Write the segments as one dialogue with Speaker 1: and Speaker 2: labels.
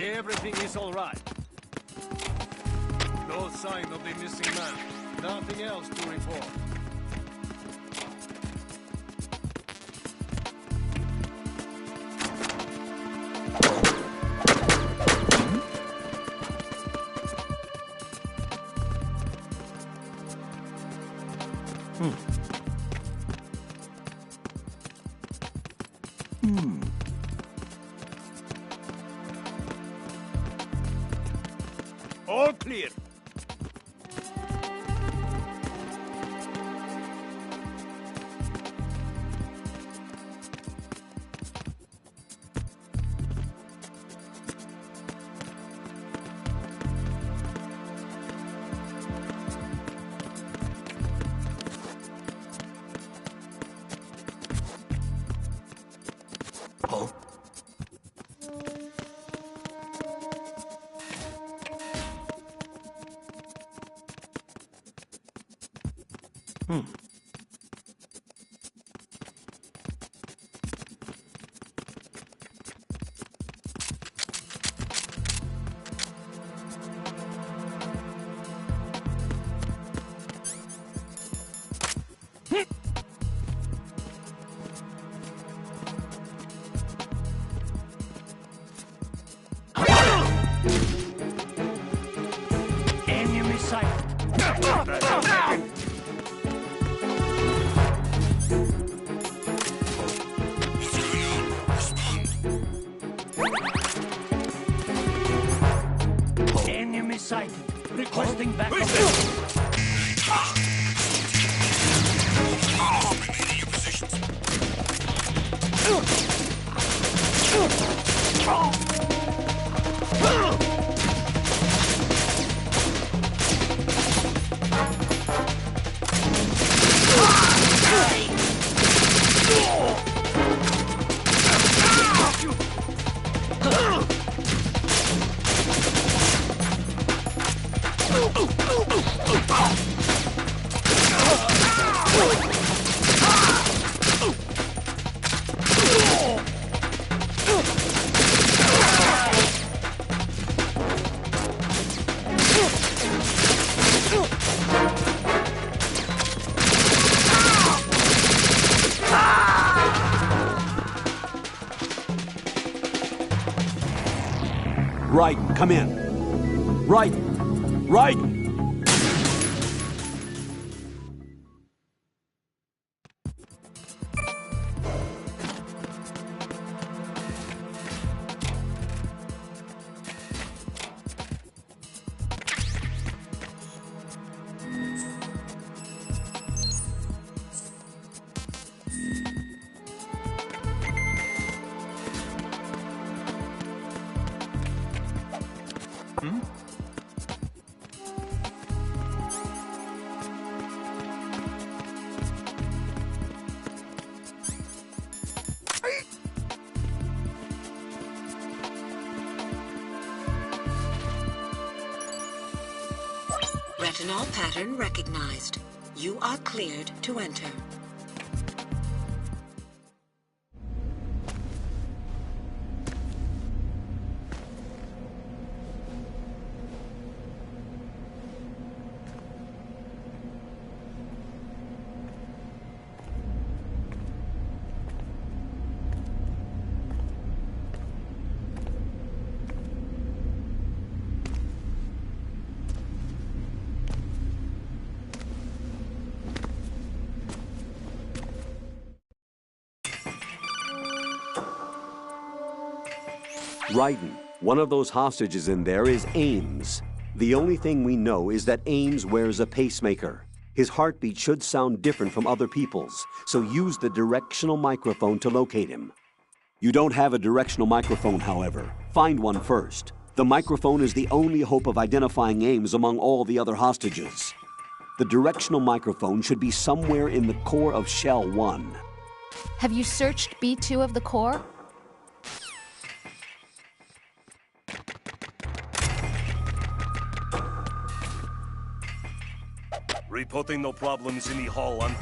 Speaker 1: Everything is all right. No sign of the missing man. Nothing else to report. All clear. Enemy sight. Enemy sighted. Requesting backup.
Speaker 2: Remaining your positions.
Speaker 3: Right, come in. Right, right.
Speaker 4: Retinol pattern recognized. You are cleared to enter.
Speaker 3: Raiden, one of those hostages in there is Ames. The only thing we know is that Ames wears a pacemaker. His heartbeat should sound different from other people's, so use the directional microphone to locate him. You don't have a directional microphone, however. Find one first. The microphone is the only hope of identifying Ames among all the other hostages. The directional microphone should be somewhere in the core of Shell 1.
Speaker 5: Have you searched B2 of the core?
Speaker 1: Reporting no problems in the Hall 1.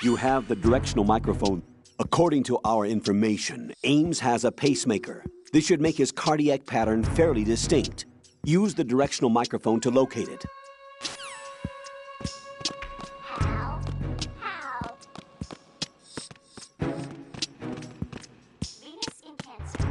Speaker 3: You have the directional microphone. According to our information, Ames has a pacemaker. This should make his cardiac pattern fairly distinct. Use the directional microphone to locate it.
Speaker 2: Help! Help! Venus in Cancer.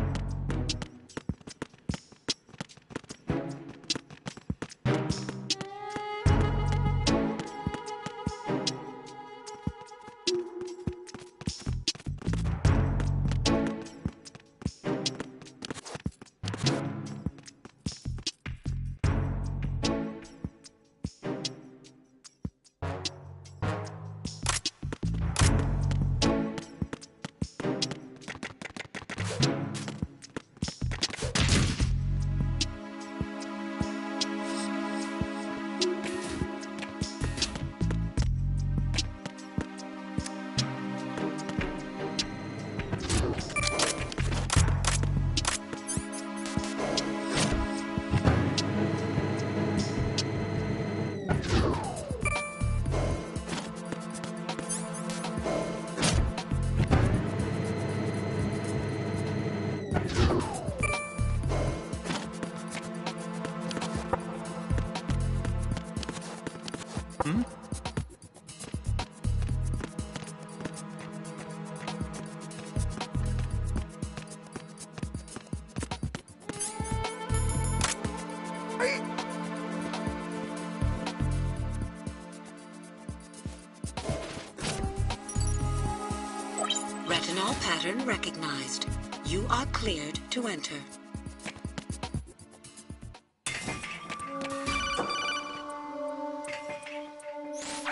Speaker 4: Retinol pattern recognized. You are cleared to enter.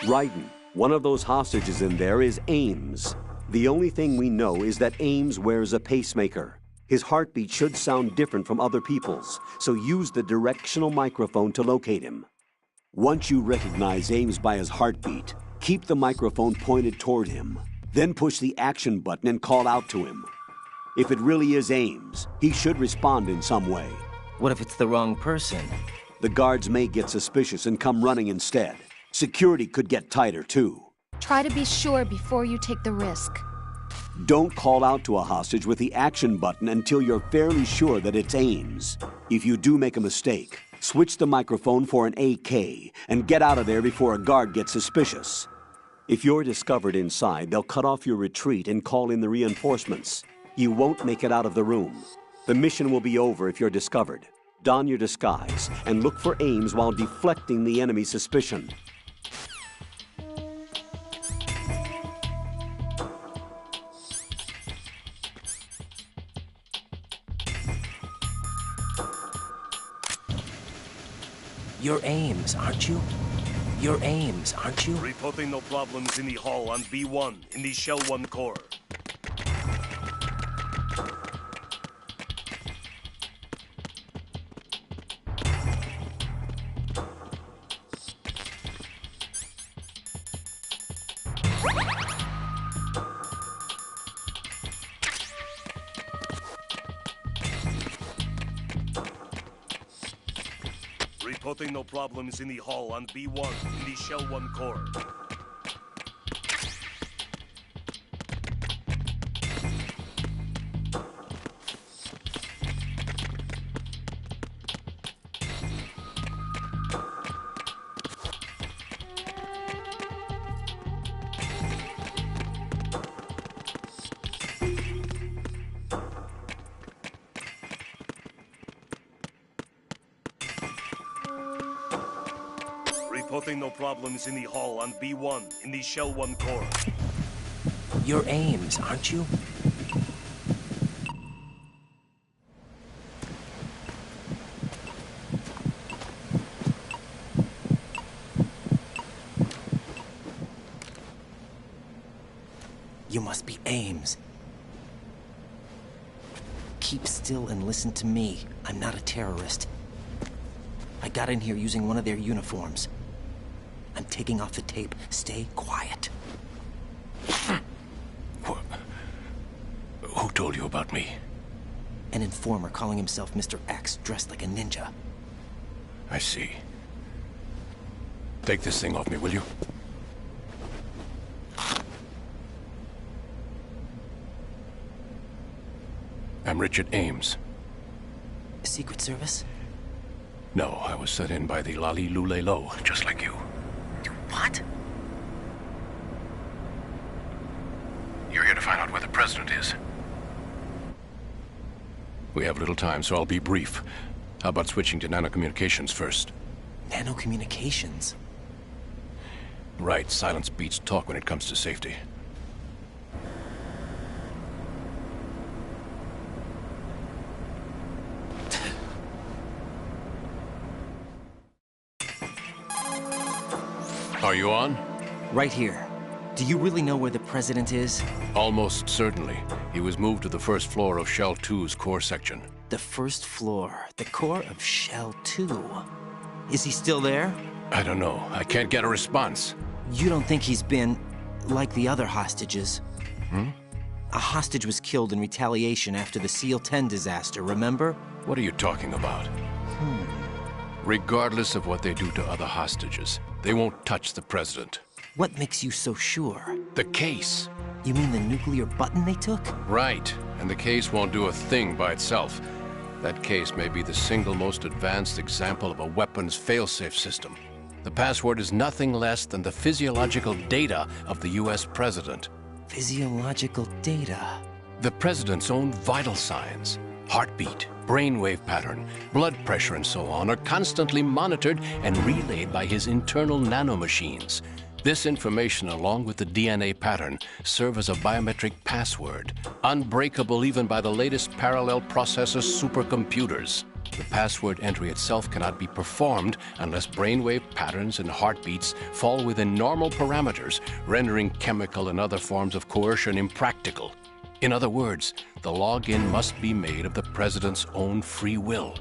Speaker 3: Raiden, one of those hostages in there is Ames. The only thing we know is that Ames wears a pacemaker. His heartbeat should sound different from other people's, so use the directional microphone to locate him. Once you recognize Ames by his heartbeat, keep the microphone pointed toward him. Then push the action button and call out to him. If it really is Ames, he should respond in some way.
Speaker 6: What if it's the wrong person?
Speaker 3: The guards may get suspicious and come running instead. Security could get tighter, too.
Speaker 5: Try to be sure before you take the risk.
Speaker 3: Don't call out to a hostage with the action button until you're fairly sure that it's Ames. If you do make a mistake, switch the microphone for an AK and get out of there before a guard gets suspicious. If you're discovered inside, they'll cut off your retreat and call in the reinforcements. You won't make it out of the room. The mission will be over if you're discovered. Don your disguise and look for Ames while deflecting the enemy's suspicion.
Speaker 6: You're Ames, aren't you? You're Ames, aren't you?
Speaker 1: Reporting no problems in the hall on B1 in the Shell 1 core. Reporting no problems in the hall on B1 in the Shell 1 core. Reporting no problems in the hall on B1 in the Shell 1 core.
Speaker 6: You're Ames, aren't you? You must be Ames. Keep still and listen to me. I'm not a terrorist. I got in here using one of their uniforms. I'm taking off the tape. Stay quiet.
Speaker 7: Who told you about me?
Speaker 6: An informer calling himself Mr. X, dressed like a ninja.
Speaker 7: I see. Take this thing off me, will you? I'm Richard Ames.
Speaker 6: Secret Service?
Speaker 7: No, I was sent in by the Lali Lule Lo, just like you.
Speaker 6: What?
Speaker 7: You're here to find out where the president is. We have little time, so I'll be brief. How about switching to nanocommunications first?
Speaker 6: Nanocommunications?
Speaker 7: Right, silence beats talk when it comes to safety. Are you on?
Speaker 6: Right here. Do you really know where the president is?
Speaker 7: Almost certainly. He was moved to the first floor of Shell 2's core section.
Speaker 6: The first floor. The core of Shell 2. Is he still there?
Speaker 7: I don't know. I can't get a response.
Speaker 6: You don't think he's been... like the other hostages? A hostage was killed in retaliation after the SEAL 10 disaster, remember?
Speaker 7: What are you talking about? Regardless of what they do to other hostages, they won't touch the president.
Speaker 6: What makes you so sure?
Speaker 7: The case.
Speaker 6: You mean the nuclear button they took?
Speaker 7: Right. And the case won't do a thing by itself. That case may be the single most advanced example of a weapons failsafe system. The password is nothing less than the physiological data of the US president.
Speaker 6: Physiological data?
Speaker 7: The president's own vital signs, heartbeat, brainwave pattern, blood pressure, and so on, are constantly monitored and relayed by his internal nanomachines. This information, along with the DNA pattern, serve as a biometric password, unbreakable even by the latest parallel processor supercomputers. The password entry itself cannot be performed unless brainwave patterns and heartbeats fall within normal parameters, rendering chemical and other forms of coercion impractical. In other words, the login must be made of the president's own free will.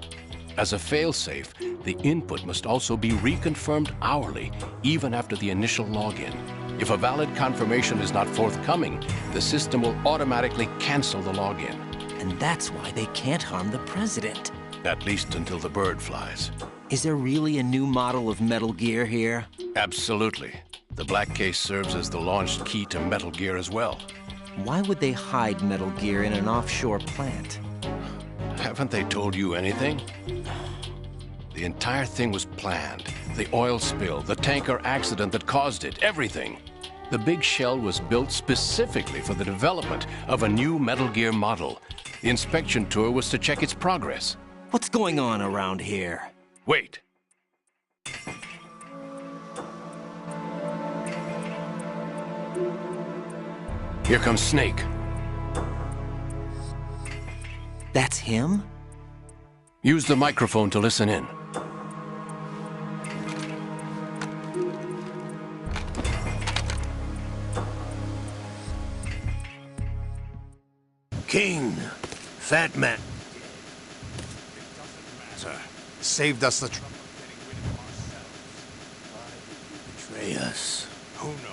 Speaker 7: As a failsafe, the input must also be reconfirmed hourly, even after the initial login. If a valid confirmation is not forthcoming, the system will automatically cancel the login.
Speaker 6: And that's why they can't harm the president.
Speaker 7: At least until the bird flies.
Speaker 6: Is there really a new model of Metal Gear here?
Speaker 7: Absolutely. The black case serves as the launch key to Metal Gear as well.
Speaker 6: Why would they hide Metal Gear in an offshore plant?
Speaker 7: Haven't they told you anything? The entire thing was planned. The oil spill, the tanker accident that caused it, everything. The big shell was built specifically for the development of a new Metal Gear model. The inspection tour was to check its progress.
Speaker 6: What's going on around here?
Speaker 7: Wait. Here comes Snake.
Speaker 6: That's him?
Speaker 7: Use the microphone to listen in.
Speaker 1: King, Fat Man.
Speaker 8: Saved us the trouble of getting rid of ourselves.
Speaker 1: Betray us.
Speaker 8: Who knows?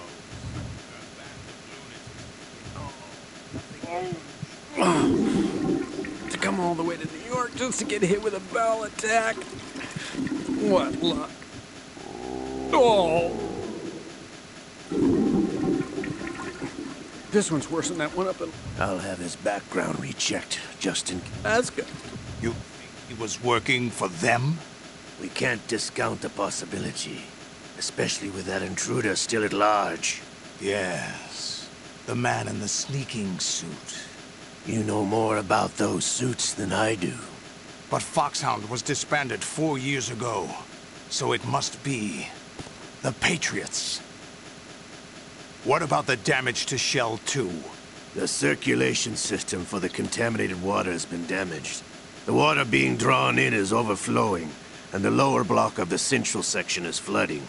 Speaker 9: To come all the way to New York just to get hit with a bowel attack. What luck. Oh! This one's worse than that one up in...
Speaker 1: I'll have his background rechecked, just in case.
Speaker 9: Ask him.
Speaker 8: You think he was working for them?
Speaker 1: We can't discount the possibility, especially with that intruder still at large.
Speaker 8: Yes. The man in the sneaking suit.
Speaker 1: You know more about those suits than I do.
Speaker 8: But Foxhound was disbanded 4 years ago. So it must be the Patriots. What about the damage to Shell 2?
Speaker 1: The circulation system for the contaminated water has been damaged. The water being drawn in is overflowing, and the lower block of the central section is flooding.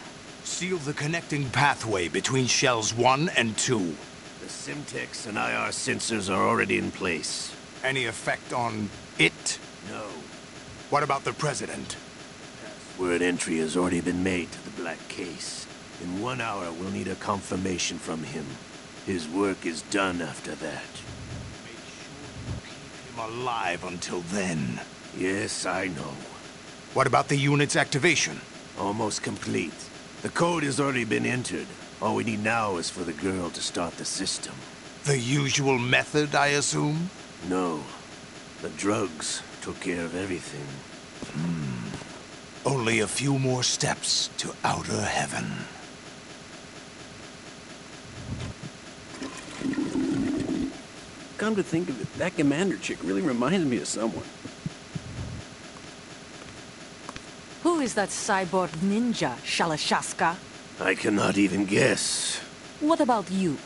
Speaker 8: Seal the connecting pathway between Shells 1 and 2.
Speaker 1: The Simtex and IR sensors are already in place.
Speaker 8: Any effect on it?
Speaker 1: No.
Speaker 8: What about the President?
Speaker 1: Password entry has already been made to the black case. In 1 hour, we'll need a confirmation from him. His work is done after that.
Speaker 8: Make sure you keep him alive until then.
Speaker 1: Yes, I know.
Speaker 8: What about the unit's activation?
Speaker 1: Almost complete. The code has already been entered. All we need now is for the girl to start the system.
Speaker 8: The usual method, I assume?
Speaker 1: No. The drugs took care of everything.
Speaker 8: Only a few more steps to outer heaven.
Speaker 9: Come to think of it, that commander chick really reminds me of someone.
Speaker 10: Who is that cyborg ninja, Shalashaska?
Speaker 1: I cannot even guess.
Speaker 10: What about you?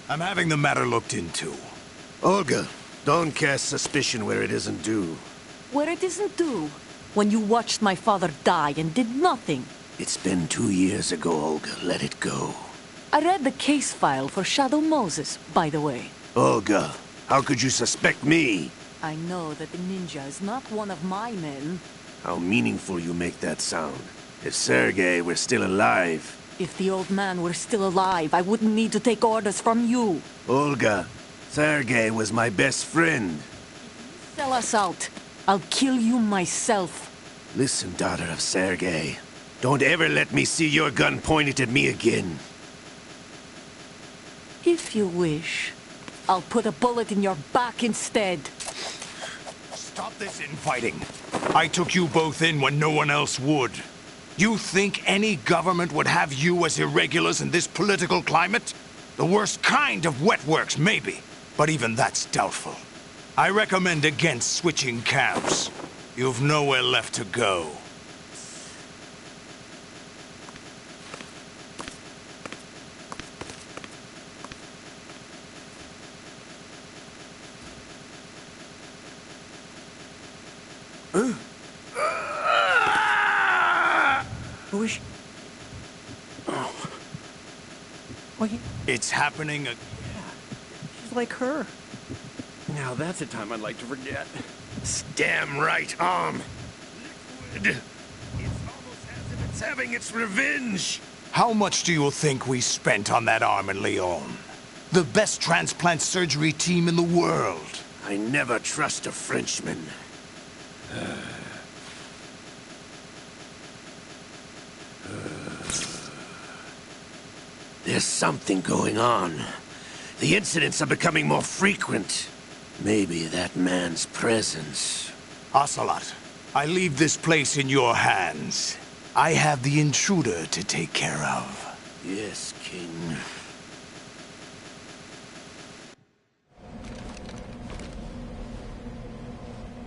Speaker 8: I'm having the matter looked into.
Speaker 1: Olga, don't cast suspicion where it isn't due.
Speaker 10: Where it isn't due? When you watched my father die and did nothing.
Speaker 1: It's been 2 years ago, Olga. Let it go.
Speaker 10: I read the case file for Shadow Moses, by the way.
Speaker 1: Olga, how could you suspect me?
Speaker 10: I know that the ninja is not one of my men.
Speaker 1: How meaningful you make that sound. If Sergei were still alive...
Speaker 10: If the old man were still alive, I wouldn't need to take orders from you.
Speaker 1: Olga, Sergei was my best friend.
Speaker 10: Sell us out. I'll kill you myself.
Speaker 1: Listen, daughter of Sergei. Don't ever let me see your gun pointed at me again.
Speaker 10: If you wish, I'll put a bullet in your back instead.
Speaker 8: Stop this infighting. I took you both in when no one else would. You think any government would have you as irregulars in this political climate? The worst kind of wet works, maybe. But even that's doubtful. I recommend against switching camps. You've nowhere left to go.
Speaker 9: Who is she? Oh. Why,
Speaker 8: It's happening again.
Speaker 9: she's like her. Now that's a time I'd like to forget.
Speaker 1: Damn right, arm. Liquid. It's almost as if it's having its revenge.
Speaker 8: How much do you think we spent on that arm in Lyon? The best transplant surgery team in the world.
Speaker 1: I never trust a Frenchman. There's something going on. The incidents are becoming more frequent. Maybe that man's presence.
Speaker 8: Ocelot, I leave this place in your hands. I have the intruder to take care of.
Speaker 1: Yes, King.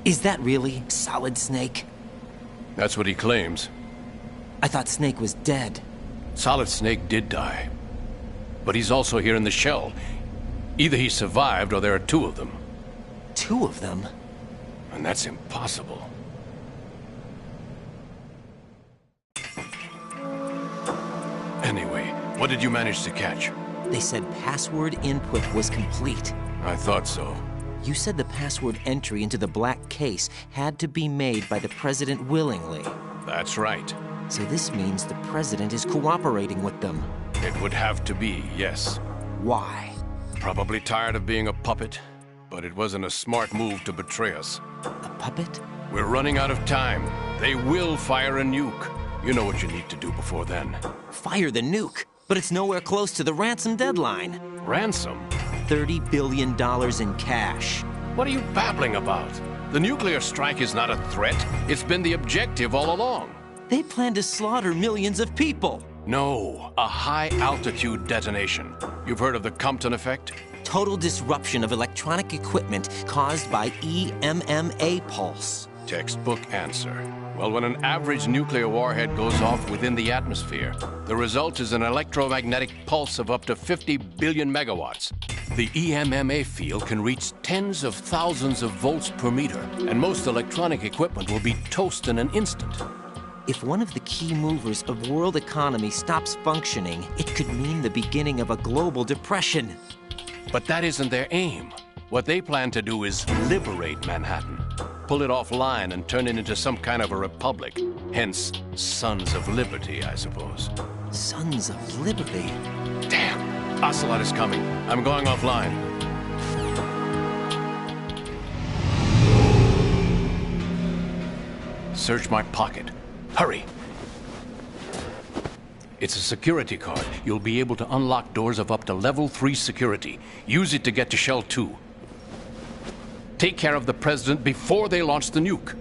Speaker 6: Is that really Solid Snake?
Speaker 7: That's what he claims.
Speaker 6: I thought Snake was dead.
Speaker 7: Solid Snake did die. But he's also here in the shell. Either he survived or there are two of them.
Speaker 6: Two of them?
Speaker 7: And that's impossible. Anyway, what did you manage to catch?
Speaker 6: They said password input was complete.
Speaker 7: I thought so.
Speaker 6: You said the password entry into the black case had to be made by the president willingly.
Speaker 7: That's right.
Speaker 6: So this means the president is cooperating with them.
Speaker 7: It would have to be, yes.
Speaker 6: Why?
Speaker 7: Probably tired of being a puppet, but it wasn't a smart move to betray us.
Speaker 6: A puppet?
Speaker 7: We're running out of time. They will fire a nuke. You know what you need to do before then.
Speaker 6: Fire the nuke, but it's nowhere close to the ransom deadline.
Speaker 7: Ransom?
Speaker 6: $30 billion in cash.
Speaker 7: What are you babbling about? The nuclear strike is not a threat. It's been the objective all along.
Speaker 6: They plan to slaughter millions of people.
Speaker 7: No, a high-altitude detonation. You've heard of the Compton effect?
Speaker 6: Total disruption of electronic equipment caused by EMMA pulse.
Speaker 7: Textbook answer. Well, when an average nuclear warhead goes off within the atmosphere, the result is an electromagnetic pulse of up to 50 billion megawatts. The EMMA field can reach tens of thousands of volts per meter, and most electronic equipment will be toast in an instant.
Speaker 6: If one of the key movers of world economy stops functioning, it could mean the beginning of a global depression.
Speaker 7: But that isn't their aim. What they plan to do is liberate Manhattan. Pull it offline and turn it into some kind of a republic. Hence, Sons of Liberty, I suppose.
Speaker 6: Sons of Liberty?
Speaker 7: Damn! Ocelot is coming. I'm going offline. Search my pocket. Hurry! It's a security card. You'll be able to unlock doors of up to level 3 security. Use it to get to Shell 2. Take care of the president before they launch the nuke.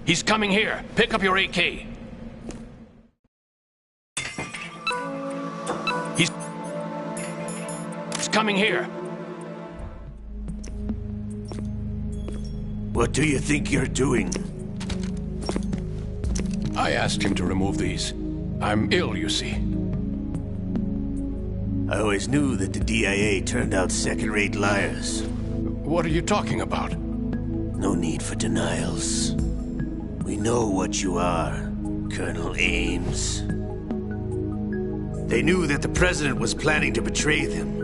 Speaker 7: He's coming here. Pick up your AK. He's coming here.
Speaker 1: What do you think you're doing?
Speaker 7: I asked him to remove these. I'm ill, you see.
Speaker 1: I always knew that the DIA turned out second-rate liars.
Speaker 7: What are you talking about?
Speaker 1: No need for denials. We know what you are, Colonel Ames. They knew that the president was planning to betray them.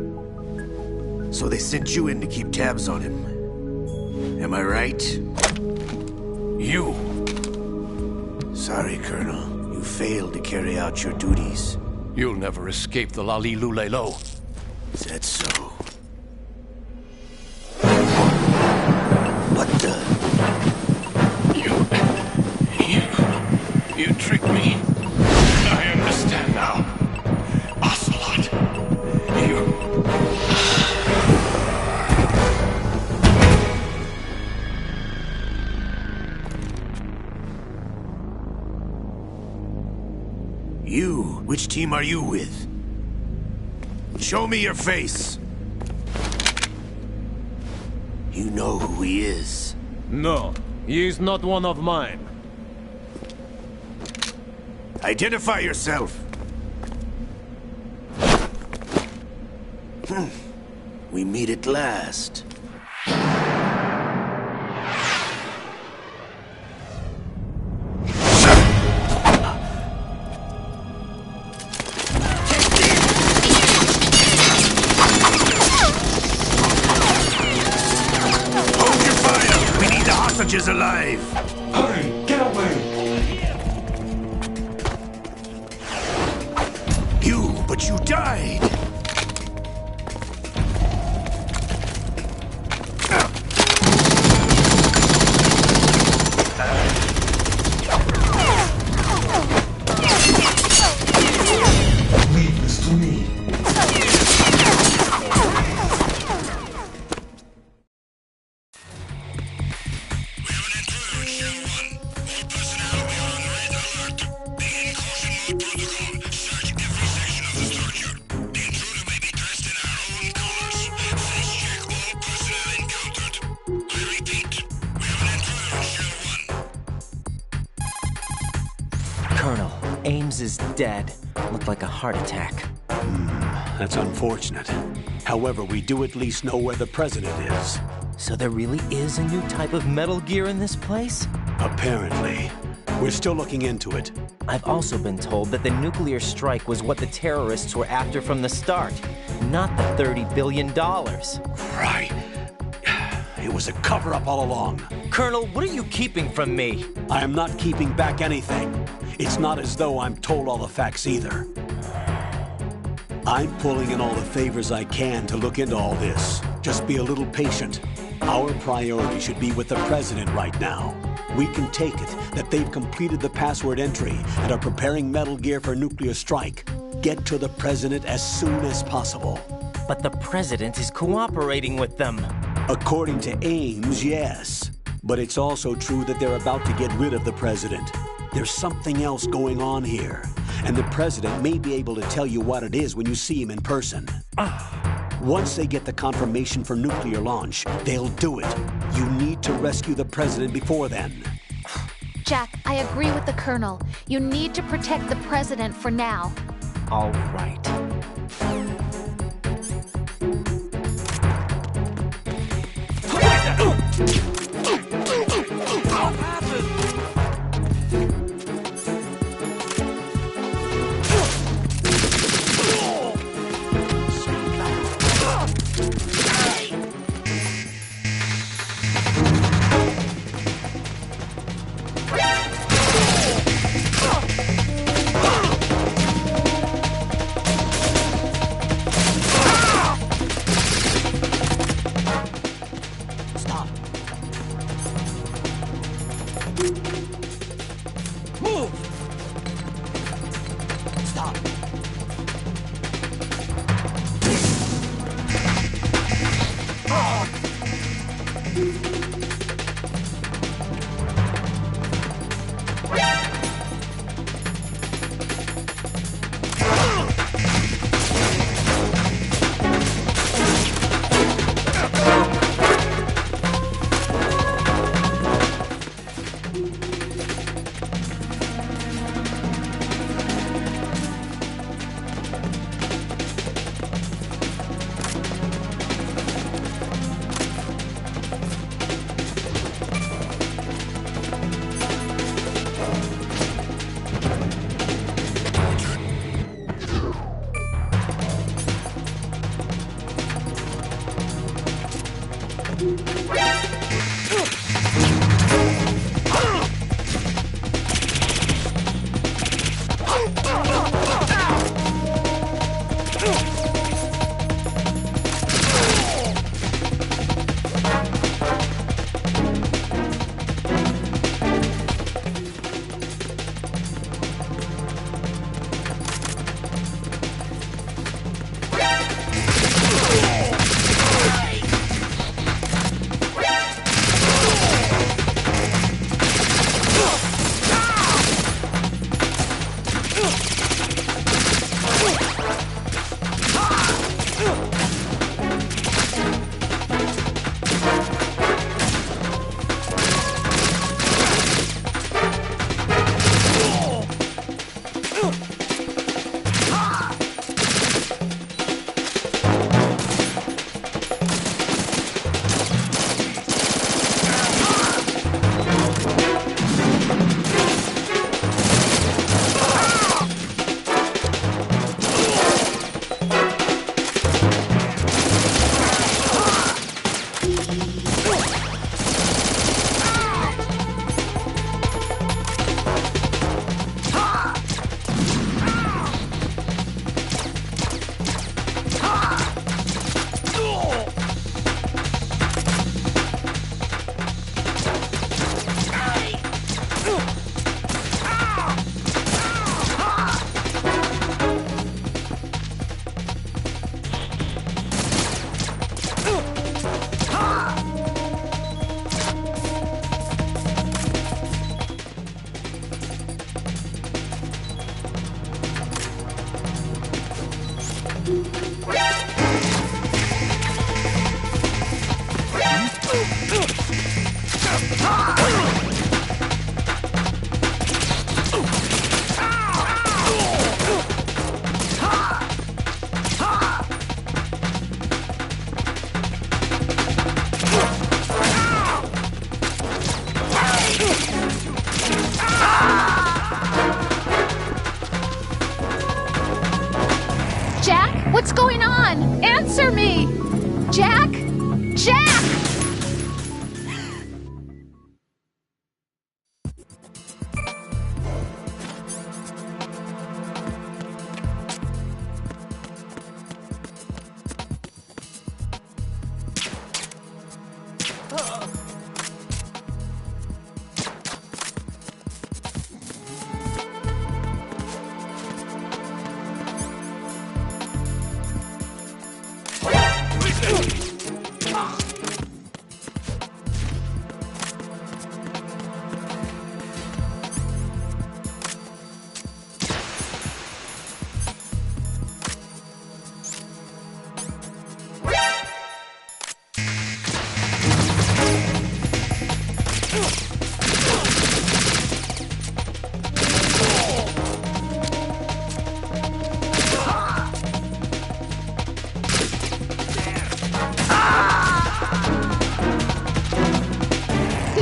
Speaker 1: So they sent you in to keep tabs on him. Am I right?
Speaker 7: You.
Speaker 1: Sorry, Colonel. You failed to carry out your duties.
Speaker 7: You'll never escape the Lali Lulelo.
Speaker 1: Is that so? What the?
Speaker 7: You tricked me. I understand now. Ocelot.
Speaker 1: You? Which team are you with? Show me your face. You know who he is.
Speaker 11: No, he is not one of mine.
Speaker 1: Identify yourself. We meet at last. Hold your fire! We need the hostages alive!
Speaker 11: Hurry, get away!
Speaker 1: But you died!
Speaker 11: Leave this to me.
Speaker 6: Colonel, Ames is dead. Looked like a heart attack.
Speaker 3: That's unfortunate. However, we do at least know where the president is.
Speaker 6: So there really is a new type of Metal Gear in this place?
Speaker 3: Apparently. We're still looking into it.
Speaker 6: I've also been told that the nuclear strike was what the terrorists were after from the start, not the $30 billion.
Speaker 3: Right. It was a cover-up all along.
Speaker 6: Colonel, what are you keeping from me?
Speaker 3: I am not keeping back anything. It's not as though I'm told all the facts either. I'm pulling in all the favors I can to look into all this. Just be a little patient. Our priority should be with the president right now. We can take it that they've completed the password entry and are preparing Metal Gear for nuclear strike. Get to the president as soon as possible.
Speaker 6: But the president is cooperating with them.
Speaker 3: According to Ames, yes. But it's also true that they're about to get rid of the president. There's something else going on here. And the president may be able to tell you what it is when you see him in person. Once they get the confirmation for nuclear launch, they'll do it. You need to rescue the president before then.
Speaker 5: Jack, I agree with the Colonel. You need to protect the President for now.
Speaker 6: All right.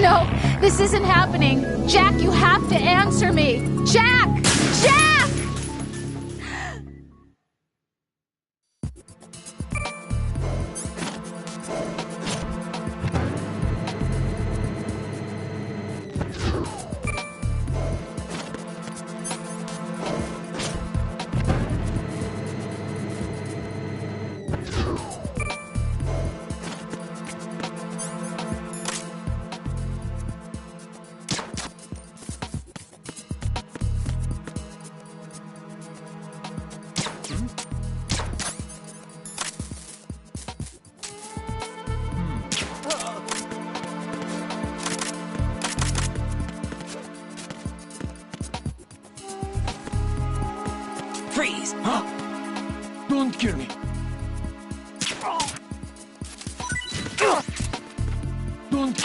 Speaker 5: No, this isn't happening. Jack, you have to answer me. Jack! Jack!
Speaker 4: Freeze!
Speaker 11: Huh? Don't kill me. Don't.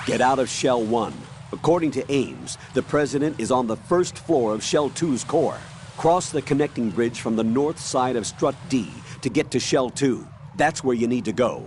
Speaker 3: Get out of Shell 1. According to Ames, the President is on the first floor of Shell 2's core. Cross the connecting bridge from the north side of Strut D to get to Shell 2. That's where you need to go.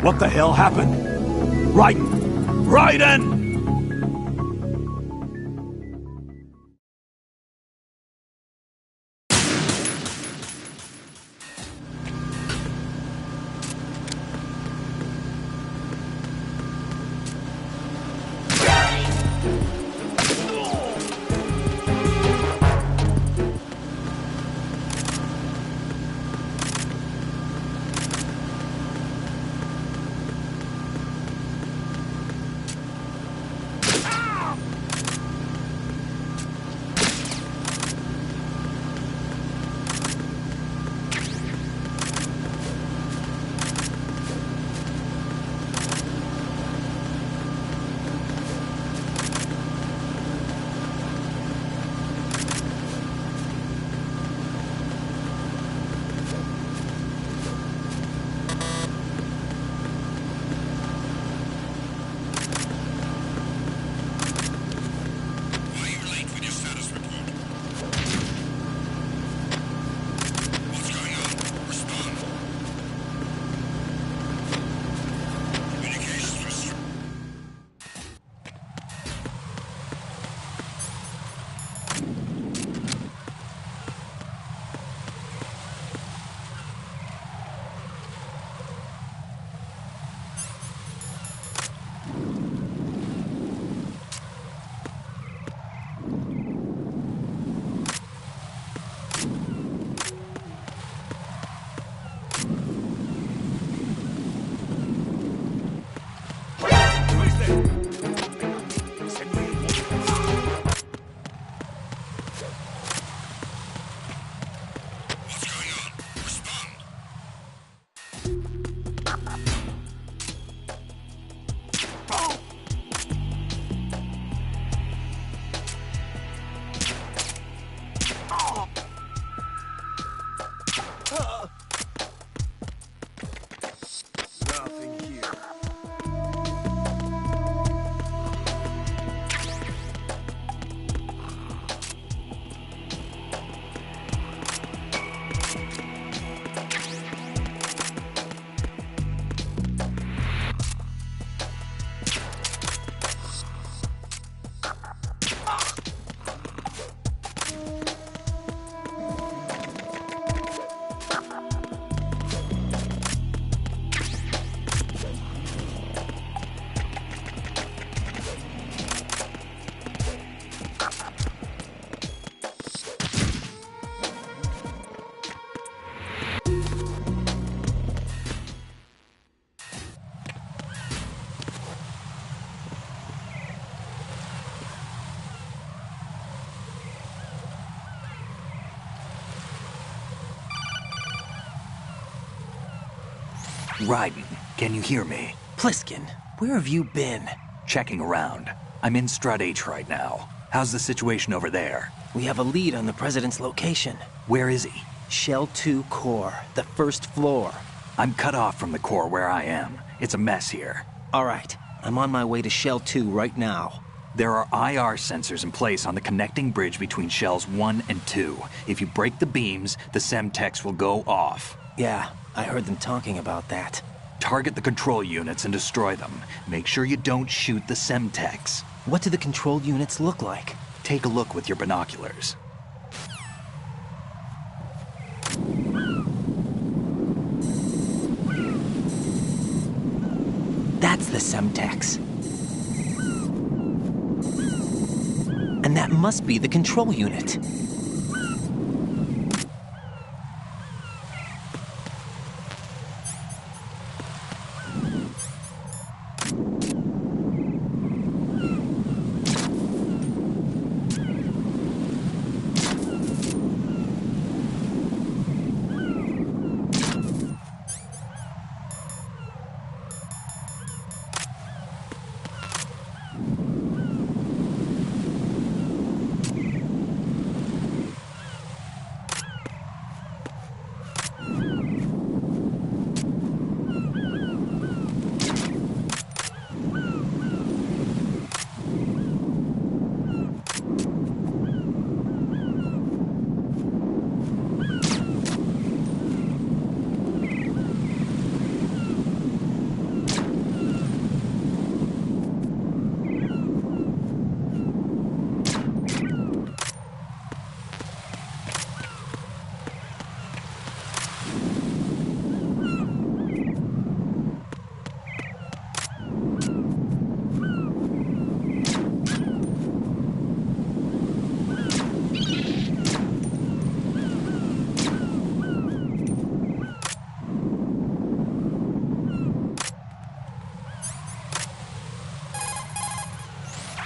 Speaker 8: What the hell happened? Raiden! Raiden!
Speaker 12: Raiden, can you hear me?
Speaker 6: Pliskin, where have you been?
Speaker 12: Checking around. I'm in Strut H right now. How's the situation over there?
Speaker 6: We have a lead on the President's location.
Speaker 12: Where is he?
Speaker 6: Shell 2 core, the first floor.
Speaker 12: I'm cut off from the core where I am. It's a mess here.
Speaker 6: All right, I'm on my way to Shell 2 right now.
Speaker 12: There are IR sensors in place on the connecting bridge between Shells 1 and 2. If you break the beams, the Semtex will go off.
Speaker 6: Yeah, I heard them talking about that.
Speaker 12: Target the control units and destroy them. Make sure you don't shoot the Semtex.
Speaker 6: What do the control units look like?
Speaker 12: Take a look with your binoculars.
Speaker 6: That's the Semtex. And that must be the control unit.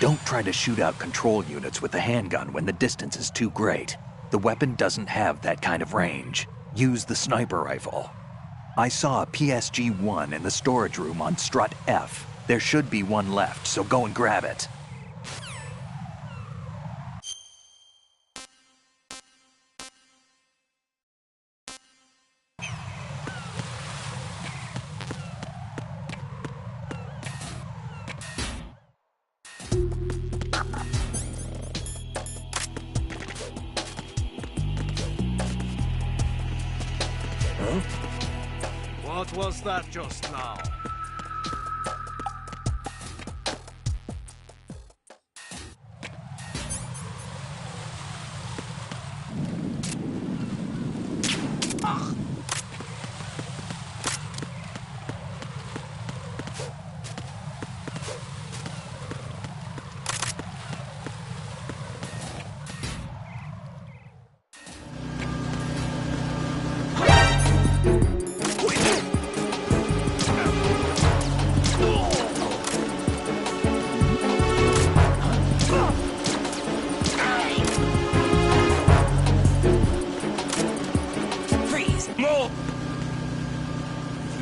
Speaker 12: Don't try to shoot out control units with the handgun when the distance is too great. The weapon doesn't have that kind of range. Use the sniper rifle. I saw a PSG-1 in the storage room on strut F. There should be one left, so go and grab it.
Speaker 13: What was that just now?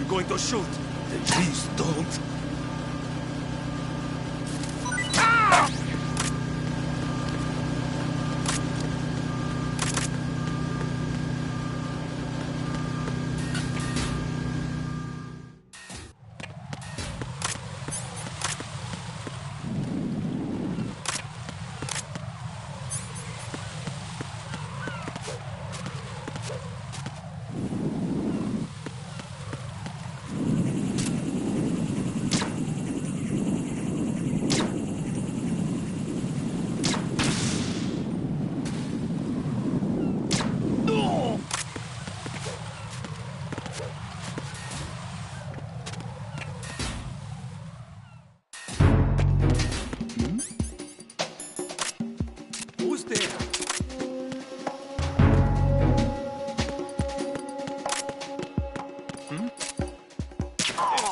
Speaker 13: Going to shoot, then please don't.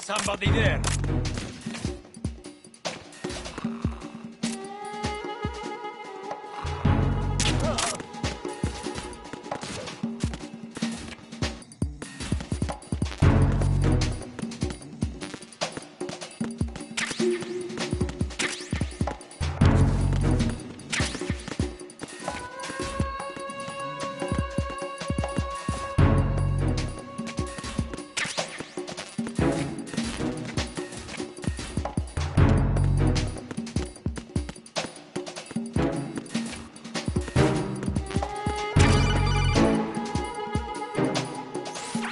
Speaker 13: Somebody there.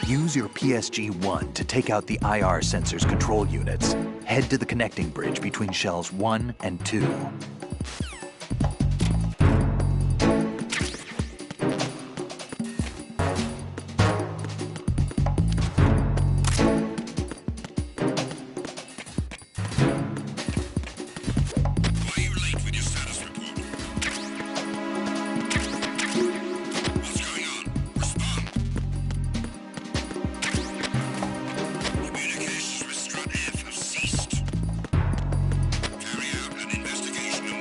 Speaker 12: Use your PSG-1 to take out the IR sensor's control units. Head to the connecting bridge between shells 1 and 2.
Speaker 8: Investigation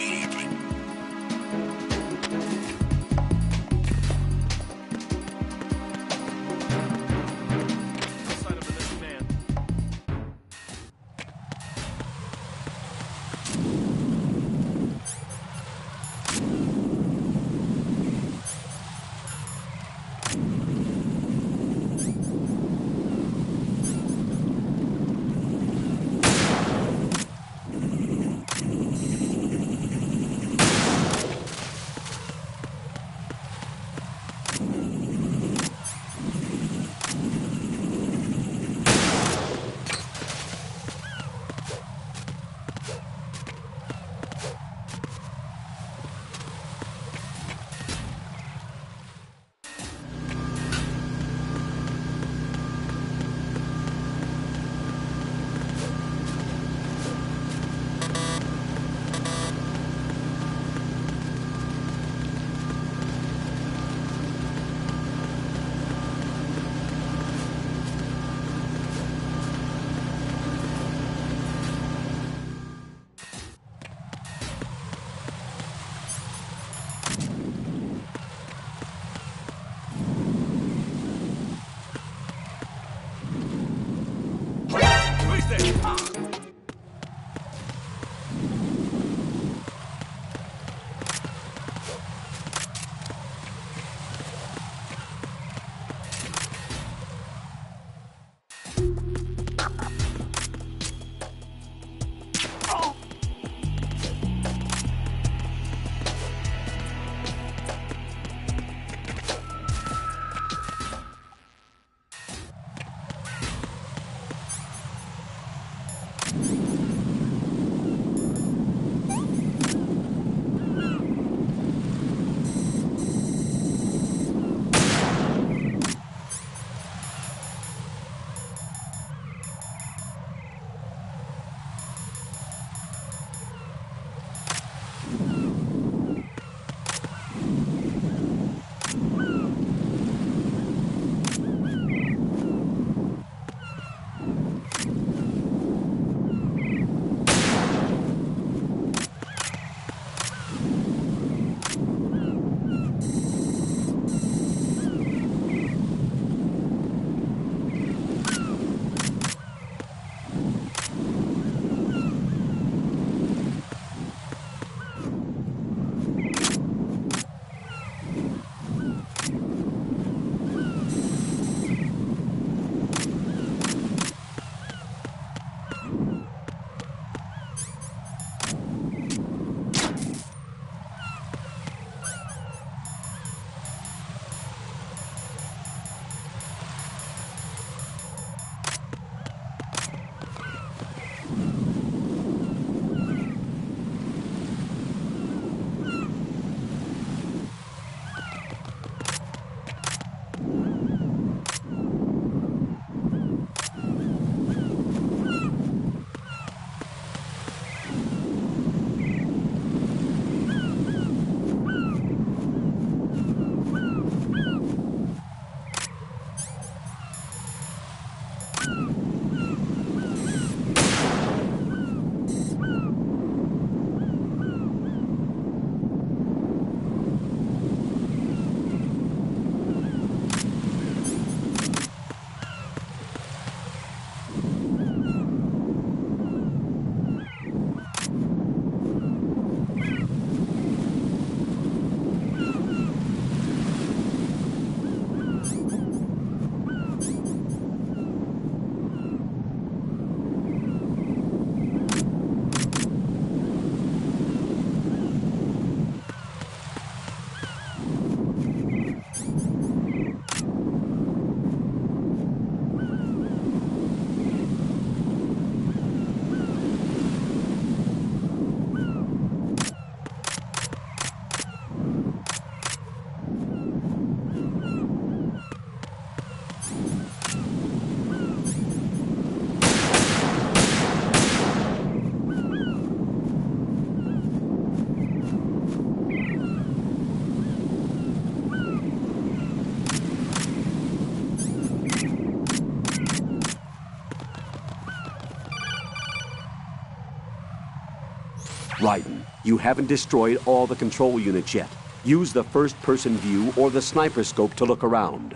Speaker 3: Raiden, you haven't destroyed all the control units yet. Use the first-person view or the sniper scope to look around.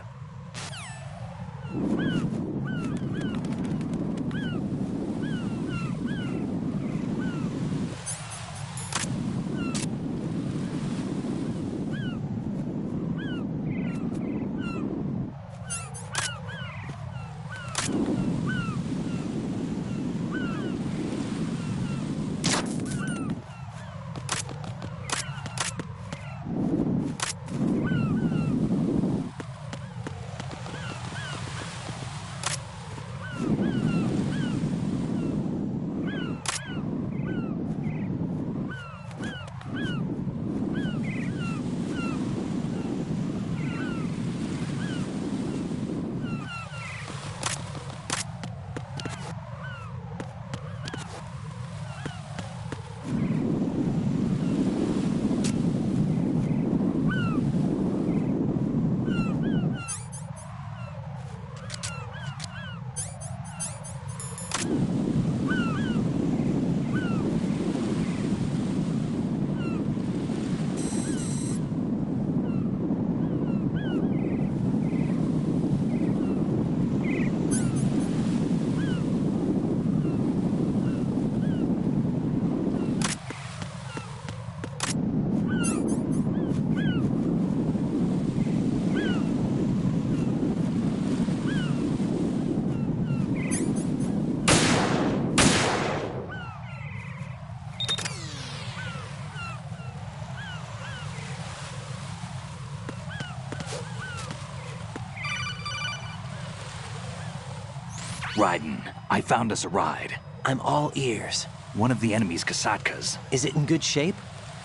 Speaker 12: Raiden, I found us a ride.
Speaker 6: I'm all ears.
Speaker 12: One of the enemy's Kasatkas.
Speaker 6: Is it in good shape?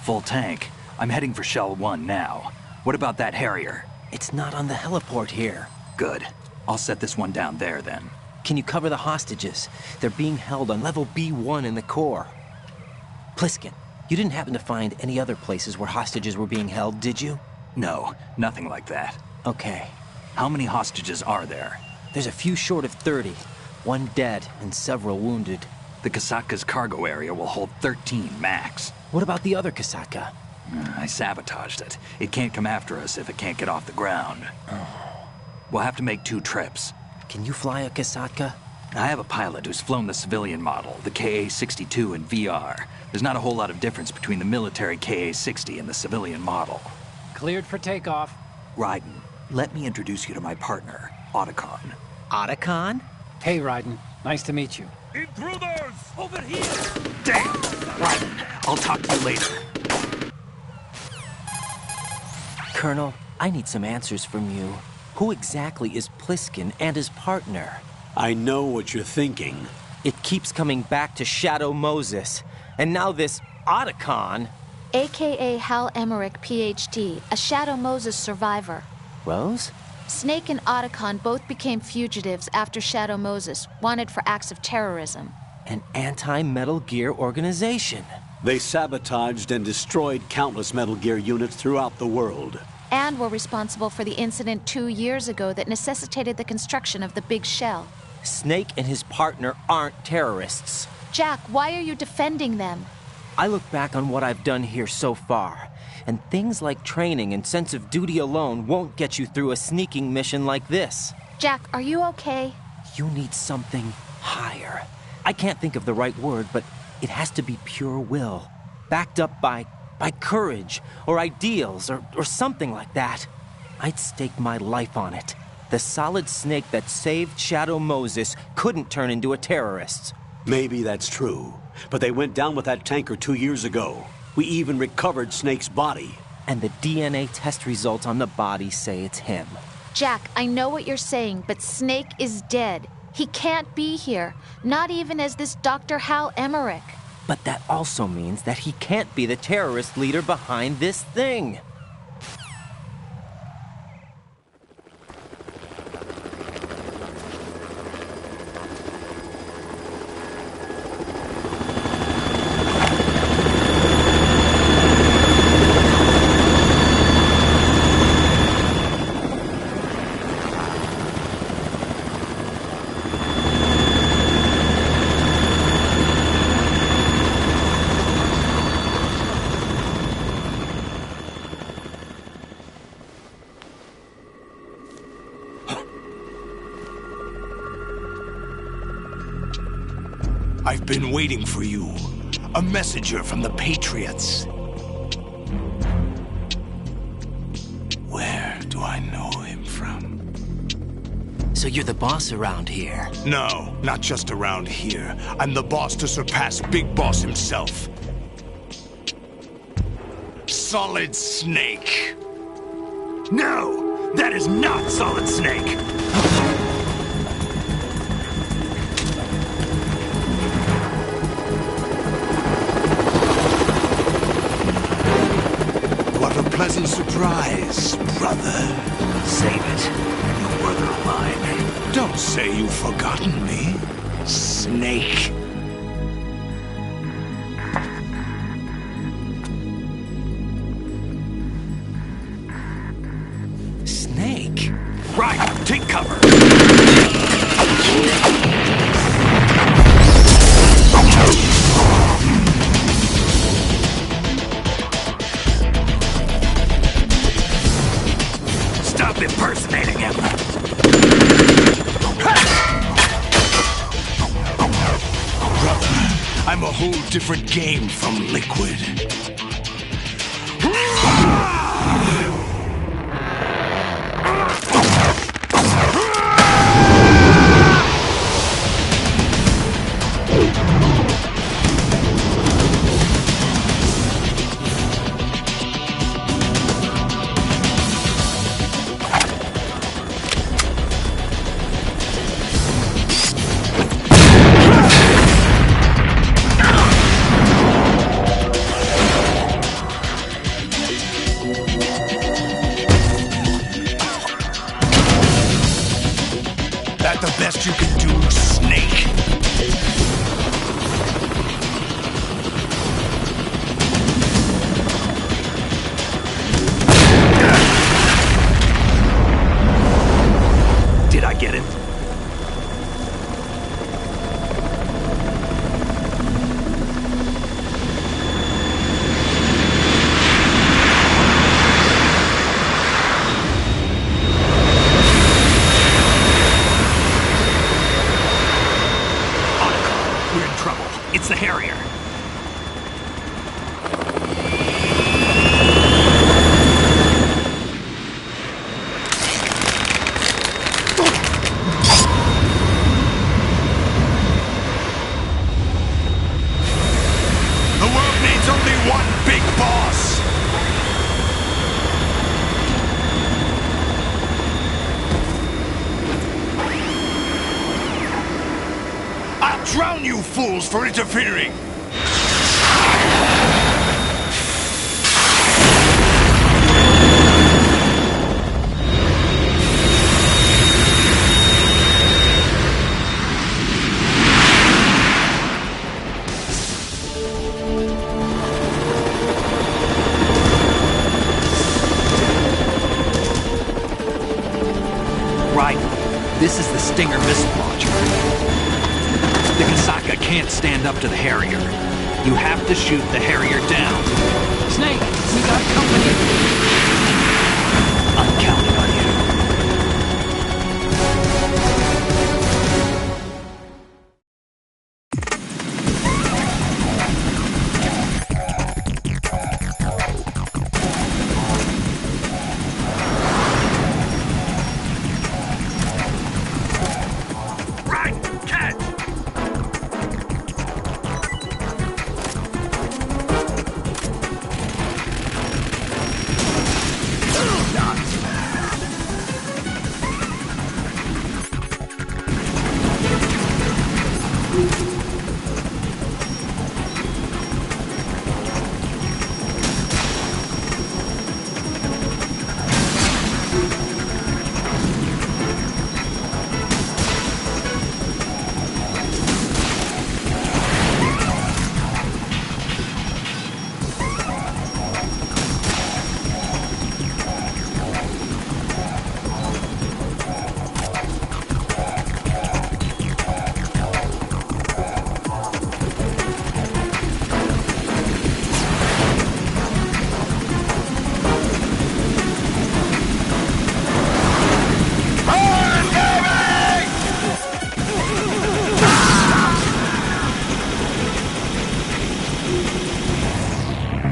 Speaker 12: Full tank. I'm heading for Shell 1 now. What about that Harrier?
Speaker 6: It's not on the heliport here.
Speaker 12: Good. I'll set this one down there then.
Speaker 6: Can you cover the hostages? They're being held on level B1 in the core. Pliskin, you didn't happen to find any other places where hostages were being held, did you?
Speaker 12: No, nothing like that.
Speaker 6: Okay.
Speaker 12: How many hostages are there?
Speaker 6: There's a few short of 30. One dead and several wounded.
Speaker 12: The Kasatka's cargo area will hold 13 max.
Speaker 6: What about the other Kasatka?
Speaker 12: I sabotaged it. It can't come after us if it can't get off the ground. We'll have to make 2 trips.
Speaker 6: Can you fly a Kasatka?
Speaker 12: I have a pilot who's flown the civilian model, the KA-62 in VR. There's not a whole lot of difference between the military KA-60 and the civilian model.
Speaker 14: Cleared for takeoff.
Speaker 12: Raiden, let me introduce you to my partner, Otacon.
Speaker 6: Otacon?
Speaker 14: Hey, Raiden. Nice to meet you.
Speaker 13: Intruders! Over here!
Speaker 12: Damn! Raiden, I'll talk to you later.
Speaker 6: Colonel, I need some answers from you. Who exactly is Pliskin and his partner?
Speaker 1: I know what you're thinking.
Speaker 6: It keeps coming back to Shadow Moses. And now this Otacon.
Speaker 5: AKA Hal Emmerich, PhD, a Shadow Moses survivor.
Speaker 6: Rose?
Speaker 5: Snake and Otacon both became fugitives after Shadow Moses, wanted for acts of terrorism.
Speaker 6: An anti-Metal Gear organization.
Speaker 1: They sabotaged and destroyed countless Metal Gear units throughout the world.
Speaker 5: And were responsible for the incident 2 years ago that necessitated the construction of the Big Shell.
Speaker 6: Snake and his partner aren't terrorists.
Speaker 5: Jack, why are you defending them?
Speaker 6: I look back on what I've done here so far, and things like training and sense of duty alone won't get you through a sneaking mission like this.
Speaker 5: Jack, are you okay?
Speaker 6: You need something higher. I can't think of the right word, but it has to be pure will, backed up by courage, or ideals, or something like that. I'd stake my life on it. The solid Snake that saved Shadow Moses couldn't turn into a terrorist.
Speaker 1: Maybe that's true, but they went down with that tanker 2 years ago. We even recovered Snake's body.
Speaker 6: And the DNA test results on the body say it's him.
Speaker 5: Jack, I know what you're saying, but Snake is dead. He can't be here, not even as this Dr. Hal Emmerich.
Speaker 6: But that also means that he can't be the terrorist leader behind this thing.
Speaker 8: I've been waiting for you. A messenger from the Patriots. Where do I know him from?
Speaker 6: So you're the boss around here?
Speaker 8: No, not just around here. I'm the boss to surpass Big Boss himself. Solid Snake. No, that is not Solid Snake. What a pleasant surprise, brother.
Speaker 12: Save it. You're no brother of mine.
Speaker 8: Don't say you've forgotten me, Snake.
Speaker 6: Snake?
Speaker 8: Right, take cover. Stop impersonating him. Brother, I'm a whole different game from Liquid. That the best you can do, Snake?
Speaker 12: Did I get it?
Speaker 8: We're in trouble. It's the Harrier. The world needs only one big boss. I'll drown you fools for interfering!
Speaker 12: Right. This is the Stinger missile launcher. The Kasaka can't stand up to the Harrier. You have to shoot the Harrier down.
Speaker 14: Snake, we got company.
Speaker 12: I'm counting on you.
Speaker 8: Right, catch!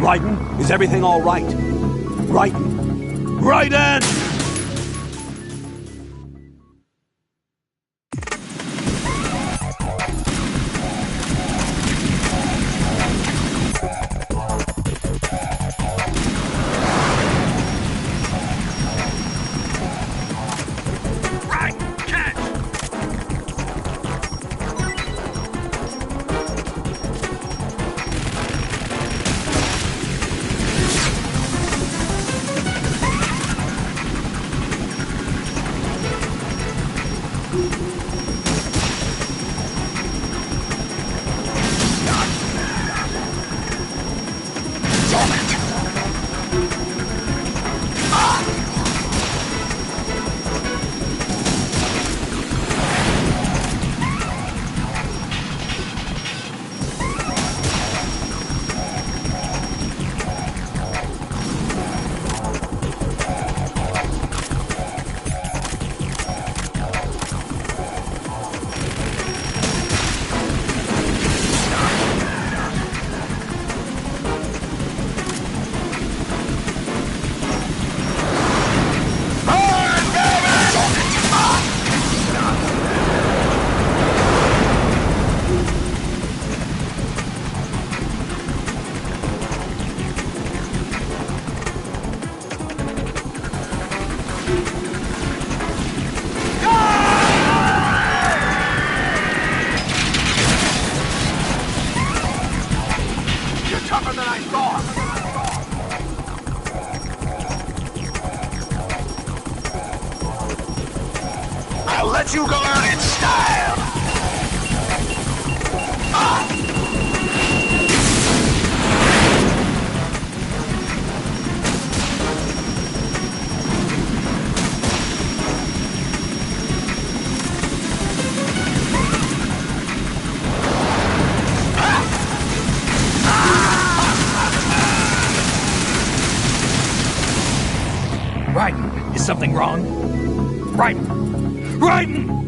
Speaker 3: Raiden, is everything all right? Raiden! Raiden!
Speaker 8: I'll let you go out in style!
Speaker 12: Raiden, is something wrong? Raiden! Raiden!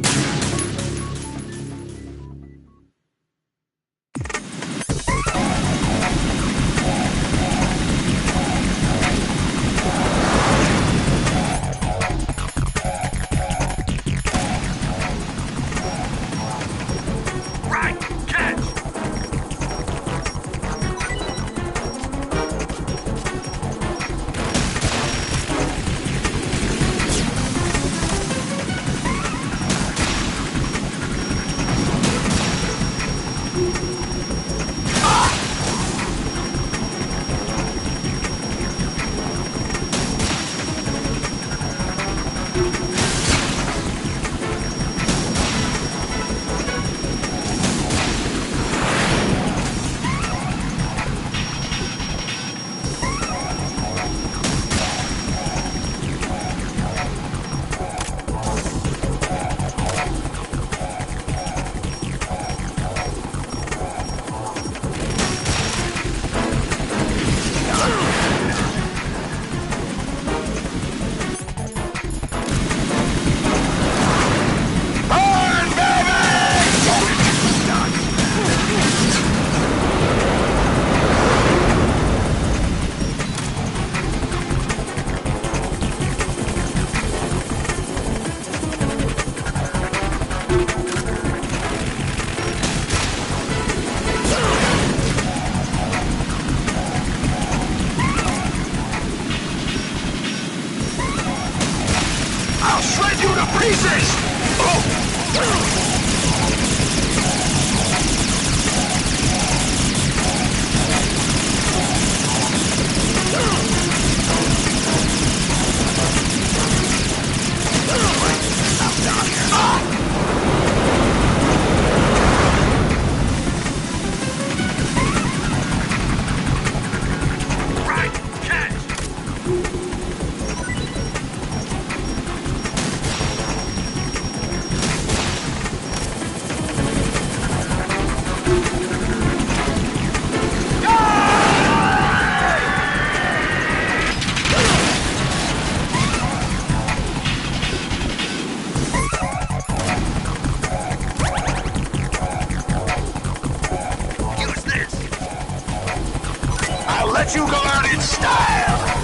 Speaker 8: let you go out in style!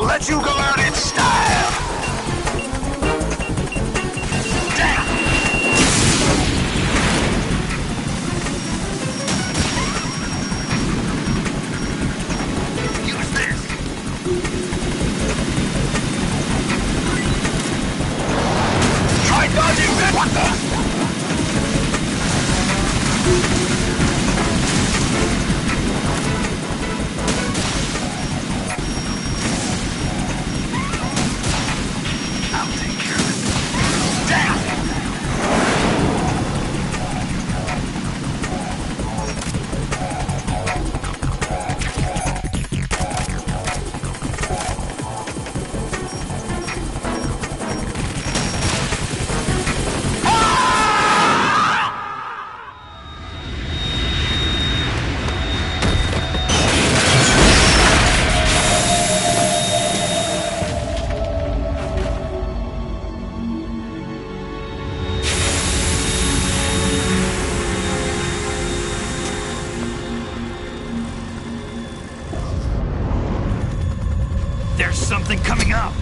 Speaker 8: Let you go out in style! Damn! Use this! Try dodging that! What the? There's something coming up!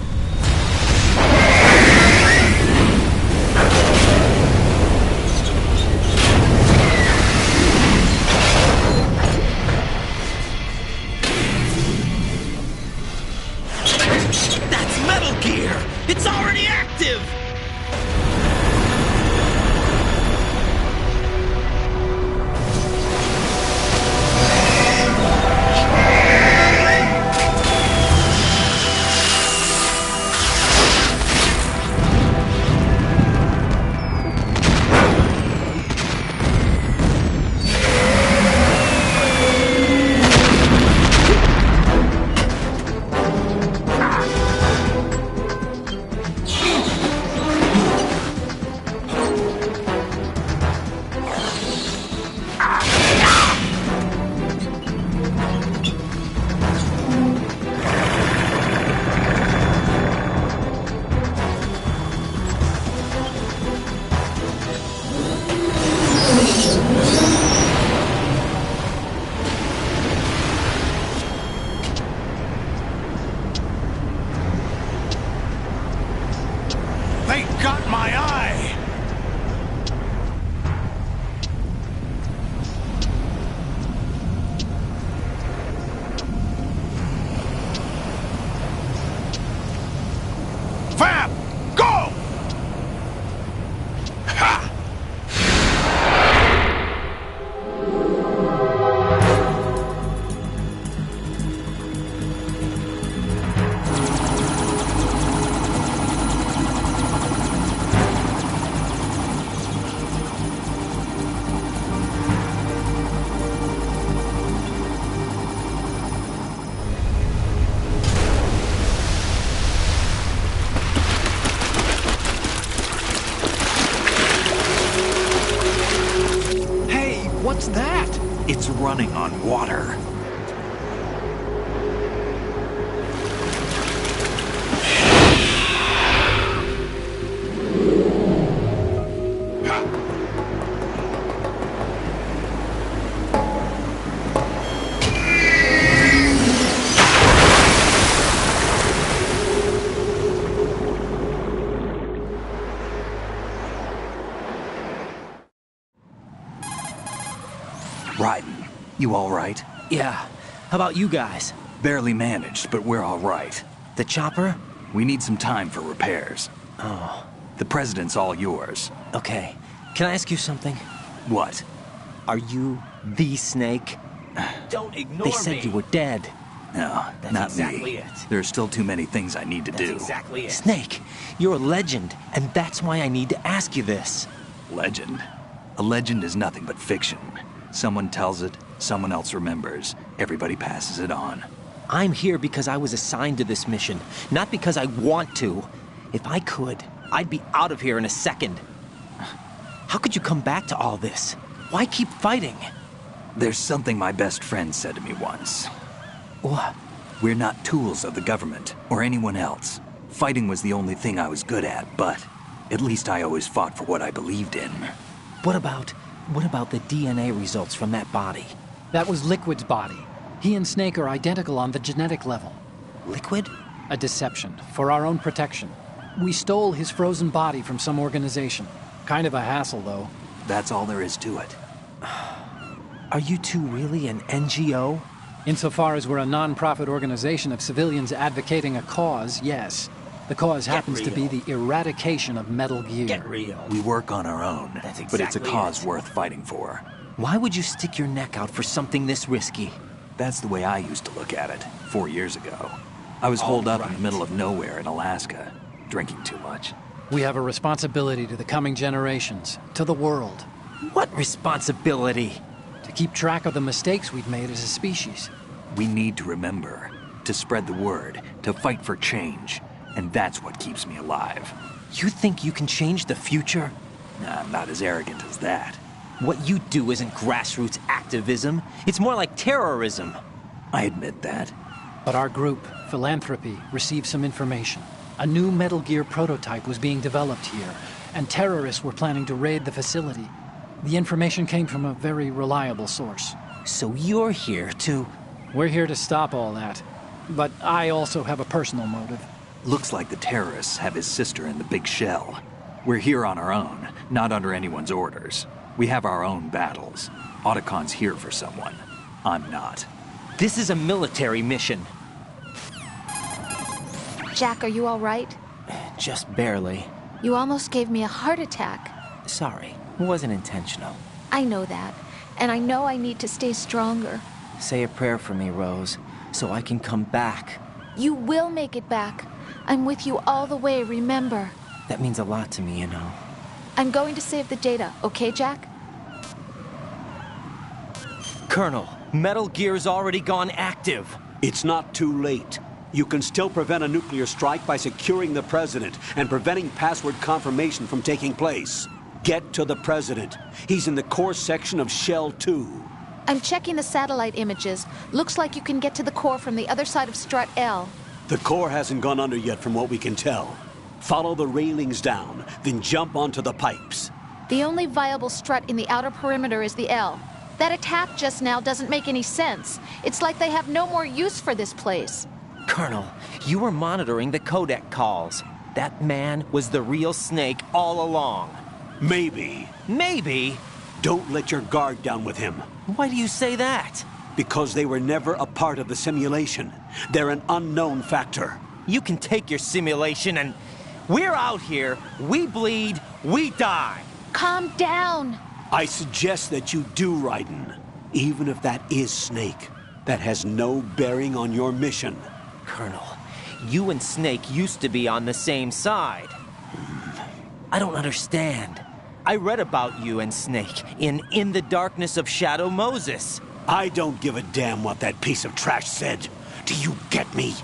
Speaker 15: That's Metal Gear! It's already active!
Speaker 11: What's that?
Speaker 12: It's running on water. Raiden, you all right?
Speaker 6: Yeah. How about you guys?
Speaker 12: Barely managed, but we're all right.
Speaker 6: The chopper?
Speaker 12: We need some time for repairs.
Speaker 6: Oh.
Speaker 12: The president's all yours.
Speaker 6: Okay. Can I ask you something?
Speaker 12: What?
Speaker 6: Are you the Snake?
Speaker 15: Don't ignore
Speaker 6: They said you were dead.
Speaker 12: No,
Speaker 15: That's
Speaker 12: not
Speaker 15: exactly
Speaker 12: me.
Speaker 15: it.
Speaker 12: There's still too many things I need to
Speaker 15: That's
Speaker 12: do.
Speaker 15: exactly it.
Speaker 6: Snake, you're a legend, and that's why I need to ask you this.
Speaker 12: Legend? A legend is nothing but fiction. Someone tells it, someone else remembers. Everybody passes it on.
Speaker 6: I'm here because I was assigned to this mission, not because I want to. If I could, I'd be out of here in a second. How could you come back to all this? Why keep fighting?
Speaker 12: There's something my best friend said to me once.
Speaker 6: What?
Speaker 12: We're not tools of the government or anyone else. Fighting was the only thing I was good at, but at least I always fought for what I believed in.
Speaker 6: What about the DNA results from that body?
Speaker 14: That was Liquid's body. He and Snake are identical on the genetic level.
Speaker 6: Liquid?
Speaker 14: A deception, for our own protection. We stole his frozen body from some organization. Kind of a hassle, though.
Speaker 12: That's all there is to it.
Speaker 6: Are you two really an NGO?
Speaker 14: Insofar as we're a non-profit organization of civilians advocating a cause, yes. The cause happens to be the eradication of Metal Gear.
Speaker 15: Get real.
Speaker 12: We work on our own,
Speaker 15: That's
Speaker 12: but it's a
Speaker 15: exactly
Speaker 12: cause
Speaker 15: it.
Speaker 12: worth fighting for.
Speaker 6: Why would you stick your neck out for something this risky?
Speaker 12: That's the way I used to look at it 4 years ago. I was holed up in the middle of nowhere in Alaska, drinking too much.
Speaker 14: We have a responsibility to the coming generations, to the world,
Speaker 6: What responsibility?
Speaker 14: to keep track of the mistakes we've made as a species.
Speaker 12: We need to remember, to spread the word, to fight for change. And that's what keeps me alive.
Speaker 6: You think you can change the future?
Speaker 12: Nah, I'm not as arrogant as that.
Speaker 6: What you do isn't grassroots activism. It's more like terrorism.
Speaker 12: I admit that.
Speaker 14: But our group, Philanthropy, received some information. A new Metal Gear prototype was being developed here, and terrorists were planning to raid the facility. The information came from a very reliable source.
Speaker 6: So you're here to...
Speaker 14: We're here to stop all that. But I also have a personal motive.
Speaker 12: Looks like the terrorists have his sister in the big shell. We're here on our own, not under anyone's orders. We have our own battles. Otacon's here for someone. I'm not.
Speaker 6: This is a military mission.
Speaker 5: Jack, are you all right?
Speaker 6: Just barely.
Speaker 5: You almost gave me a heart attack.
Speaker 6: Sorry, it wasn't intentional.
Speaker 5: I know that, and I know I need to stay stronger.
Speaker 6: Say a prayer for me, Rose, so I can come back.
Speaker 5: You will make it back. I'm with you all the way, remember.
Speaker 6: That means a lot to me, you know.
Speaker 5: I'm going to save the data, okay, Jack?
Speaker 6: Colonel, Metal Gear's already gone active.
Speaker 3: It's not too late. You can still prevent a nuclear strike by securing the president and preventing password confirmation from taking place. Get to the president. He's in the core section of Shell 2.
Speaker 5: I'm checking the satellite images. Looks like you can get to the core from the other side of Strut L.
Speaker 3: The core hasn't gone under yet from what we can tell. Follow the railings down, then jump onto the pipes.
Speaker 5: The only viable strut in the outer perimeter is the L. That attack just now doesn't make any sense. It's like they have no more use for this place.
Speaker 6: Colonel, you were monitoring the codec calls. That man was the real Snake all along.
Speaker 3: Maybe.
Speaker 6: Maybe?
Speaker 3: Don't let your guard down with him.
Speaker 6: Why do you say that?
Speaker 3: Because they were never a part of the simulation. They're an unknown factor.
Speaker 6: You can take your simulation and... We're out here, we bleed, we die.
Speaker 5: Calm down.
Speaker 3: I suggest that you do, Raiden. Even if that is Snake. That has no bearing on your mission.
Speaker 6: Colonel, you and Snake used to be on the same side. I don't understand. I read about you and Snake in the Darkness of Shadow Moses.
Speaker 3: I don't give a damn what that piece of trash said. Do you get me?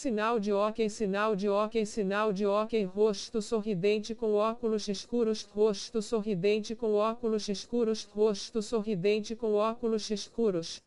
Speaker 16: Sinal de ok, sinal de ok, sinal de ok. Rosto sorridente com óculos escuros. Rosto sorridente com óculos escuros. Rosto sorridente com óculos escuros.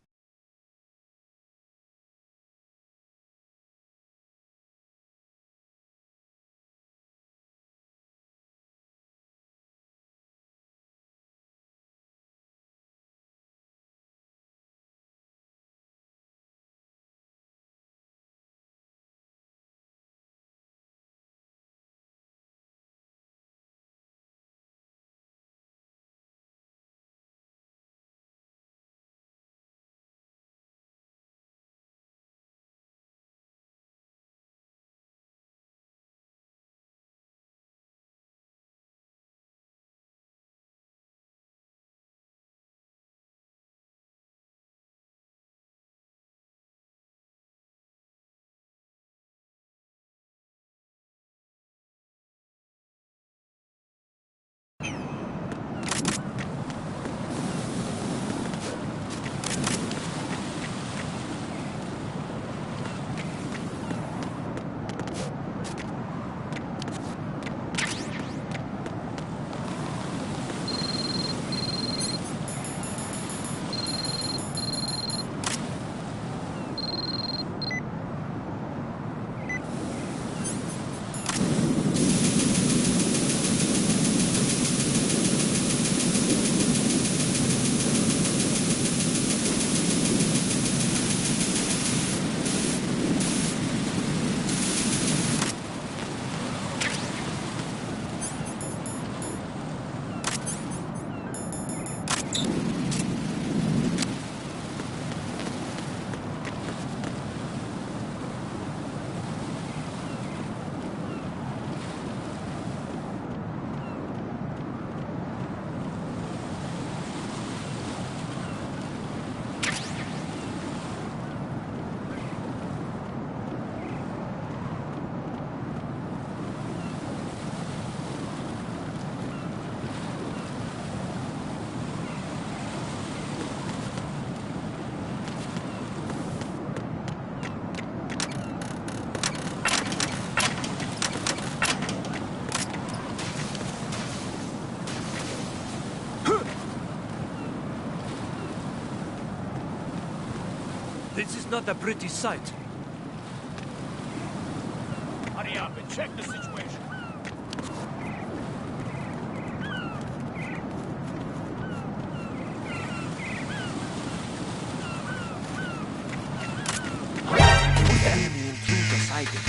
Speaker 15: This is not a pretty sight.
Speaker 13: Hurry up and check the situation.
Speaker 15: Enemy intruder sighted.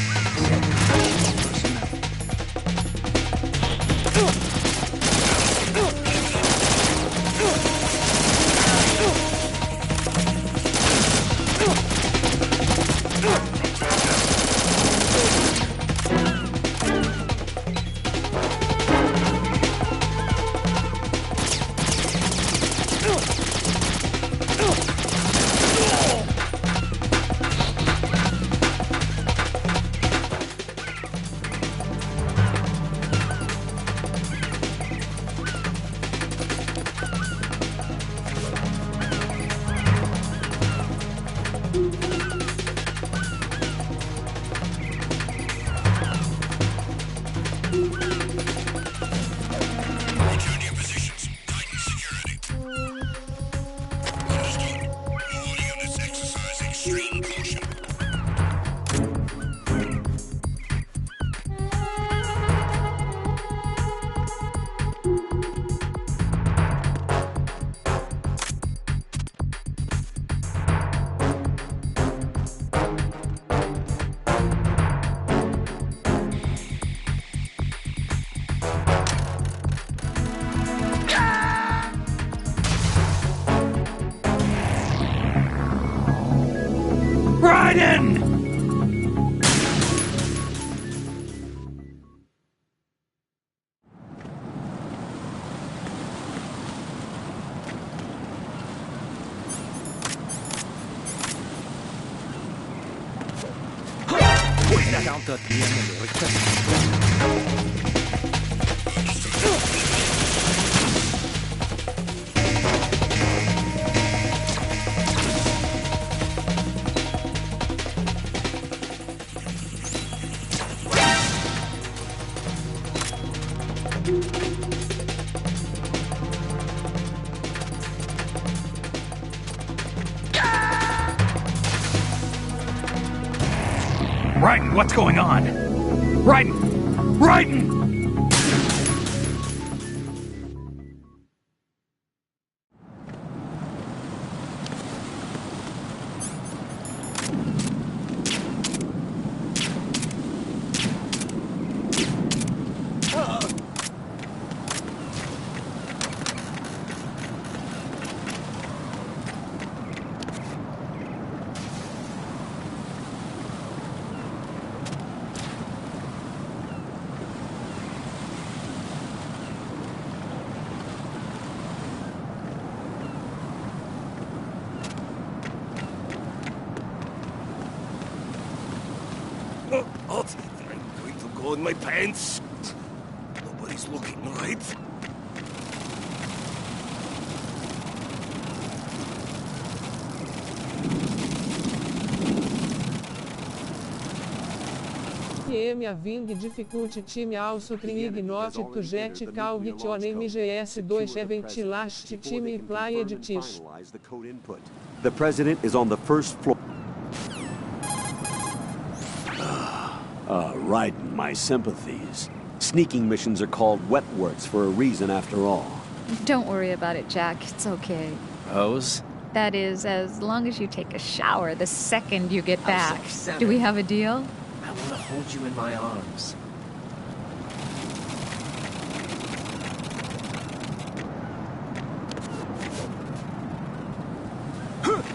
Speaker 15: Counter the enemy request.
Speaker 8: what's going on? Raiden! Raiden!
Speaker 13: I'm going to go in my pants. Nobody's looking, right?
Speaker 16: QM Aving Difficulty Time Also Trignot to Jet Calgit on MGS2 Event Last Time Play Editish.
Speaker 3: The president is on the first floor. Right, my sympathies. Sneaking missions are called wet works for a reason after all.
Speaker 5: Don't worry about it, Jack. It's okay.
Speaker 6: Hose?
Speaker 5: That is, as long as you take a shower the second you get back.
Speaker 6: upset.
Speaker 5: Do we have a deal?
Speaker 6: I want to hold you in my arms.
Speaker 16: Network.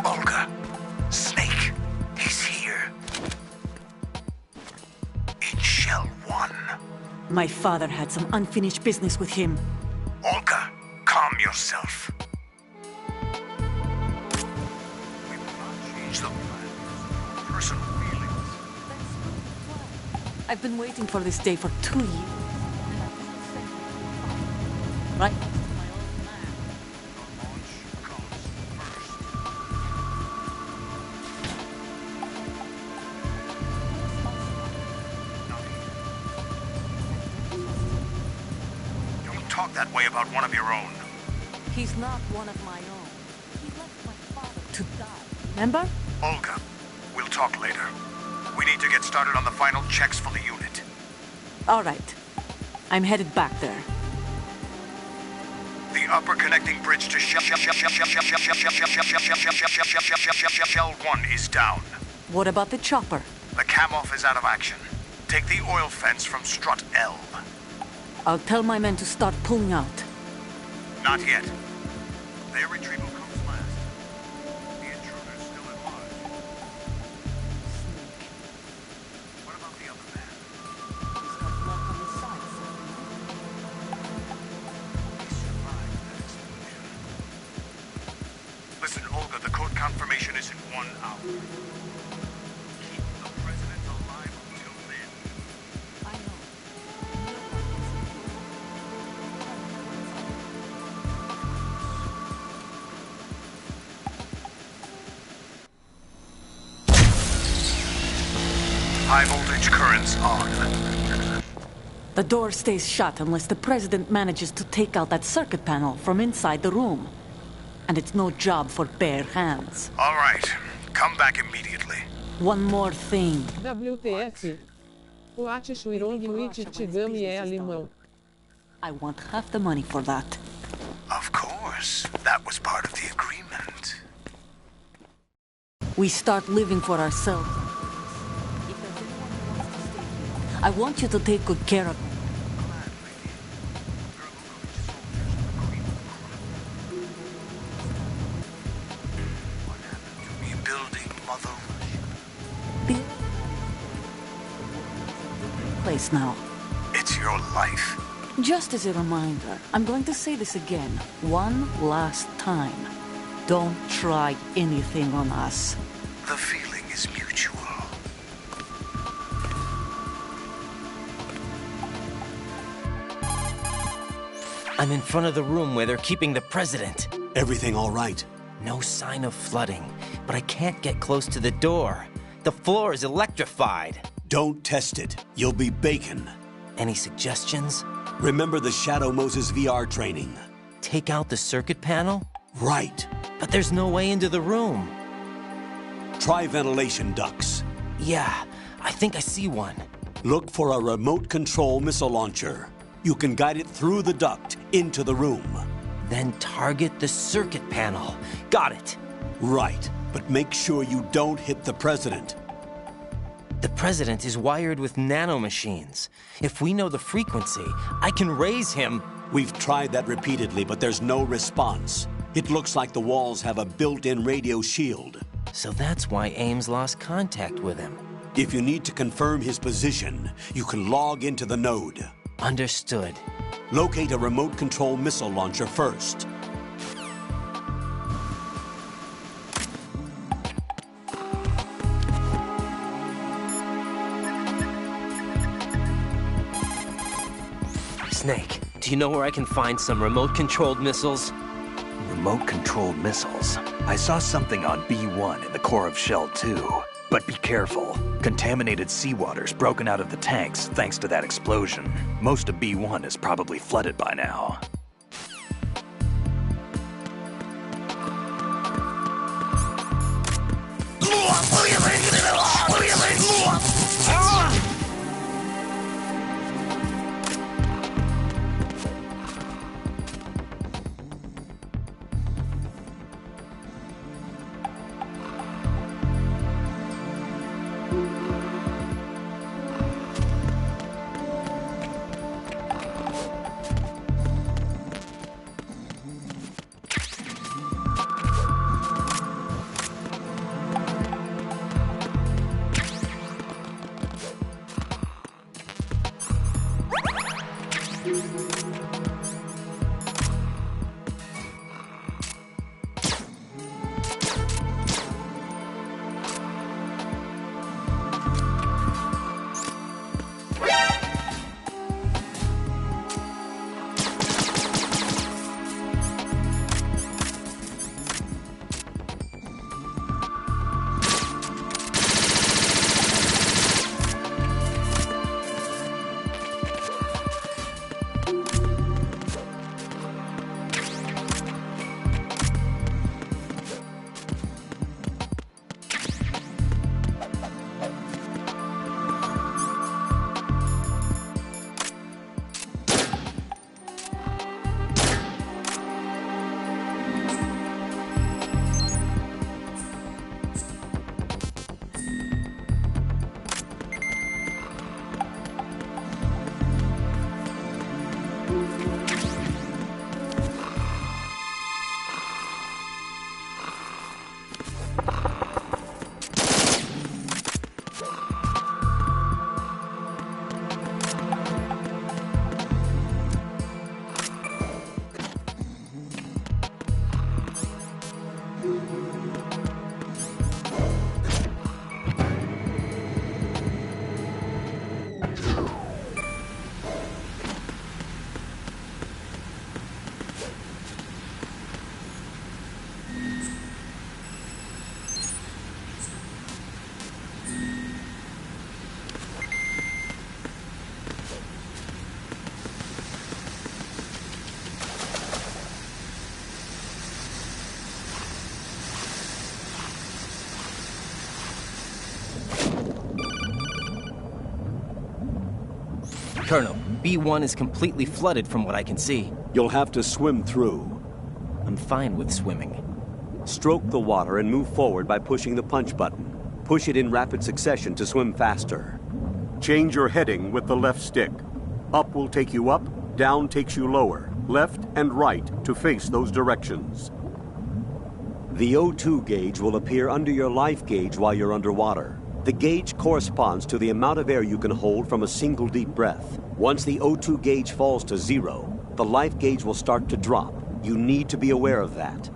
Speaker 8: Olga, Snake, he's here. In Shell 1.
Speaker 10: My father had some unfinished business with him.
Speaker 8: Olga, calm yourself. We will not change the plan. Personal feelings.
Speaker 10: I've been waiting for this day for 2 years. Right?
Speaker 8: Talk that way about one of your own.
Speaker 10: He's not one of my own. He left my father to die. Remember?
Speaker 8: Olga, we'll talk later. We need to get started on the final checks for the unit.
Speaker 10: All right. I'm headed back there.
Speaker 8: The upper connecting bridge to Shell 1 is down.
Speaker 10: What about the chopper?
Speaker 8: The cam-off is out of action. Take the oil fence from strut L.
Speaker 10: I'll tell my men to start pulling out.
Speaker 8: Not yet. Their retrieval comes last. The intruder's still at large. What about the other man?
Speaker 10: He's got blood on his side.
Speaker 8: He survived that explosion. Listen, Olga, the code confirmation is in 1 hour. Keep the president alive until then.
Speaker 10: I know.
Speaker 8: High voltage currents on.
Speaker 10: The door stays shut unless the president manages to take out that circuit panel from inside the room. and it's no job for bare hands.
Speaker 8: All right. Come back immediately.
Speaker 10: One more thing.
Speaker 16: WTF. O Atishwirong Wichtigami é alemão.
Speaker 10: I want half the money for that.
Speaker 8: Of course. That was part of the agreement.
Speaker 10: We start living for ourselves. I want you to take good care of me.
Speaker 8: Rebuilding Mother.
Speaker 10: Place now.
Speaker 8: It's your life.
Speaker 10: Just as a reminder, I'm going to say this again, one last time. Don't try anything on us.
Speaker 8: The feeling is mutual.
Speaker 6: I'm in front of the room where they're keeping the president.
Speaker 3: Everything all right?
Speaker 6: No sign of flooding, but I can't get close to the door. The floor is electrified.
Speaker 3: Don't test it. You'll be bacon.
Speaker 6: Any suggestions?
Speaker 3: Remember the Shadow Moses VR training.
Speaker 6: Take out the circuit panel?
Speaker 3: Right.
Speaker 6: But there's no way into the room.
Speaker 3: Try ventilation ducts.
Speaker 6: Yeah, I think I see one.
Speaker 3: Look for a remote control missile launcher. You can guide it through the duct into the room.
Speaker 6: Then target the circuit panel. Got it.
Speaker 3: Right, but make sure you don't hit the president.
Speaker 6: The president is wired with nanomachines. If we know the frequency, I can raise him.
Speaker 3: We've tried that repeatedly, but there's no response. It looks like the walls have a built-in radio shield.
Speaker 6: So that's why Ames lost contact with him.
Speaker 3: If you need to confirm his position, you can log into the node.
Speaker 6: Understood.
Speaker 3: Locate a remote control missile launcher first.
Speaker 6: Snake, do you know where I can find some remote-controlled missiles?
Speaker 12: Remote-controlled missiles? I saw something on B1 in the core of Shell 2. But be careful. Contaminated seawater's broken out of the tanks thanks to that explosion. Most of B1 is probably flooded by now.
Speaker 6: Colonel, B1 is completely flooded from what I can see.
Speaker 3: You'll have to swim through.
Speaker 6: I'm fine with swimming.
Speaker 3: Stroke the water and move forward by pushing the punch button. Push it in rapid succession to swim faster. Change your heading with the left stick. Up will take you up, down takes you lower, left and right to face those directions. The O2 gauge will appear under your life gauge while you're underwater. The gauge corresponds to the amount of air you can hold from a single deep breath. Once the O2 gauge falls to 0, the life gauge will start to drop. You need to be aware of that.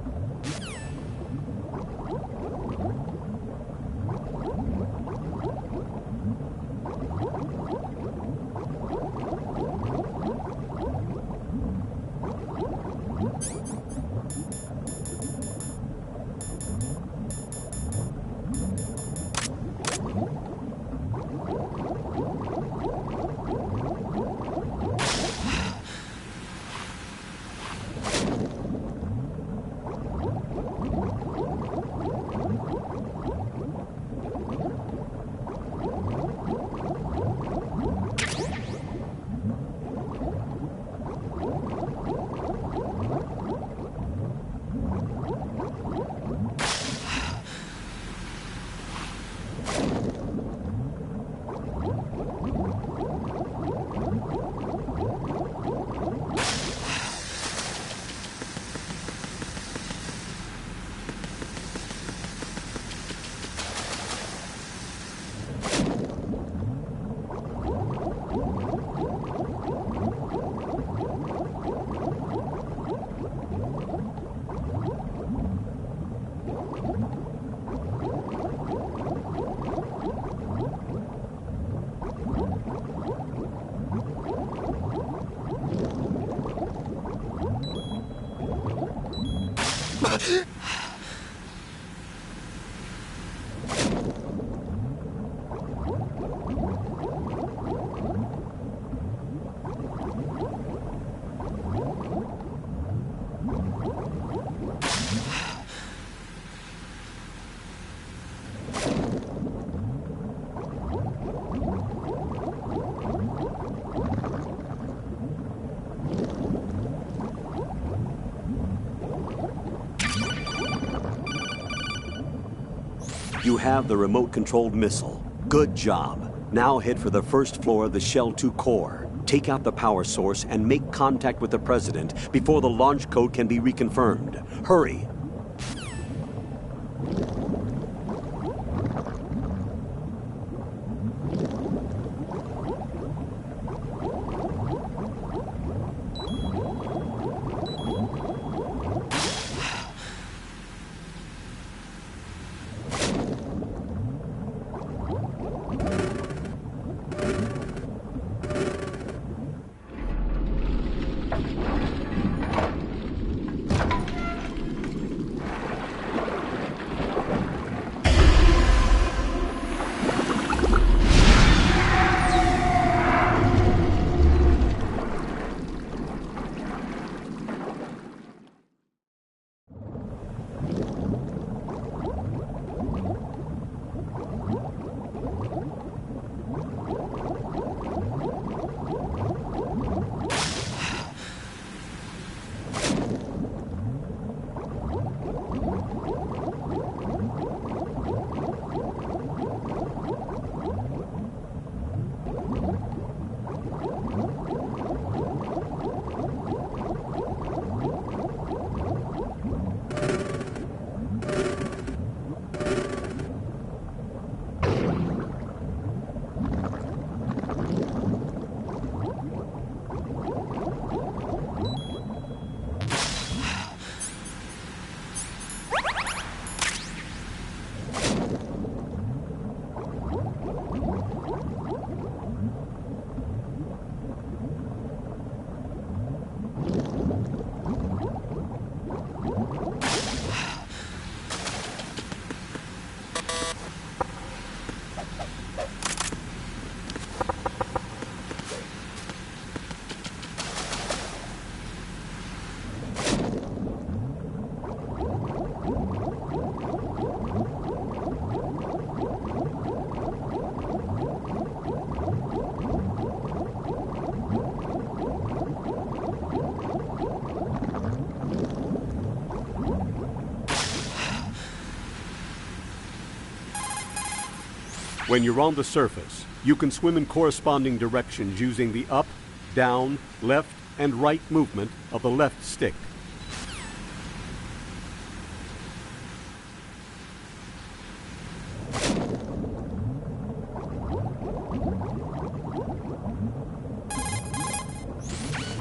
Speaker 3: You have the remote-controlled missile. Good job. Now head for the first floor of the Shell 2 core. Take out the power source and make contact with the President before the launch code can be reconfirmed. Hurry.
Speaker 17: When you're on the surface, you can swim in corresponding directions using the up, down, left, and right movement of the left stick.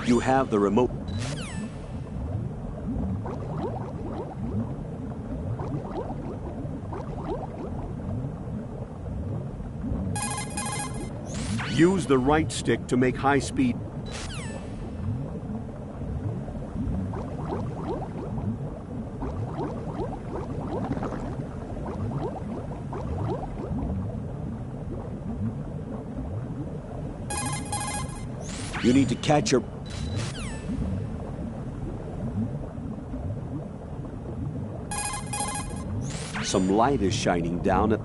Speaker 3: You have the remote.
Speaker 17: Use the right stick to make high speed.
Speaker 3: You need to catch your... Some light is shining down at...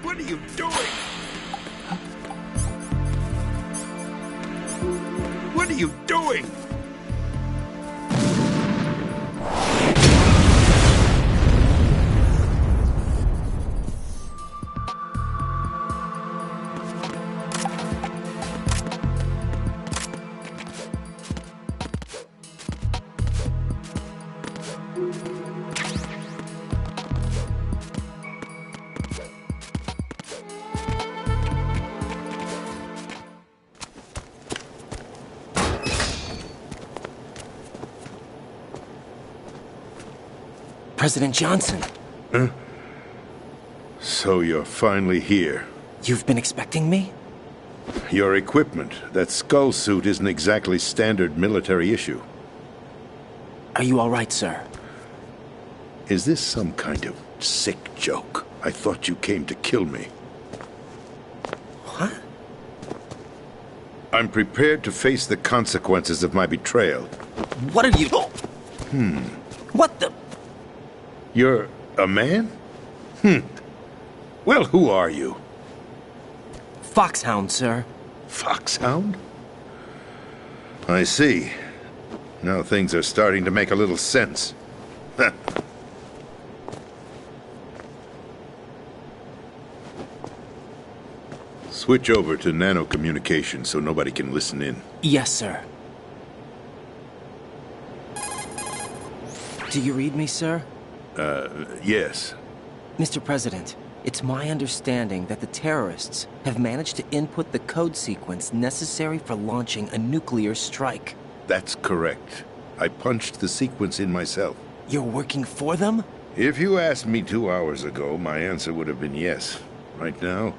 Speaker 8: What are you doing? What are you doing?
Speaker 6: President Johnson.
Speaker 8: Huh? So you're finally here.
Speaker 6: You've been expecting me?
Speaker 8: Your equipment, that skull suit, isn't exactly standard military issue.
Speaker 6: Are you all right, sir?
Speaker 8: Is this some kind of sick joke? I thought you came to kill me.
Speaker 6: What?
Speaker 8: I'm prepared to face the consequences of my betrayal.
Speaker 6: What are you... What the...
Speaker 8: You're a man? Well, who are you?
Speaker 6: Foxhound, sir.
Speaker 8: Foxhound? I see. Now things are starting to make a little sense. Switch over to nano-communication so nobody can listen in.
Speaker 6: Yes, sir. Do you read me, sir?
Speaker 8: Yes.
Speaker 6: Mr. President, it's my understanding that the terrorists have managed to input the code sequence necessary for launching a nuclear strike.
Speaker 8: That's correct. I punched the sequence in myself.
Speaker 6: You're working for them?
Speaker 8: If you asked me 2 hours ago, my answer would have been yes. Right now,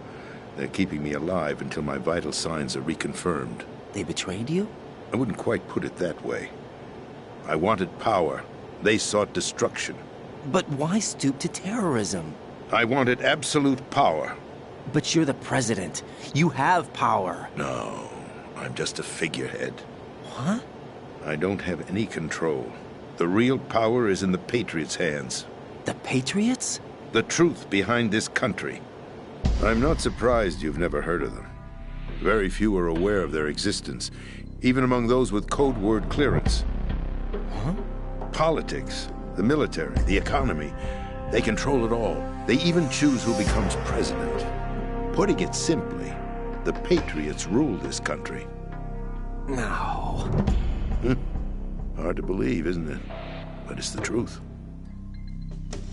Speaker 8: they're keeping me alive until my vital signs are reconfirmed.
Speaker 6: They betrayed you?
Speaker 8: I wouldn't quite put it that way. I wanted power. They sought destruction.
Speaker 6: But why stoop to terrorism?
Speaker 8: I wanted absolute power.
Speaker 6: But you're the president. You have power.
Speaker 8: No, I'm just a figurehead.
Speaker 6: What?
Speaker 8: I don't have any control. The real power is in the Patriots' hands.
Speaker 6: The Patriots?
Speaker 8: The truth behind this country. I'm not surprised you've never heard of them. Very few are aware of their existence, even among those with code word clearance.
Speaker 6: Huh?
Speaker 8: Politics, the military, the economy, they control it all. They even choose who becomes president. Putting it simply, the Patriots rule this country.
Speaker 6: No.
Speaker 8: Hard to believe, isn't it? But it's the truth.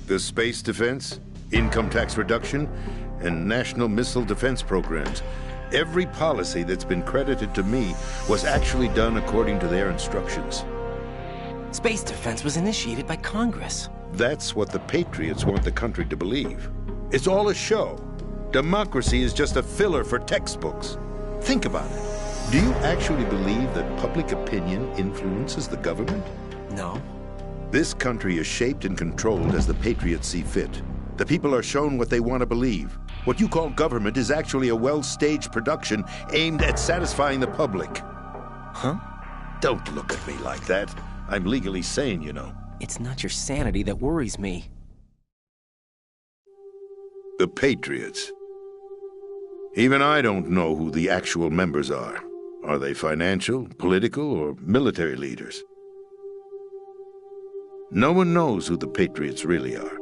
Speaker 8: The space defense, income tax reduction, and national missile defense programs. Every policy that's been credited to me was actually done according to their instructions.
Speaker 6: Space defense was initiated by Congress.
Speaker 8: That's what the Patriots want the country to believe. It's all a show. Democracy is just a filler for textbooks. Think about it. Do you actually believe that public opinion influences the government?
Speaker 6: No.
Speaker 8: This country is shaped and controlled as the Patriots see fit. The people are shown what they want to believe. What you call government is actually a well-staged production aimed at satisfying the public.
Speaker 6: Huh?
Speaker 8: Don't look at me like that. I'm legally sane, you know.
Speaker 6: It's not your sanity that worries me.
Speaker 8: The Patriots. Even I don't know who the actual members are. Are they financial, political, or military leaders? No one knows who the Patriots really are.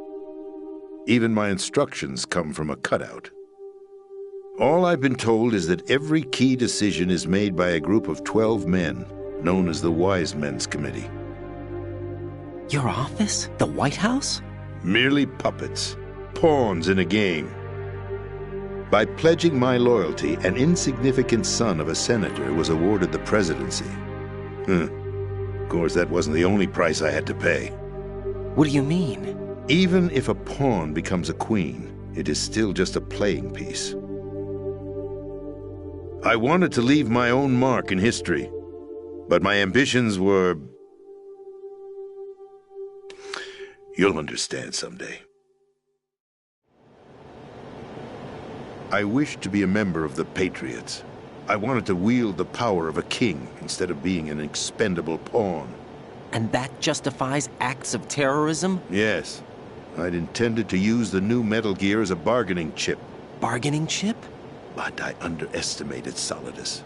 Speaker 8: Even my instructions come from a cutout. All I've been told is that every key decision is made by a group of 12 men, known as the Wise Men's Committee.
Speaker 6: Your office? The White House?
Speaker 8: Merely puppets, pawns in a game. By pledging my loyalty, an insignificant son of a senator was awarded the presidency. Of course, that wasn't the only price I had to pay.
Speaker 6: What do you mean?
Speaker 8: Even if a pawn becomes a queen, it is still just a playing piece. I wanted to leave my own mark in history, but my ambitions were... You'll understand someday. I wished to be a member of the Patriots. I wanted to wield the power of a king instead of being an expendable pawn.
Speaker 6: And that justifies acts of terrorism?
Speaker 8: Yes. I'd intended to use the new Metal Gear as a bargaining chip.
Speaker 6: Bargaining chip?
Speaker 8: But I underestimated Solidus.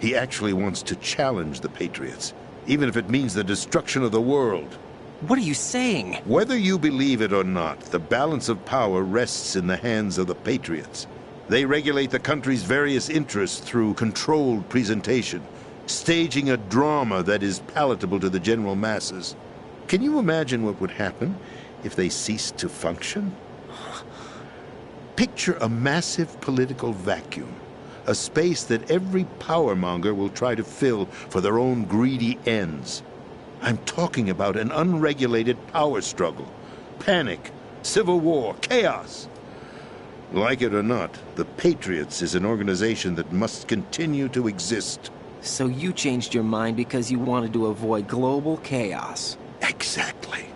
Speaker 8: He actually wants to challenge the Patriots, even if it means the destruction of the world.
Speaker 6: What are you saying?
Speaker 8: Whether you believe it or not, the balance of power rests in the hands of the Patriots. They regulate the country's various interests through controlled presentation, staging a drama that is palatable to the general masses. Can you imagine what would happen if they ceased to function? Picture a massive political vacuum, a space that every powermonger will try to fill for their own greedy ends. I'm talking about an unregulated power struggle,
Speaker 18: panic, civil war, chaos. Like it or not, the Patriots is an organization that must continue to exist.
Speaker 6: So you changed your mind because you wanted to avoid global chaos.
Speaker 18: Exactly.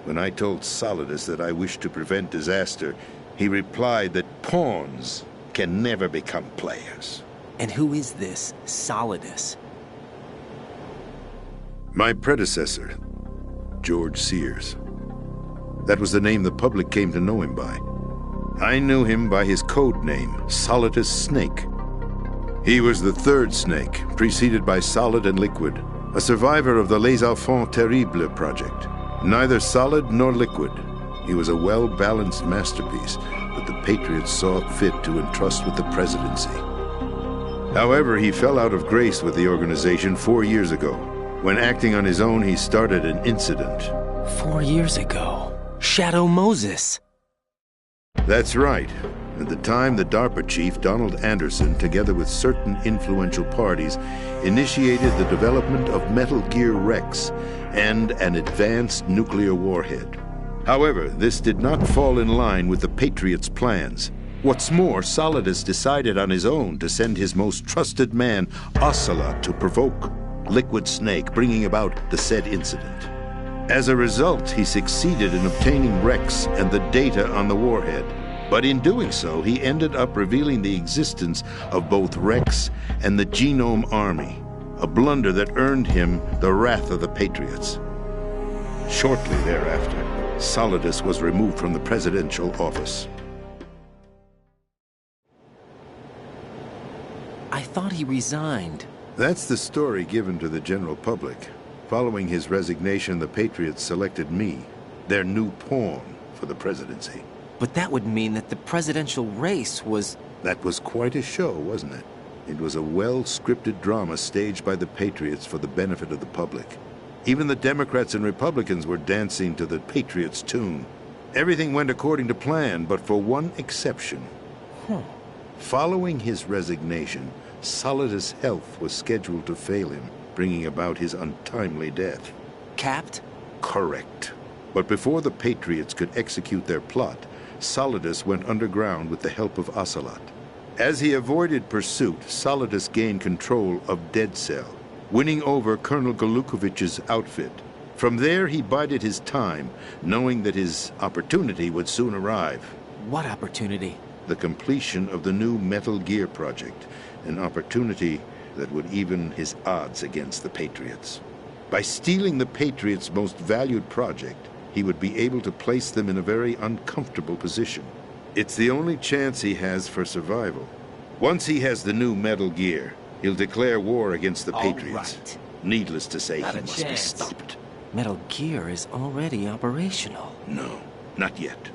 Speaker 18: When I told Solidus that I wished to prevent disaster, he replied that pawns can never become players.
Speaker 6: And who is this Solidus?
Speaker 18: My predecessor, George Sears. That was the name the public came to know him by. I knew him by his code name, Solidus Snake. He was the third snake, preceded by Solid and Liquid, a survivor of the Les Enfants Terribles project. Neither solid nor liquid, he was a well-balanced masterpiece that the Patriots saw fit to entrust with the presidency. However, he fell out of grace with the organization 4 years ago. When acting on his own, he started an incident.
Speaker 6: 4 years ago? Shadow Moses.
Speaker 18: That's right. At the time, the DARPA chief, Donald Anderson, together with certain influential parties, initiated the development of Metal Gear Rex and an advanced nuclear warhead. However, this did not fall in line with the Patriots' plans. What's more, Solidus decided on his own to send his most trusted man, Ocelot, to provoke Liquid Snake, bringing about the said incident. As a result, he succeeded in obtaining Rex and the data on the warhead. But in doing so, he ended up revealing the existence of both Rex and the Genome Army, a blunder that earned him the wrath of the Patriots. Shortly thereafter, Solidus was removed from the presidential office.
Speaker 6: I thought he resigned.
Speaker 18: That's the story given to the general public. Following his resignation, the Patriots selected me, their new pawn, for the presidency.
Speaker 6: But that would mean that the presidential race was...
Speaker 18: That was quite a show, wasn't it? It was a well-scripted drama staged by the Patriots for the benefit of the public. Even the Democrats and Republicans were dancing to the Patriots' tune. Everything went according to plan, but for one exception. Following his resignation, Solidus' health was scheduled to fail him, bringing about his untimely death.
Speaker 6: Capped?
Speaker 18: Correct. But before the Patriots could execute their plot, Solidus went underground with the help of Ocelot. As he avoided pursuit, Solidus gained control of Dead Cell, winning over Colonel Golukovich's outfit. From there, he bided his time, knowing that his opportunity would soon arrive.
Speaker 6: What opportunity?
Speaker 18: The completion of the new Metal Gear project, an opportunity that would even his odds against the Patriots. By stealing the Patriots' most valued project, he would be able to place them in a very uncomfortable position. It's the only chance he has for survival. Once he has the new Metal Gear, he'll declare war against the Patriots.
Speaker 6: Right.
Speaker 18: Needless to say,
Speaker 6: Not
Speaker 18: he
Speaker 6: a
Speaker 18: must be
Speaker 6: chance.
Speaker 18: stopped.
Speaker 6: Metal Gear is already operational.
Speaker 18: No, not yet.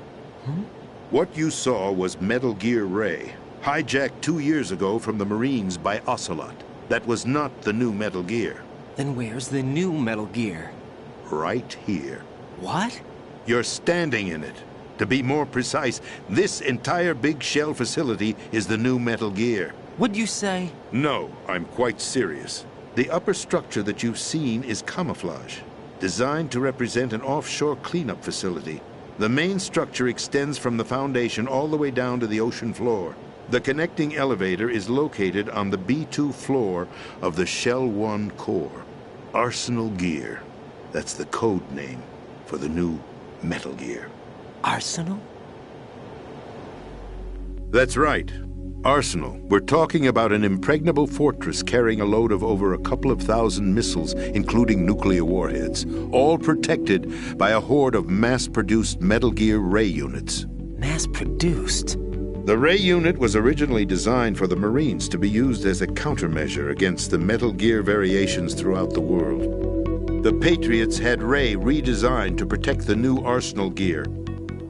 Speaker 18: What you saw was Metal Gear Ray, hijacked 2 years ago from the Marines by Ocelot. That was not the new Metal Gear.
Speaker 6: Then where's the new Metal Gear?
Speaker 18: Right here.
Speaker 6: What?
Speaker 18: You're standing in it. To be more precise, this entire big shell facility is the new Metal Gear.
Speaker 6: What'd you say?
Speaker 18: No, I'm quite serious. The upper structure that you've seen is camouflage, designed to represent an offshore cleanup facility. The main structure extends from the foundation all the way down to the ocean floor. The connecting elevator is located on the B2 floor of the Shell 1 core. Arsenal Gear. That's the code name for the new Metal Gear.
Speaker 6: Arsenal?
Speaker 18: That's right. Arsenal. We're talking about an impregnable fortress carrying a load of over a couple of thousand missiles, including nuclear warheads, all protected by a horde of mass-produced Metal Gear Ray units.
Speaker 6: Mass-produced?
Speaker 18: The Ray unit was originally designed for the Marines to be used as a countermeasure against the Metal Gear variations throughout the world. The Patriots had Ray redesigned to protect the new Arsenal Gear.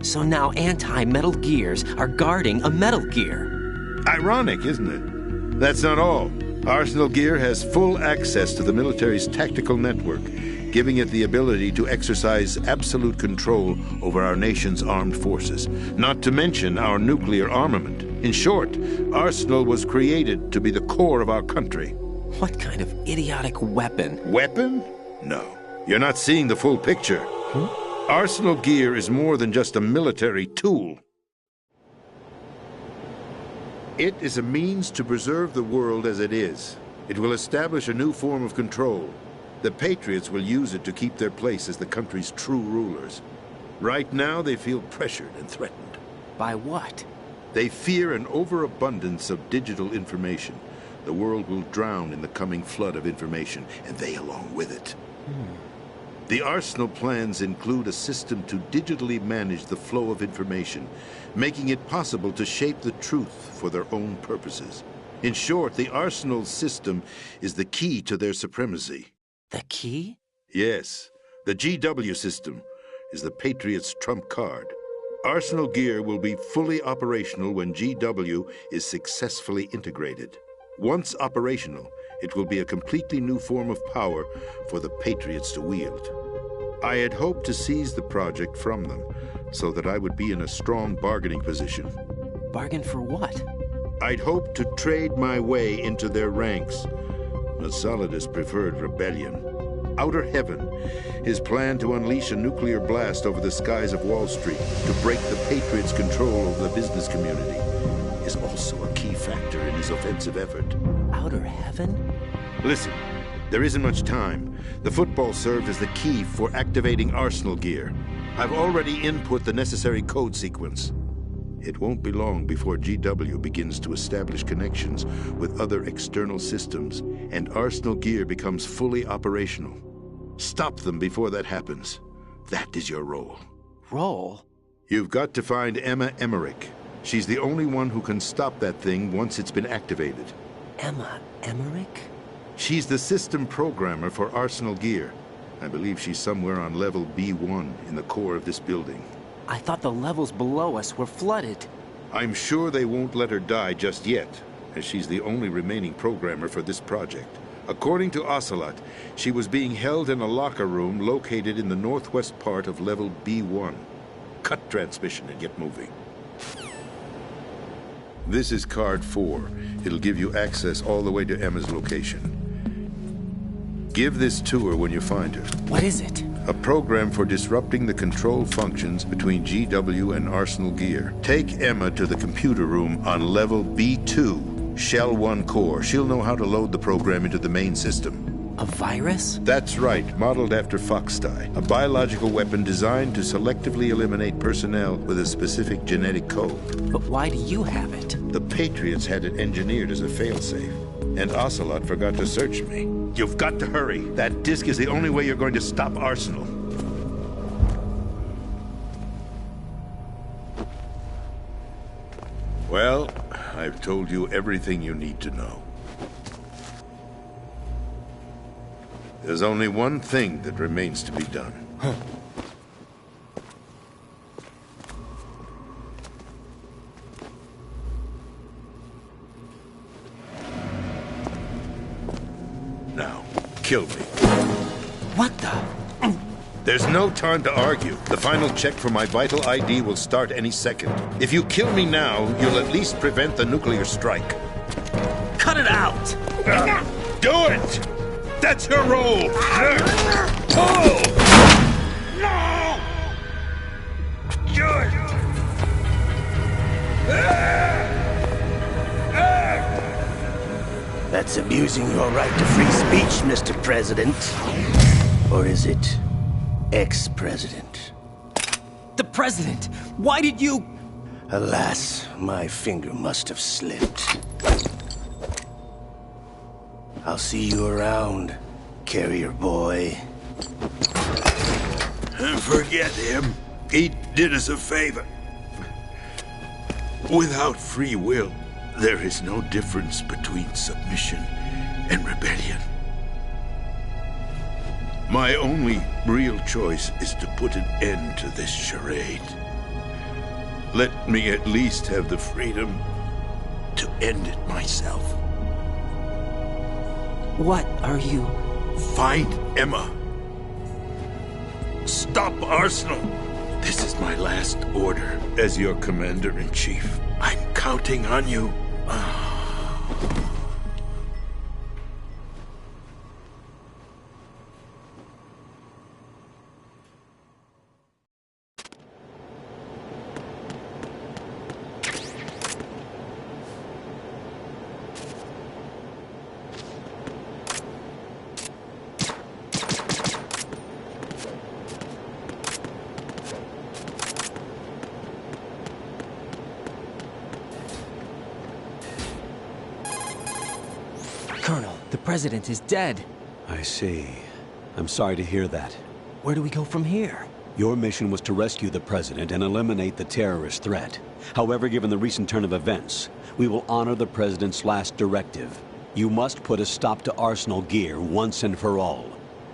Speaker 6: So now anti-Metal Gears are guarding a Metal Gear.
Speaker 18: Ironic, isn't it? That's not all. Arsenal Gear has full access to the military's tactical network, giving it the ability to exercise absolute control over our nation's armed forces, not to mention our nuclear armament. In short, Arsenal was created to be the core of our country.
Speaker 6: What kind of idiotic weapon?
Speaker 18: Weapon? No. You're not seeing the full picture. Arsenal gear is more than just a military tool. It is a means to preserve the world as it is. It will establish a new form of control. The Patriots will use it to keep their place as the country's true rulers. Right now, they feel pressured and threatened.
Speaker 6: By what?
Speaker 18: They fear an overabundance of digital information. The world will drown in the coming flood of information, and they along with it. The Arsenal plans include a system to digitally manage the flow of information, making it possible to shape the truth for their own purposes. In short, the Arsenal system is the key to their supremacy.
Speaker 6: The key?
Speaker 18: Yes. The GW system is the Patriots' trump card. Arsenal gear will be fully operational when GW is successfully integrated. Once operational, it will be a completely new form of power for the Patriots to wield. I had hoped to seize the project from them, so that I would be in a strong bargaining position.
Speaker 6: Bargain for what?
Speaker 18: I'd hoped to trade my way into their ranks, but Solidus preferred rebellion. Outer Heaven, his plan to unleash a nuclear blast over the skies of Wall Street to break the Patriots' control over the business community, is also a key factor in his offensive effort.
Speaker 6: Outer Heaven?
Speaker 18: Listen, there isn't much time. The football served as the key for activating Arsenal gear. I've already input the necessary code sequence. It won't be long before GW begins to establish connections with other external systems, and Arsenal gear becomes fully operational. Stop them before that happens. That is your role.
Speaker 6: Role?
Speaker 18: You've got to find Emma Emmerich. She's the only one who can stop that thing once it's been activated.
Speaker 6: Emma Emmerich?
Speaker 18: She's the system programmer for Arsenal gear. I believe she's somewhere on level B1 in the core of this building.
Speaker 6: I thought the levels below us were flooded.
Speaker 18: I'm sure they won't let her die just yet, as she's the only remaining programmer for this project. According to Ocelot, she was being held in a locker room located in the northwest part of level B1. Cut transmission and get moving. This is card 4. It'll give you access all the way to Emma's location. Give this to her when you find her.
Speaker 6: What is it?
Speaker 18: A program for disrupting the control functions between GW and Arsenal gear. Take Emma to the computer room on level B2, Shell 1 core. She'll know how to load the program into the main system.
Speaker 6: A virus?
Speaker 18: That's right, modeled after Foxdie. A biological weapon designed to selectively eliminate personnel with a specific genetic code.
Speaker 6: But why do you have it?
Speaker 18: The Patriots had it engineered as a failsafe. And Ocelot forgot to search me. You've got to hurry. That disk is the only way you're going to stop Arsenal. Well, I've told you everything you need to know. There's only one thing that remains to be done. Now, kill me.
Speaker 6: What the?
Speaker 18: There's no time to argue. The final check for my vital ID will start any second. If you kill me now, you'll at least prevent the nuclear strike.
Speaker 15: Cut it out!
Speaker 18: Do it! That's your role! Pull!
Speaker 15: No!
Speaker 18: Good!
Speaker 13: That's abusing your right to free speech, Mr. President. Or is it ex-president?
Speaker 6: The president! Why did you...
Speaker 13: Alas, my finger must have slipped. I'll see you around, carrier boy.
Speaker 1: Forget him. He did us a favor. Without free will, there is no difference between submission and rebellion. My only real choice is to put an end to this charade. Let me at least have the freedom to end it myself.
Speaker 6: What are you...
Speaker 1: Find Emma. Stop Arsenal. This is my last order as your commander-in-chief. I'm counting on you.
Speaker 6: president is dead.
Speaker 3: I see. I'm sorry to hear that.
Speaker 6: Where do we go from here?
Speaker 3: Your mission was to rescue the president and eliminate the terrorist threat. However, given the recent turn of events, we will honor the president's last directive. You must put a stop to Arsenal Gear once and for all.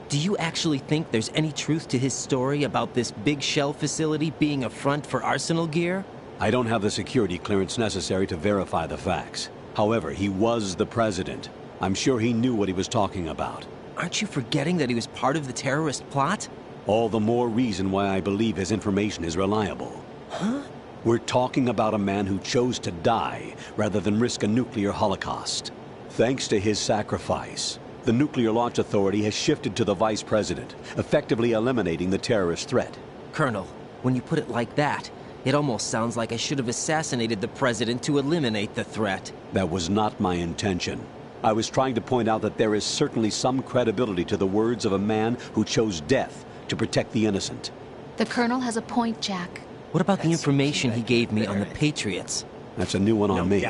Speaker 6: Do you actually think there's any truth to his story about this big shell facility being a front for Arsenal Gear?
Speaker 3: I don't have the security clearance necessary to verify the facts. However, he was the president. I'm sure he knew what he was talking about.
Speaker 6: Aren't you forgetting that he was part of the terrorist plot?
Speaker 3: All the more reason why I believe his information is reliable.
Speaker 6: Huh?
Speaker 3: We're talking about a man who chose to die rather than risk a nuclear holocaust. Thanks to his sacrifice, the Nuclear Launch Authority has shifted to the vice president, effectively eliminating the terrorist threat.
Speaker 6: Colonel, when you put it like that, it almost sounds like I should have assassinated the president to eliminate the threat.
Speaker 3: That was not my intention. I was trying to point out that there is certainly some credibility to the words of a man who chose death to protect the innocent.
Speaker 5: The Colonel has a point, Jack.
Speaker 6: What about the information he gave me on the Patriots?
Speaker 3: That's a new one on me.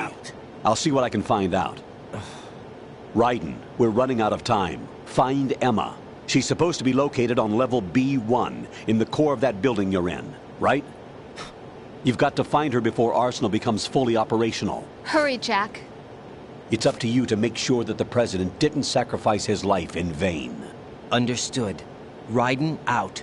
Speaker 3: I'll see what I can find out. Raiden, we're running out of time. Find Emma. She's supposed to be located on level B1, in the core of that building you're in, right? You've got to find her before Arsenal becomes fully operational.
Speaker 5: Hurry, Jack.
Speaker 3: It's up to you to make sure that the president didn't sacrifice his life in vain.
Speaker 6: Understood. Raiden out.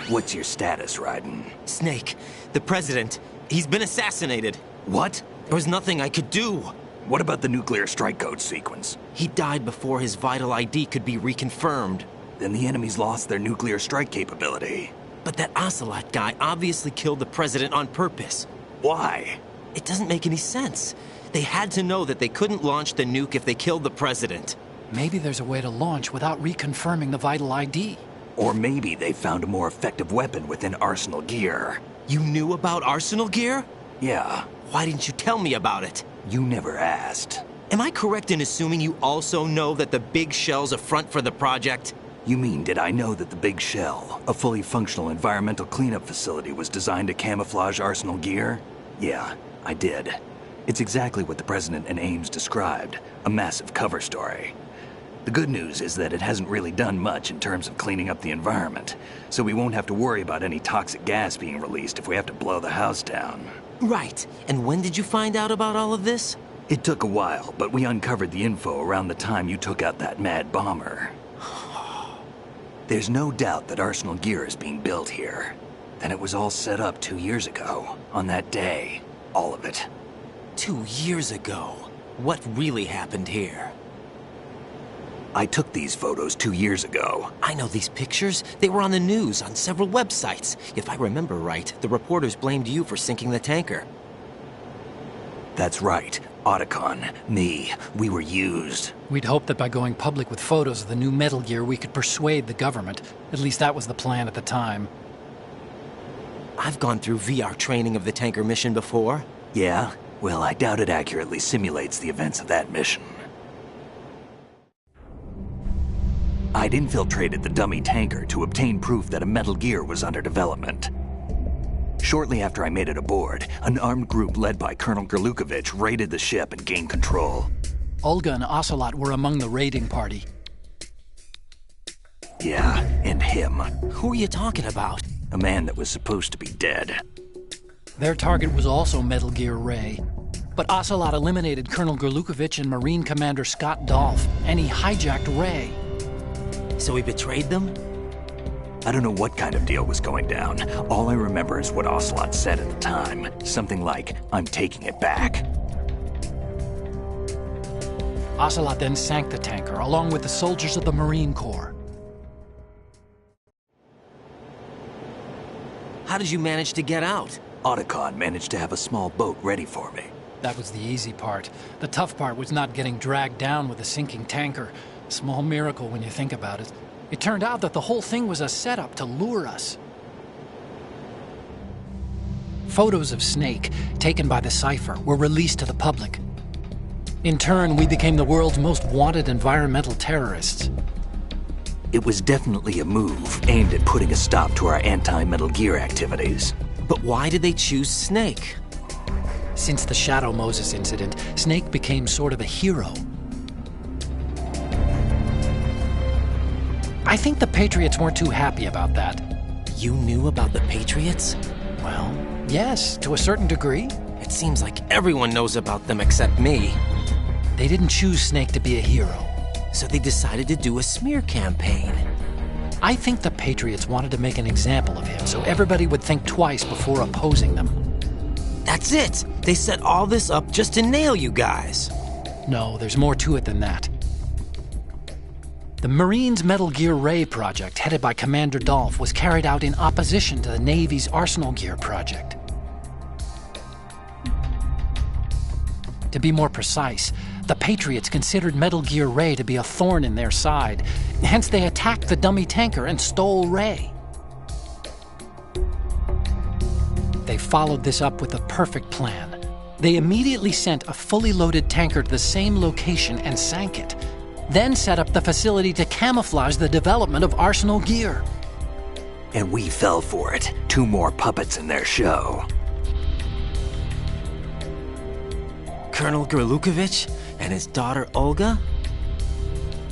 Speaker 12: What's your status, Raiden?
Speaker 6: Snake, the president, he's been assassinated.
Speaker 12: What?
Speaker 6: There was nothing I could do.
Speaker 12: What about the nuclear strike code sequence?
Speaker 6: He died before his vital ID could be reconfirmed.
Speaker 12: Then the enemy's lost their nuclear strike capability.
Speaker 6: But that Ocelot guy obviously killed the president on purpose.
Speaker 12: Why?
Speaker 6: It doesn't make any sense. They had to know that they couldn't launch the nuke if they killed the president.
Speaker 14: Maybe there's a way to launch without reconfirming the vital ID.
Speaker 12: Or maybe they found a more effective weapon within Arsenal Gear.
Speaker 6: You knew about Arsenal Gear?
Speaker 12: Yeah.
Speaker 6: Why didn't you tell me about it?
Speaker 12: You never asked.
Speaker 6: Am I correct in assuming you also know that the Big Shell's a front for the project?
Speaker 12: You mean, did I know that the Big Shell, a fully functional environmental cleanup facility, was designed to camouflage Arsenal Gear? Yeah, I did. It's exactly what the President and Ames described, a massive cover story. The good news is that it hasn't really done much in terms of cleaning up the environment, so we won't have to worry about any toxic gas being released if we have to blow the house down.
Speaker 6: Right. And when did you find out about all of this?
Speaker 12: It took a while, but we uncovered the info around the time you took out that mad bomber. There's no doubt that Arsenal Gear is being built here. Then it was all set up 2 years ago, on that day. All of it.
Speaker 6: 2 years ago? What really happened here?
Speaker 12: I took these photos 2 years ago.
Speaker 6: I know these pictures. They were on the news, on several websites. If I remember right, the reporters blamed you for sinking the tanker.
Speaker 12: That's right. Otacon, me, we were used.
Speaker 14: We'd hoped that by going public with photos of the new Metal Gear, we could persuade the government. At least that was the plan at the time.
Speaker 6: I've gone through VR training of the tanker mission before.
Speaker 12: Yeah? Well, I doubt it accurately simulates the events of that mission. I'd infiltrated the dummy tanker to obtain proof that a Metal Gear was under development. Shortly after I made it aboard, an armed group led by Colonel Gerlukovich raided the ship and gained control.
Speaker 14: Olga and Ocelot were among the raiding party.
Speaker 12: Yeah, and him.
Speaker 6: Who are you talking about?
Speaker 12: A man that was supposed to be dead.
Speaker 14: Their target was also Metal Gear Ray. But Ocelot eliminated Colonel Gerlukovich and Marine Commander Scott Dolph, and he hijacked Ray.
Speaker 6: So he betrayed them?
Speaker 12: I don't know what kind of deal was going down. All I remember is what Ocelot said at the time. Something like, "I'm taking it back."
Speaker 14: Ocelot then sank the tanker, along with the soldiers of the Marine Corps.
Speaker 6: How did you manage to get out?
Speaker 12: Otacon managed to have a small boat ready for me.
Speaker 14: That was the easy part. The tough part was not getting dragged down with a sinking tanker. Small miracle when you think about it. It turned out that the whole thing was a setup to lure us. Photos of Snake, taken by the Cypher, were released to the public. In turn, we became the world's most wanted environmental terrorists.
Speaker 12: It was definitely a move aimed at putting a stop to our anti-Metal Gear activities.
Speaker 6: But why did they choose Snake?
Speaker 14: Since the Shadow Moses incident, Snake became sort of a hero. I think the Patriots weren't too happy about that.
Speaker 6: You knew about the Patriots?
Speaker 14: Well, yes, to a certain degree.
Speaker 6: It seems like everyone knows about them except me.
Speaker 14: They didn't choose Snake to be a hero.
Speaker 6: So they decided to do a smear campaign.
Speaker 14: I think the Patriots wanted to make an example of him so everybody would think twice before opposing them.
Speaker 6: That's it! They set all this up just to nail you guys.
Speaker 14: No, there's more to it than that. The Marines' Metal Gear Ray project, headed by Commander Dolph, was carried out in opposition to the Navy's Arsenal Gear project. To be more precise, the Patriots considered Metal Gear Ray to be a thorn in their side. Hence, they attacked the dummy tanker and stole Ray. They followed this up with a perfect plan. They immediately sent a fully loaded tanker to the same location and sank it. Then set up the facility to camouflage the development of Arsenal Gear.
Speaker 12: And we fell for it. 2 more puppets in their show.
Speaker 6: Colonel Gerlukovich and his daughter Olga?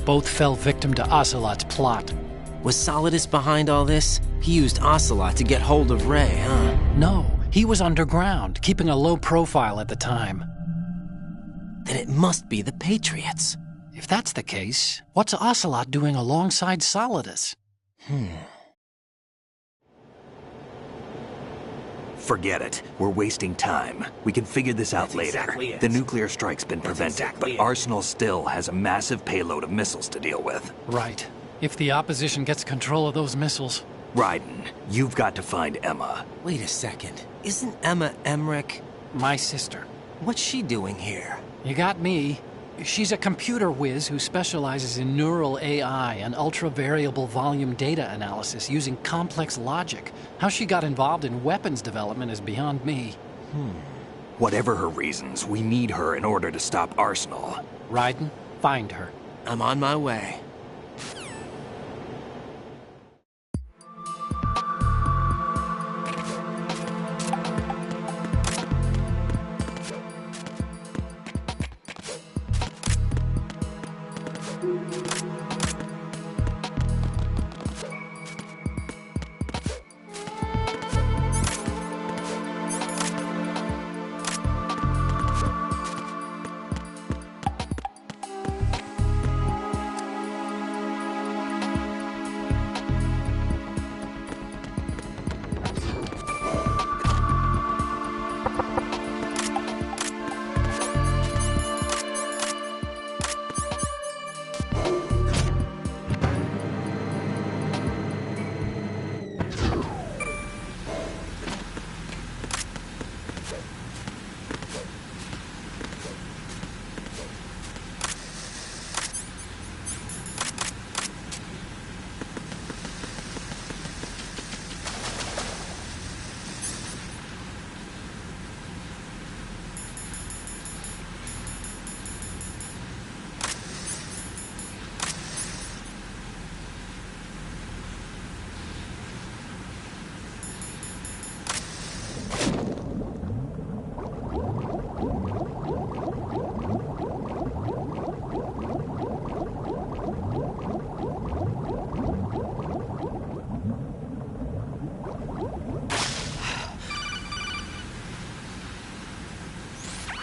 Speaker 14: Both fell victim to Ocelot's plot.
Speaker 6: Was Solidus behind all this? He used Ocelot to get hold of Ray, huh?
Speaker 14: No, he was underground, keeping a low profile at the time.
Speaker 6: Then it must be the Patriots.
Speaker 14: If that's the case, what's Ocelot doing alongside Solidus?
Speaker 12: Forget it. We're wasting time. We can figure this out later.
Speaker 6: Exactly it.
Speaker 12: The nuclear strike's been prevented, but Arsenal still has a massive payload of missiles to deal with.
Speaker 14: Right. If the opposition gets control of those missiles.
Speaker 12: Raiden, you've got to find Emma.
Speaker 6: Wait a second. Isn't Emma Emmerich
Speaker 14: my sister?
Speaker 6: What's she doing here?
Speaker 14: You got me. She's a computer whiz who specializes in neural AI and ultra-variable volume data analysis using complex logic. How she got involved in weapons development is beyond me.
Speaker 12: Whatever her reasons, we need her in order to stop Arsenal.
Speaker 14: Raiden, find her.
Speaker 6: I'm on my way.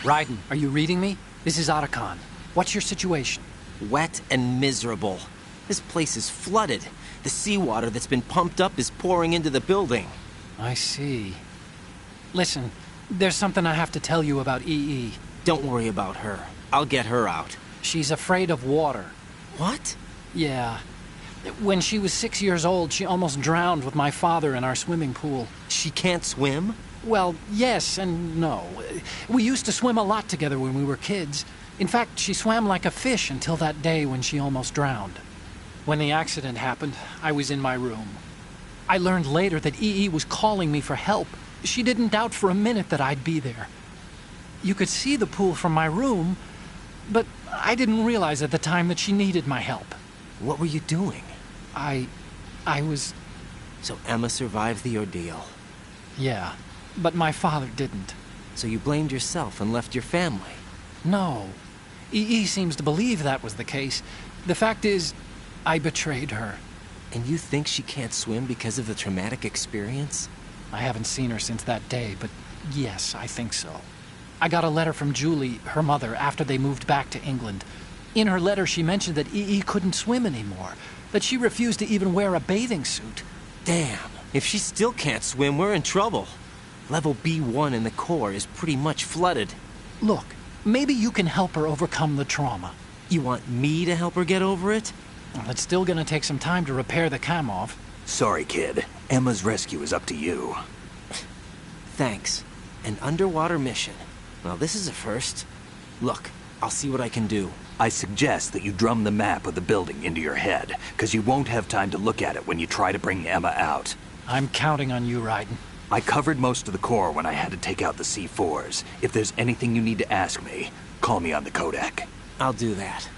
Speaker 14: Raiden, are you reading me? This is Otacon. What's your situation?
Speaker 6: Wet and miserable. This place is flooded. The seawater that's been pumped up is pouring into the building.
Speaker 14: I see. Listen, there's something I have to tell you about EE.
Speaker 6: Don't worry about her. I'll get her out.
Speaker 14: She's afraid of water.
Speaker 6: What?
Speaker 14: Yeah. When she was 6 years old, she almost drowned with my father in our swimming pool.
Speaker 6: She can't swim?
Speaker 14: Well, yes and no. We used to swim a lot together when we were kids. In fact, she swam like a fish until that day when she almost drowned. When the accident happened, I was in my room. I learned later that EE was calling me for help. She didn't doubt for a minute that I'd be there. You could see the pool from my room, but I didn't realize at the time that she needed my help.
Speaker 6: What were you doing?
Speaker 14: I was...
Speaker 6: So Emma survived the ordeal?
Speaker 14: Yeah, but my father didn't.
Speaker 6: So you blamed yourself and left your family?
Speaker 14: No. EE seems to believe that was the case. The fact is, I betrayed her.
Speaker 6: And you think she can't swim because of the traumatic experience?
Speaker 14: I haven't seen her since that day, but yes, I think so. I got a letter from Julie, her mother, after they moved back to England. In her letter, she mentioned that EE couldn't swim anymore, that she refused to even wear a bathing suit.
Speaker 6: Damn, if she still can't swim, we're in trouble. Level B1 in the core is pretty much flooded.
Speaker 14: Look, maybe you can help her overcome the trauma.
Speaker 6: You want me to help her get over it?
Speaker 14: Well, it's still gonna take some time to repair the cam off.
Speaker 12: Sorry, kid. Emma's rescue is up to you.
Speaker 6: Thanks. An underwater mission. Well, this is a first. Look, I'll see what I can do.
Speaker 12: I suggest that you drum the map of the building into your head, because you won't have time to look at it when you try to bring Emma out.
Speaker 14: I'm counting on you, Raiden.
Speaker 12: I covered most of the core when I had to take out the C4s. If there's anything you need to ask me, call me on the codec.
Speaker 6: I'll do that.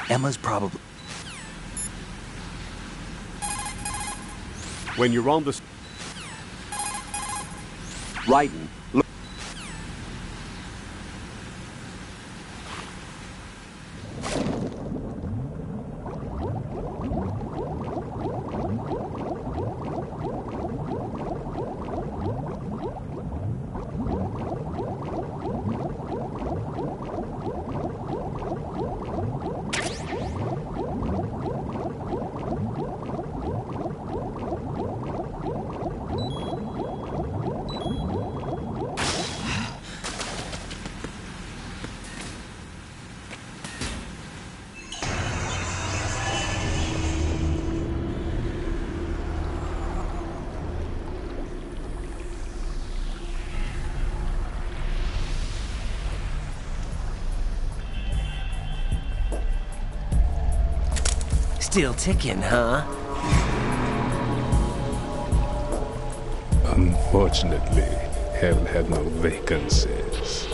Speaker 12: Emma's probably...
Speaker 17: When you're on the...
Speaker 3: Raiden, look.
Speaker 6: Still ticking, huh?
Speaker 19: Unfortunately, hell had no vacancies.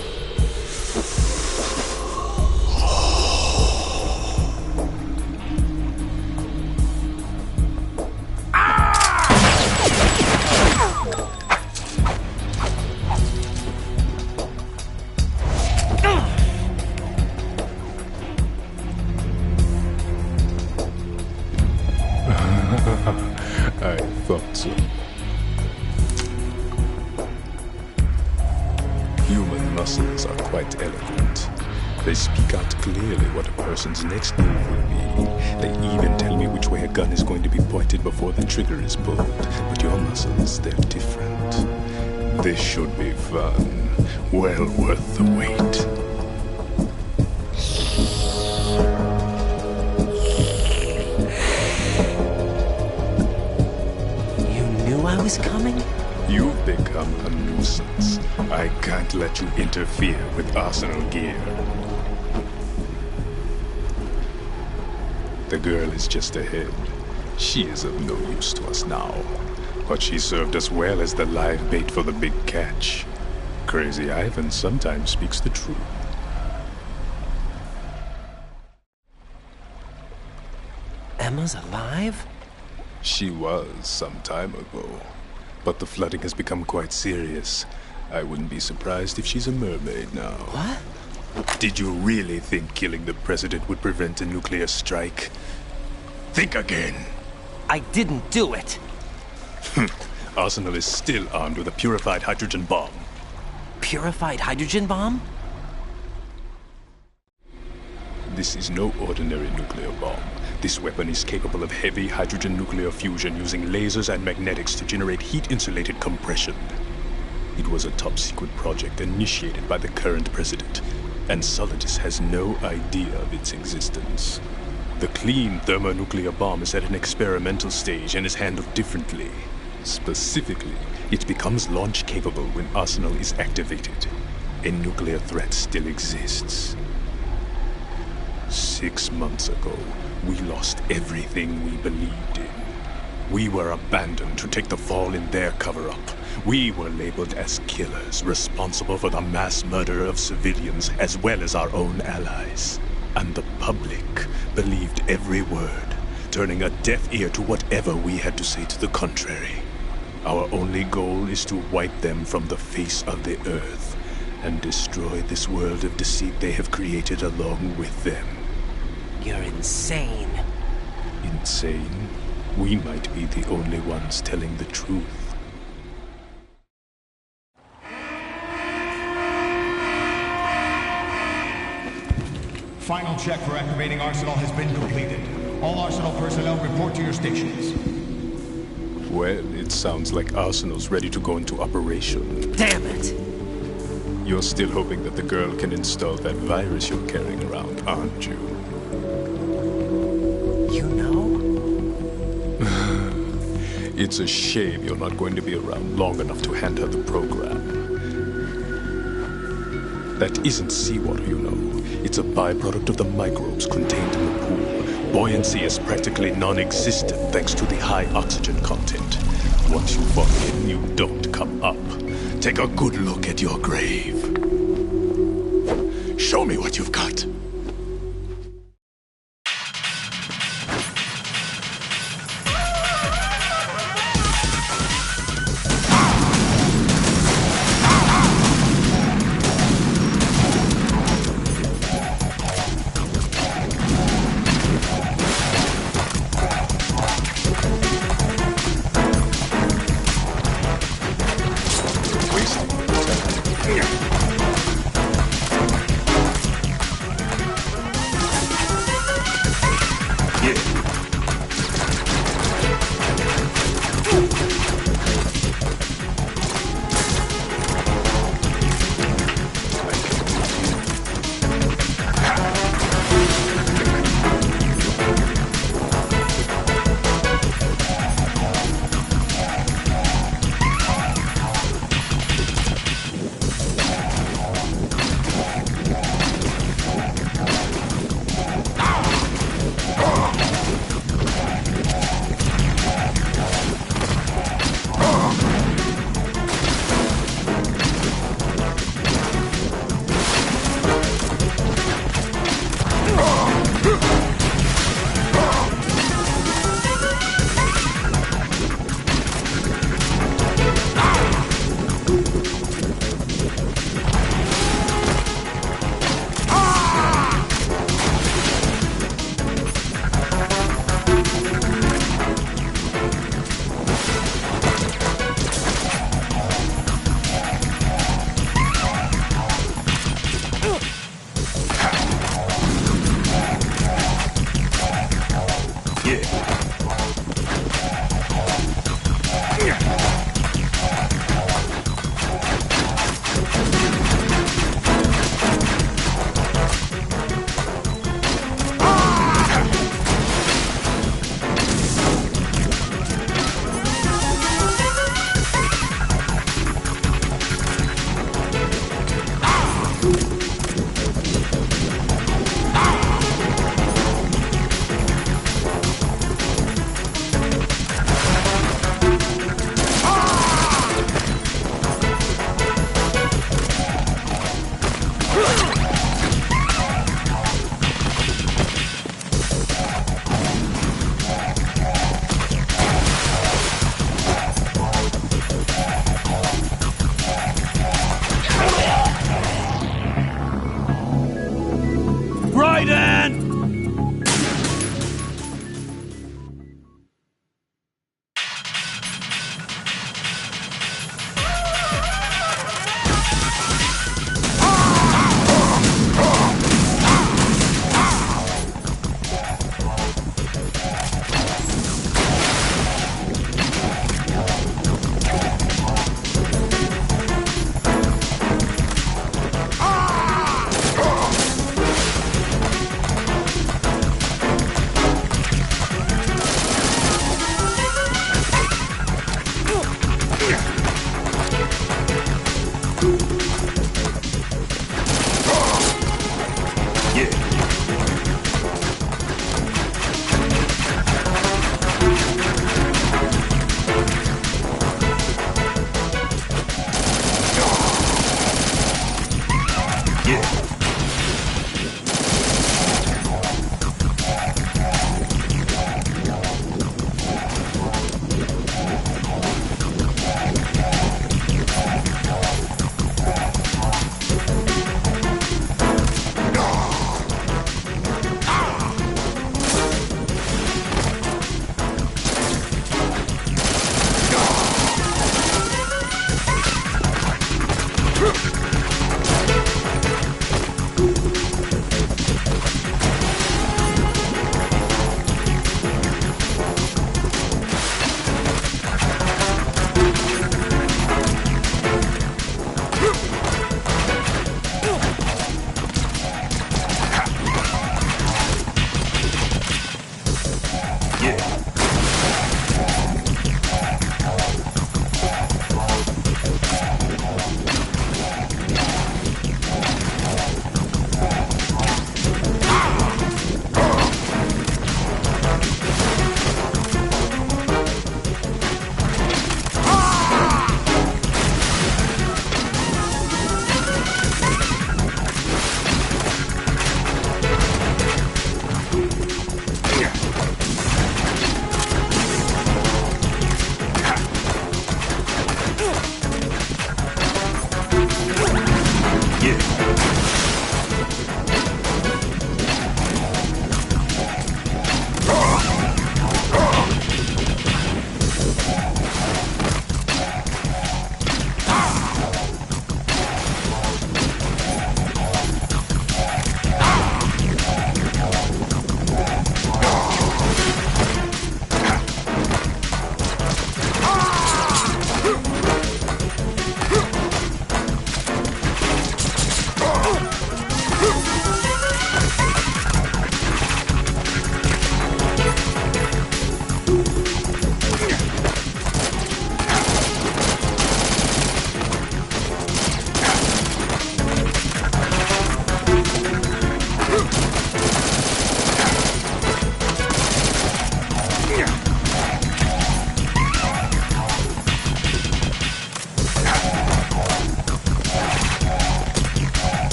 Speaker 19: I thought so. Human muscles are quite eloquent. They speak out clearly what a person's next move will be. They even tell me which way a gun is going to be pointed before the trigger is pulled. But your muscles, they're different. This should be fun. Well worth the wait.
Speaker 6: I was coming?
Speaker 19: You've become a nuisance. I can't let you interfere with Arsenal gear. The girl is just ahead. She is of no use to us now. But she served us well as the live bait for the big catch. Crazy Ivan sometimes speaks the truth.
Speaker 6: Emma's alive?
Speaker 19: She was some time ago, but the flooding has become quite serious. I wouldn't be surprised if she's a mermaid now.
Speaker 6: What?
Speaker 19: Did you really think killing the president would prevent a nuclear strike? Think again.
Speaker 6: I didn't do it.
Speaker 19: Arsenal is still armed with a purified hydrogen bomb.
Speaker 6: purified hydrogen bomb?
Speaker 19: This is no ordinary nuclear bomb. This weapon is capable of heavy hydrogen nuclear fusion using lasers and magnetics to generate heat-insulated compression. It was a top-secret project initiated by the current president, and Solidus has no idea of its existence. The clean thermonuclear bomb is at an experimental stage and is handled differently. Specifically, it becomes launch-capable when Arsenal is activated. A nuclear threat still exists. 6 months ago, we lost everything we believed in. We were abandoned to take the fall in their cover-up. We were labeled as killers, responsible for the mass murder of civilians as well as our own allies. And the public believed every word, turning a deaf ear to whatever we had to say to the contrary. Our only goal is to wipe them from the face of the earth and destroy this world of deceit they have created along with them.
Speaker 6: You're insane.
Speaker 19: Insane? We might be the only ones telling the truth.
Speaker 20: Final check for activating Arsenal has been completed. All Arsenal personnel report to your stations.
Speaker 19: Well, it sounds like Arsenal's ready to go into operation.
Speaker 6: Damn it!
Speaker 19: You're still hoping that the girl can install that virus you're carrying around, aren't you?
Speaker 6: You know?
Speaker 19: It's a shame you're not going to be around long enough to hand her the program. That isn't seawater, you know. It's a byproduct of the microbes contained in the pool. Buoyancy is practically non-existent thanks to the high oxygen content. Once you fall in, you don't come up. Take a good look at your grave. Show me what you've got.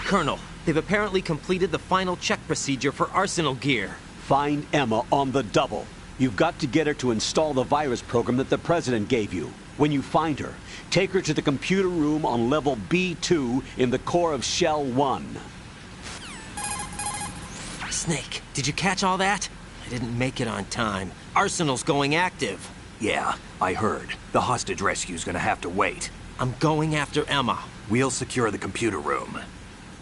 Speaker 6: Colonel, they've apparently completed the final check procedure for arsenal gear.
Speaker 3: Find Emma on the double. You've got to get her to install the virus program that the President gave you. When you find her, take her to the computer room on level B2 in the core of Shell 1.
Speaker 6: Snake, did you catch all that? I didn't make it on time. Arsenal's going active.
Speaker 12: Yeah, I heard. The hostage rescue's gonna have to wait.
Speaker 6: I'm going after Emma.
Speaker 12: We'll secure the computer room.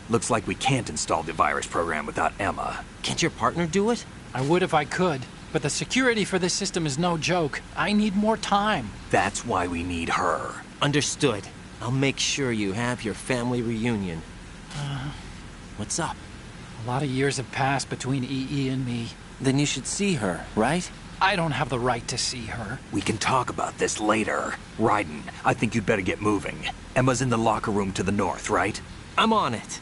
Speaker 12: Looks like we can't install the virus program without Emma.
Speaker 6: Can't your partner do it?
Speaker 14: I would if I could, but the security for this system is no joke. I need more time.
Speaker 12: That's why we need her.
Speaker 6: Understood. I'll make sure you have your family reunion. What's up?
Speaker 14: A lot of years have passed between EE and me.
Speaker 6: Then you should see her, right?
Speaker 14: I don't have the right to see her.
Speaker 12: We can talk about this later. Raiden, I think you'd better get moving. Emma's in the locker room to the north, right?
Speaker 6: I'm on it.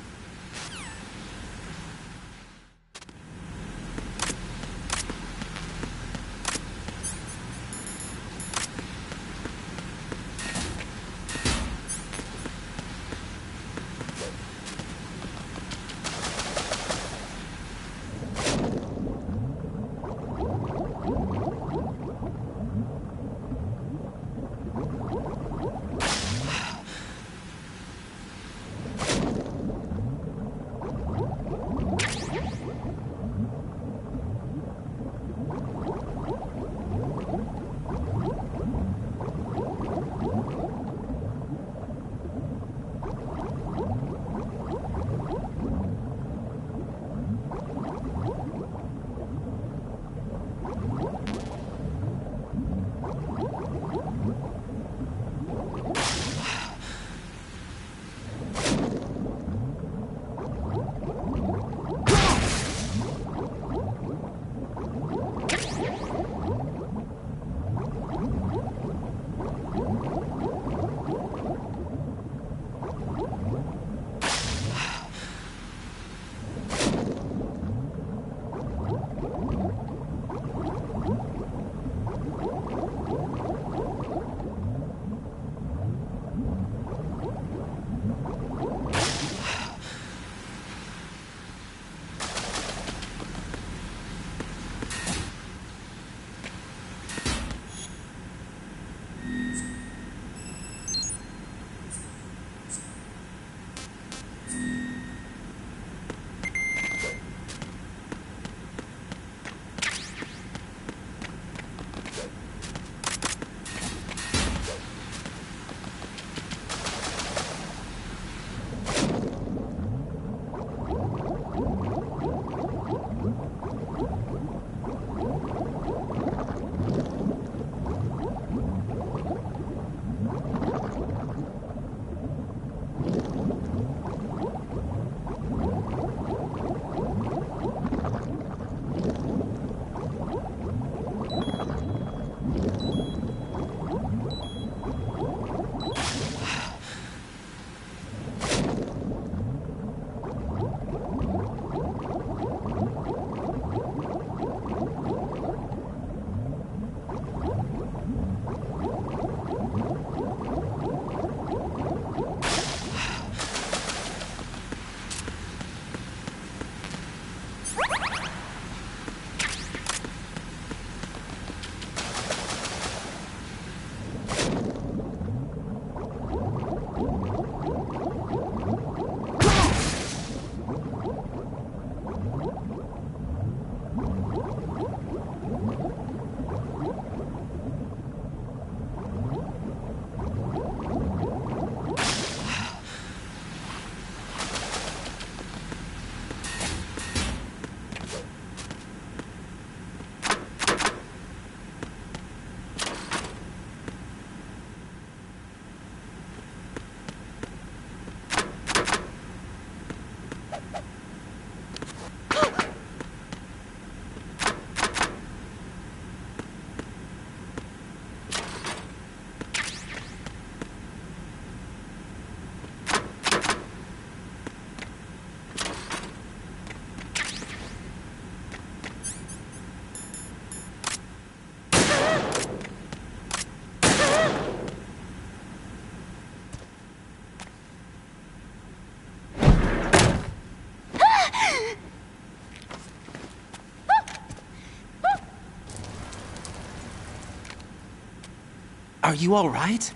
Speaker 6: Are you all right?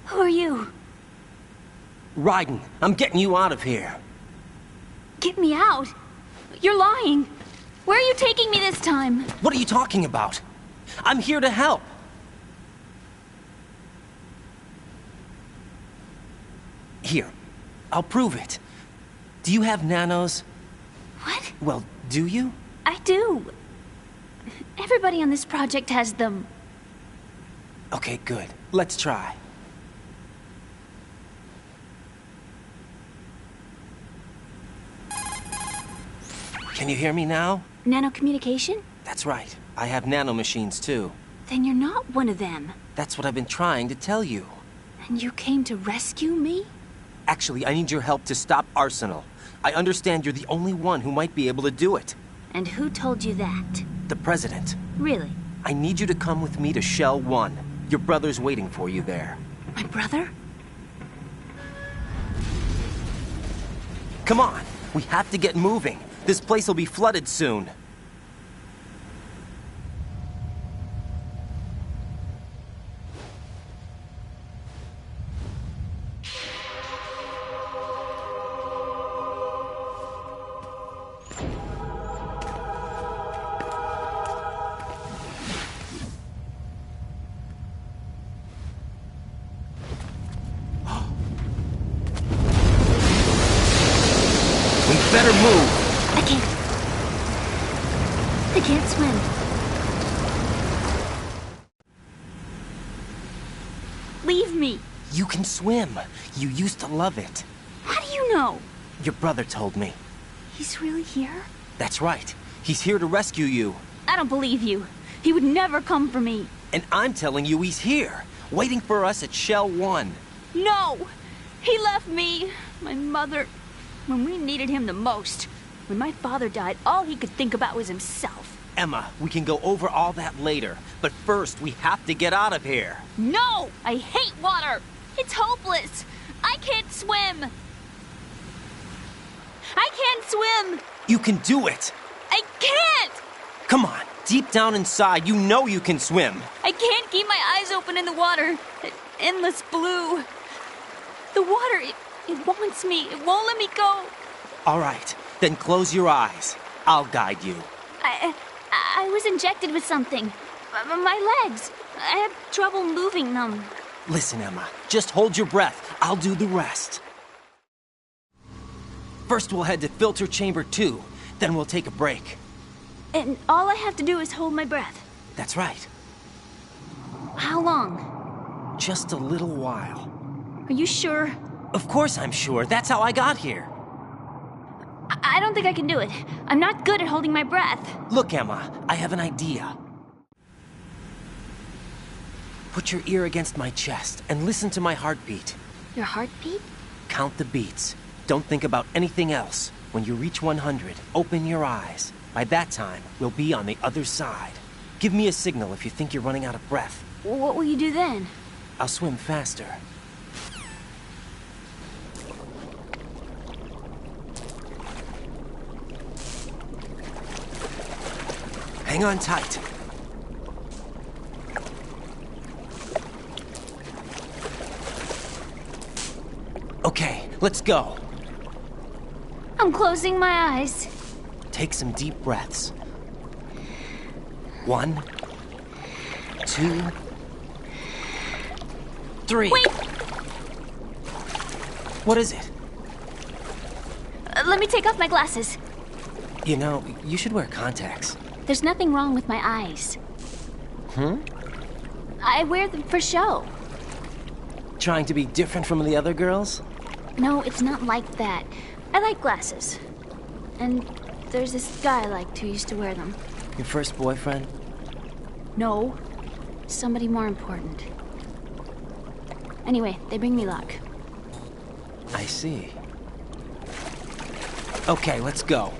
Speaker 21: Who are you?
Speaker 6: Raiden, I'm getting you out of here.
Speaker 21: Get me out. You're lying. Where are you taking me this time?
Speaker 6: What are you talking about? I'm here to help. Here, I'll prove it. Do you have nanos?
Speaker 21: What?
Speaker 6: Well, do you?
Speaker 21: I do. Everybody on this project has them.
Speaker 6: Okay, good. Let's try. Can you hear me now?
Speaker 21: Nanocommunication?
Speaker 6: That's right. I have nanomachines too.
Speaker 21: Then you're not one of them.
Speaker 6: That's what I've been trying to tell you.
Speaker 21: And you came to rescue me?
Speaker 6: Actually, I need your help to stop Arsenal. I understand you're the only one who might be able to do it.
Speaker 21: And who told you that?
Speaker 6: The President.
Speaker 21: Really?
Speaker 6: I need you to come with me to Shell 1. Your brother's waiting for you there.
Speaker 21: My brother?
Speaker 6: Come on! We have to get moving. This place will be flooded soon. Better move!
Speaker 21: I can't swim. Leave me.
Speaker 6: You can swim. You used to love it.
Speaker 21: How do you know?
Speaker 6: Your brother told me.
Speaker 21: He's really here?
Speaker 6: That's right. He's here to rescue you.
Speaker 21: I don't believe you. He would never come for me.
Speaker 6: And I'm telling you he's here, waiting for us at Shell 1.
Speaker 21: No! He left me, my mother, when we needed him the most. When my father died, all he could think about was himself.
Speaker 6: Emma, we can go over all that later, but first we have to get out of here.
Speaker 21: No! I hate water! It's hopeless! I can't swim! I can't swim!
Speaker 6: You can do it!
Speaker 21: I can't!
Speaker 6: Come on, deep down inside, you know you can swim.
Speaker 21: I can't keep my eyes open in the water. Endless blue. The water, it wants me. It won't let me go.
Speaker 6: All right, then close your eyes. I'll guide you.
Speaker 21: I was injected with something. My legs. I have trouble moving them.
Speaker 6: Listen, Emma, just hold your breath. I'll do the rest. First we'll head to filter chamber 2, then we'll take a break.
Speaker 21: And all I have to do is hold my breath.
Speaker 6: That's right.
Speaker 21: How long?
Speaker 6: Just a little while.
Speaker 21: Are you sure?
Speaker 6: Of course I'm sure. That's how I got here.
Speaker 21: I don't think I can do it. I'm not good at holding my breath.
Speaker 6: Look, Emma, I have an idea. Put your ear against my chest and listen to my heartbeat.
Speaker 21: Your heartbeat?
Speaker 6: Count the beats. Don't think about anything else. When you reach 100, open your eyes. By that time, we'll be on the other side. Give me a signal if you think you're running out of breath.
Speaker 21: What will you do then?
Speaker 6: I'll swim faster. Hang on tight. Okay, let's go.
Speaker 21: I'm closing my eyes.
Speaker 6: Take some deep breaths. 1, 2, 3.
Speaker 21: Wait!
Speaker 6: What is it?
Speaker 21: Let me take off my glasses.
Speaker 6: You know, you should wear contacts.
Speaker 21: There's nothing wrong with my eyes. I wear them for show.
Speaker 6: Trying to be different from the other girls?
Speaker 21: No, it's not like that. I like glasses. And there's this guy I liked who used to wear them.
Speaker 6: Your first boyfriend?
Speaker 21: No. Somebody more important. Anyway, they bring me luck.
Speaker 6: I see. Okay, let's go.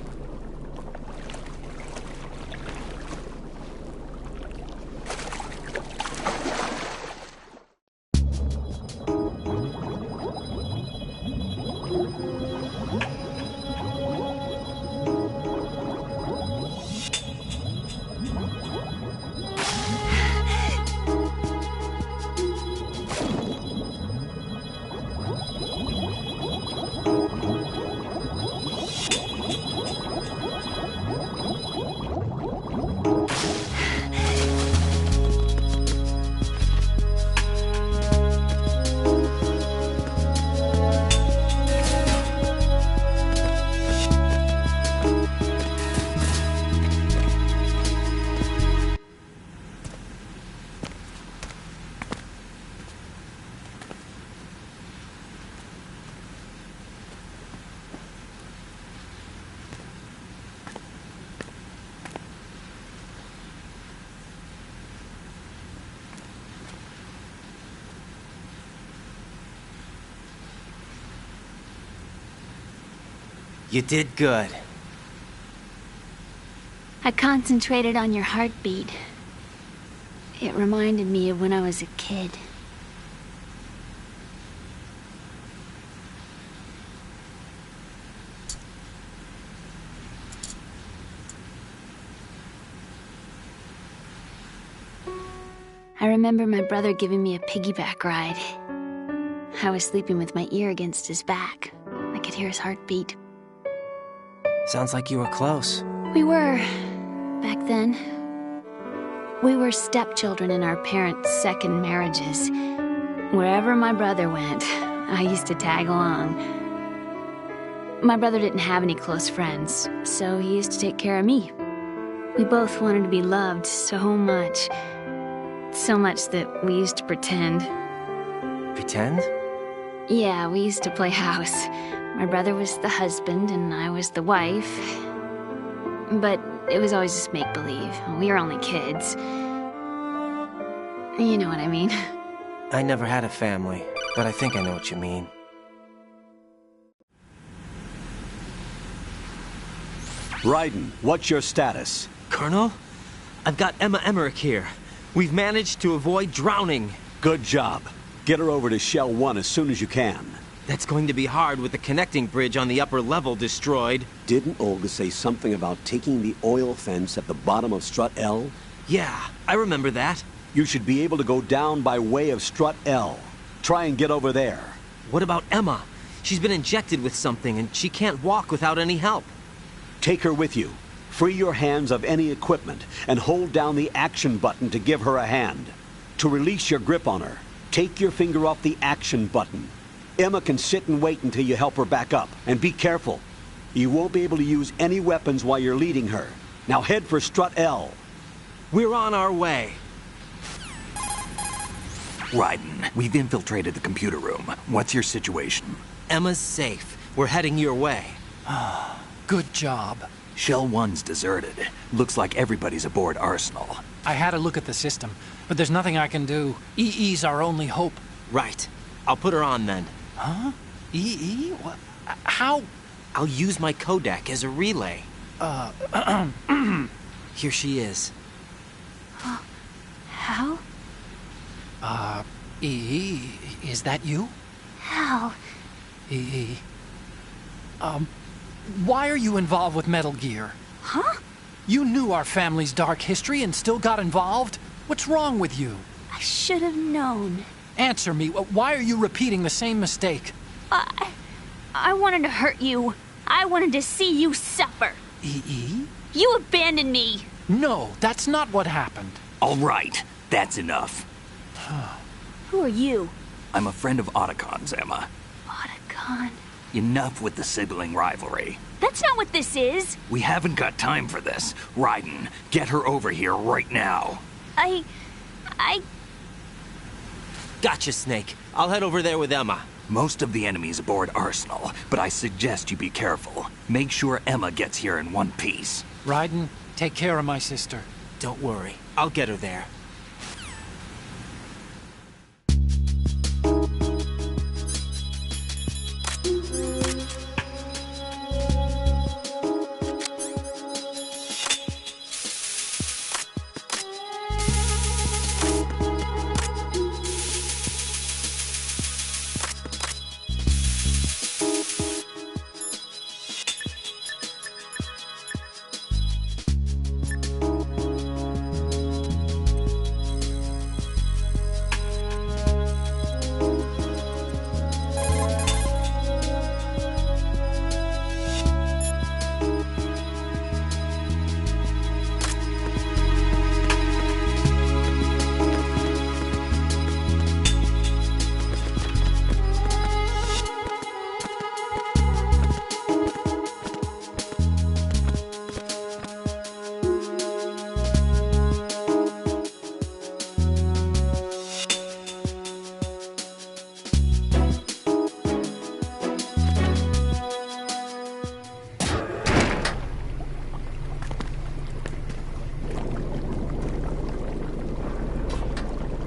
Speaker 6: You did good.
Speaker 21: I concentrated on your heartbeat. It reminded me of when I was a kid. I remember my brother giving me a piggyback ride. I was sleeping with my ear against his back. I could hear his heartbeat.
Speaker 6: Sounds like you were close.
Speaker 21: We were, back then. We were stepchildren in our parents' second marriages. Wherever my brother went, I used to tag along. My brother didn't have any close friends, so he used to take care of me. We both wanted to be loved so much. So much that we used to pretend.
Speaker 6: Pretend?
Speaker 21: Yeah, we used to play house. My brother was the husband and I was the wife. But it was always just make-believe. We were only kids. You know what I mean.
Speaker 6: I never had a family, but I think I know what you mean.
Speaker 3: Raiden, what's your status?
Speaker 6: Colonel? I've got Emma Emmerich here. We've managed to avoid drowning.
Speaker 3: Good job. Get her over to Shell 1 as soon as you can.
Speaker 6: That's going to be hard with the connecting bridge on the upper level destroyed.
Speaker 3: Didn't Olga say something about taking the oil fence at the bottom of Strut L?
Speaker 6: Yeah, I remember that.
Speaker 3: You should be able to go down by way of Strut L. Try and get over there.
Speaker 6: What about Emma? She's been injected with something and she can't walk without any help.
Speaker 3: Take her with you. Free your hands of any equipment and hold down the action button to give her a hand. To release your grip on her, take your finger off the action button. Emma can sit and wait until you help her back up. And be careful. You won't be able to use any weapons while you're leading her. Now head for Strut L.
Speaker 6: We're on our way.
Speaker 12: Raiden, we've infiltrated the computer room. What's your situation?
Speaker 6: Emma's safe. We're heading your way.
Speaker 14: Good job.
Speaker 12: Shell 1's deserted. Looks like everybody's aboard Arsenal.
Speaker 14: I had a look at the system, but there's nothing I can do. EE's our only hope.
Speaker 6: Right. I'll put her on then.
Speaker 14: Huh? EE? What? How?
Speaker 6: I'll use my Kodak as a relay. Here she is.
Speaker 21: How?
Speaker 14: EE, is that you?
Speaker 21: How?
Speaker 14: EE. Why are you involved with Metal Gear?
Speaker 21: Huh?
Speaker 14: You knew our family's dark history and still got involved? What's wrong with you?
Speaker 21: I should have known.
Speaker 14: Answer me. Why are you repeating the same mistake?
Speaker 21: I wanted to hurt you. I wanted to see you suffer.
Speaker 14: EE?
Speaker 21: You abandoned me.
Speaker 14: No, that's not what happened.
Speaker 12: All right, that's enough.
Speaker 21: Who are you?
Speaker 12: I'm a friend of Otacon's, Emma.
Speaker 21: Otacon?
Speaker 12: Enough with the sibling rivalry.
Speaker 21: That's not what this is.
Speaker 12: We haven't got time for this. Raiden, get her over here right now.
Speaker 21: I...
Speaker 6: Gotcha, Snake. I'll head over there with Emma.
Speaker 12: Most of the enemy's aboard Arsenal, but I suggest you be careful. Make sure Emma gets here in one piece.
Speaker 14: Raiden, take care of my sister.
Speaker 6: Don't worry. I'll get her there.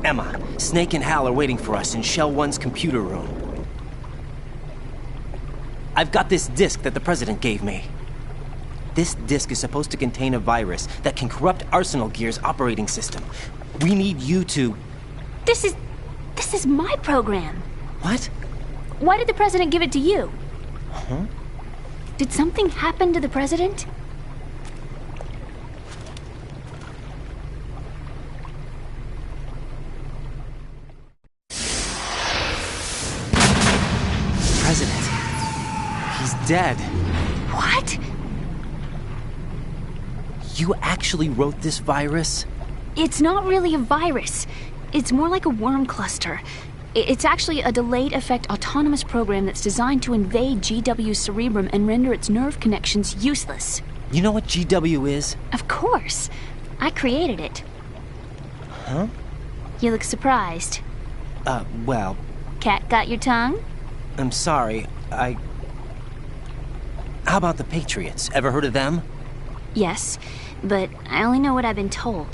Speaker 6: Emma, Snake and Hal are waiting for us in Shell 1's computer room. I've got this disk that the President gave me. This disk is supposed to contain a virus that can corrupt Arsenal Gear's operating system. We need you to...
Speaker 21: This is my program.
Speaker 6: What?
Speaker 21: Why did the President give it to you?
Speaker 6: Huh?
Speaker 21: Did something happen to the President?
Speaker 6: President. He's dead.
Speaker 21: What?
Speaker 6: You actually wrote this virus?
Speaker 21: It's not really a virus. It's more like a worm cluster. It's actually a delayed effect autonomous program that's designed to invade GW's cerebrum and render its nerve connections useless.
Speaker 6: You know what GW is?
Speaker 21: Of course. I created it.
Speaker 6: Huh?
Speaker 21: You look surprised.
Speaker 6: Well...
Speaker 21: Cat got your tongue?
Speaker 6: I'm sorry, How about the Patriots? Ever heard of them?
Speaker 21: Yes, but I only know what I've been told.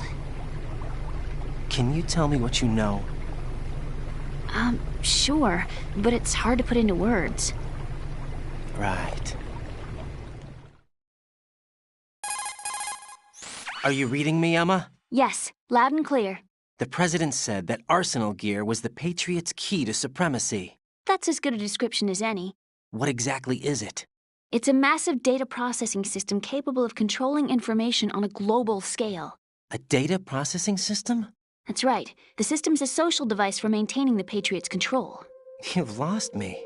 Speaker 6: Can you tell me what you know?
Speaker 21: Sure, but it's hard to put into words.
Speaker 6: Right. Are you reading me, Emma?
Speaker 21: Yes, loud and clear.
Speaker 6: The President said that Arsenal Gear was the Patriots' key to supremacy.
Speaker 21: That's as good a description as any.
Speaker 6: What exactly is it?
Speaker 21: It's a massive data processing system capable of controlling information on a global scale.
Speaker 6: A data processing system?
Speaker 21: That's right. The system's a social device for maintaining the Patriots' control.
Speaker 6: You've lost me.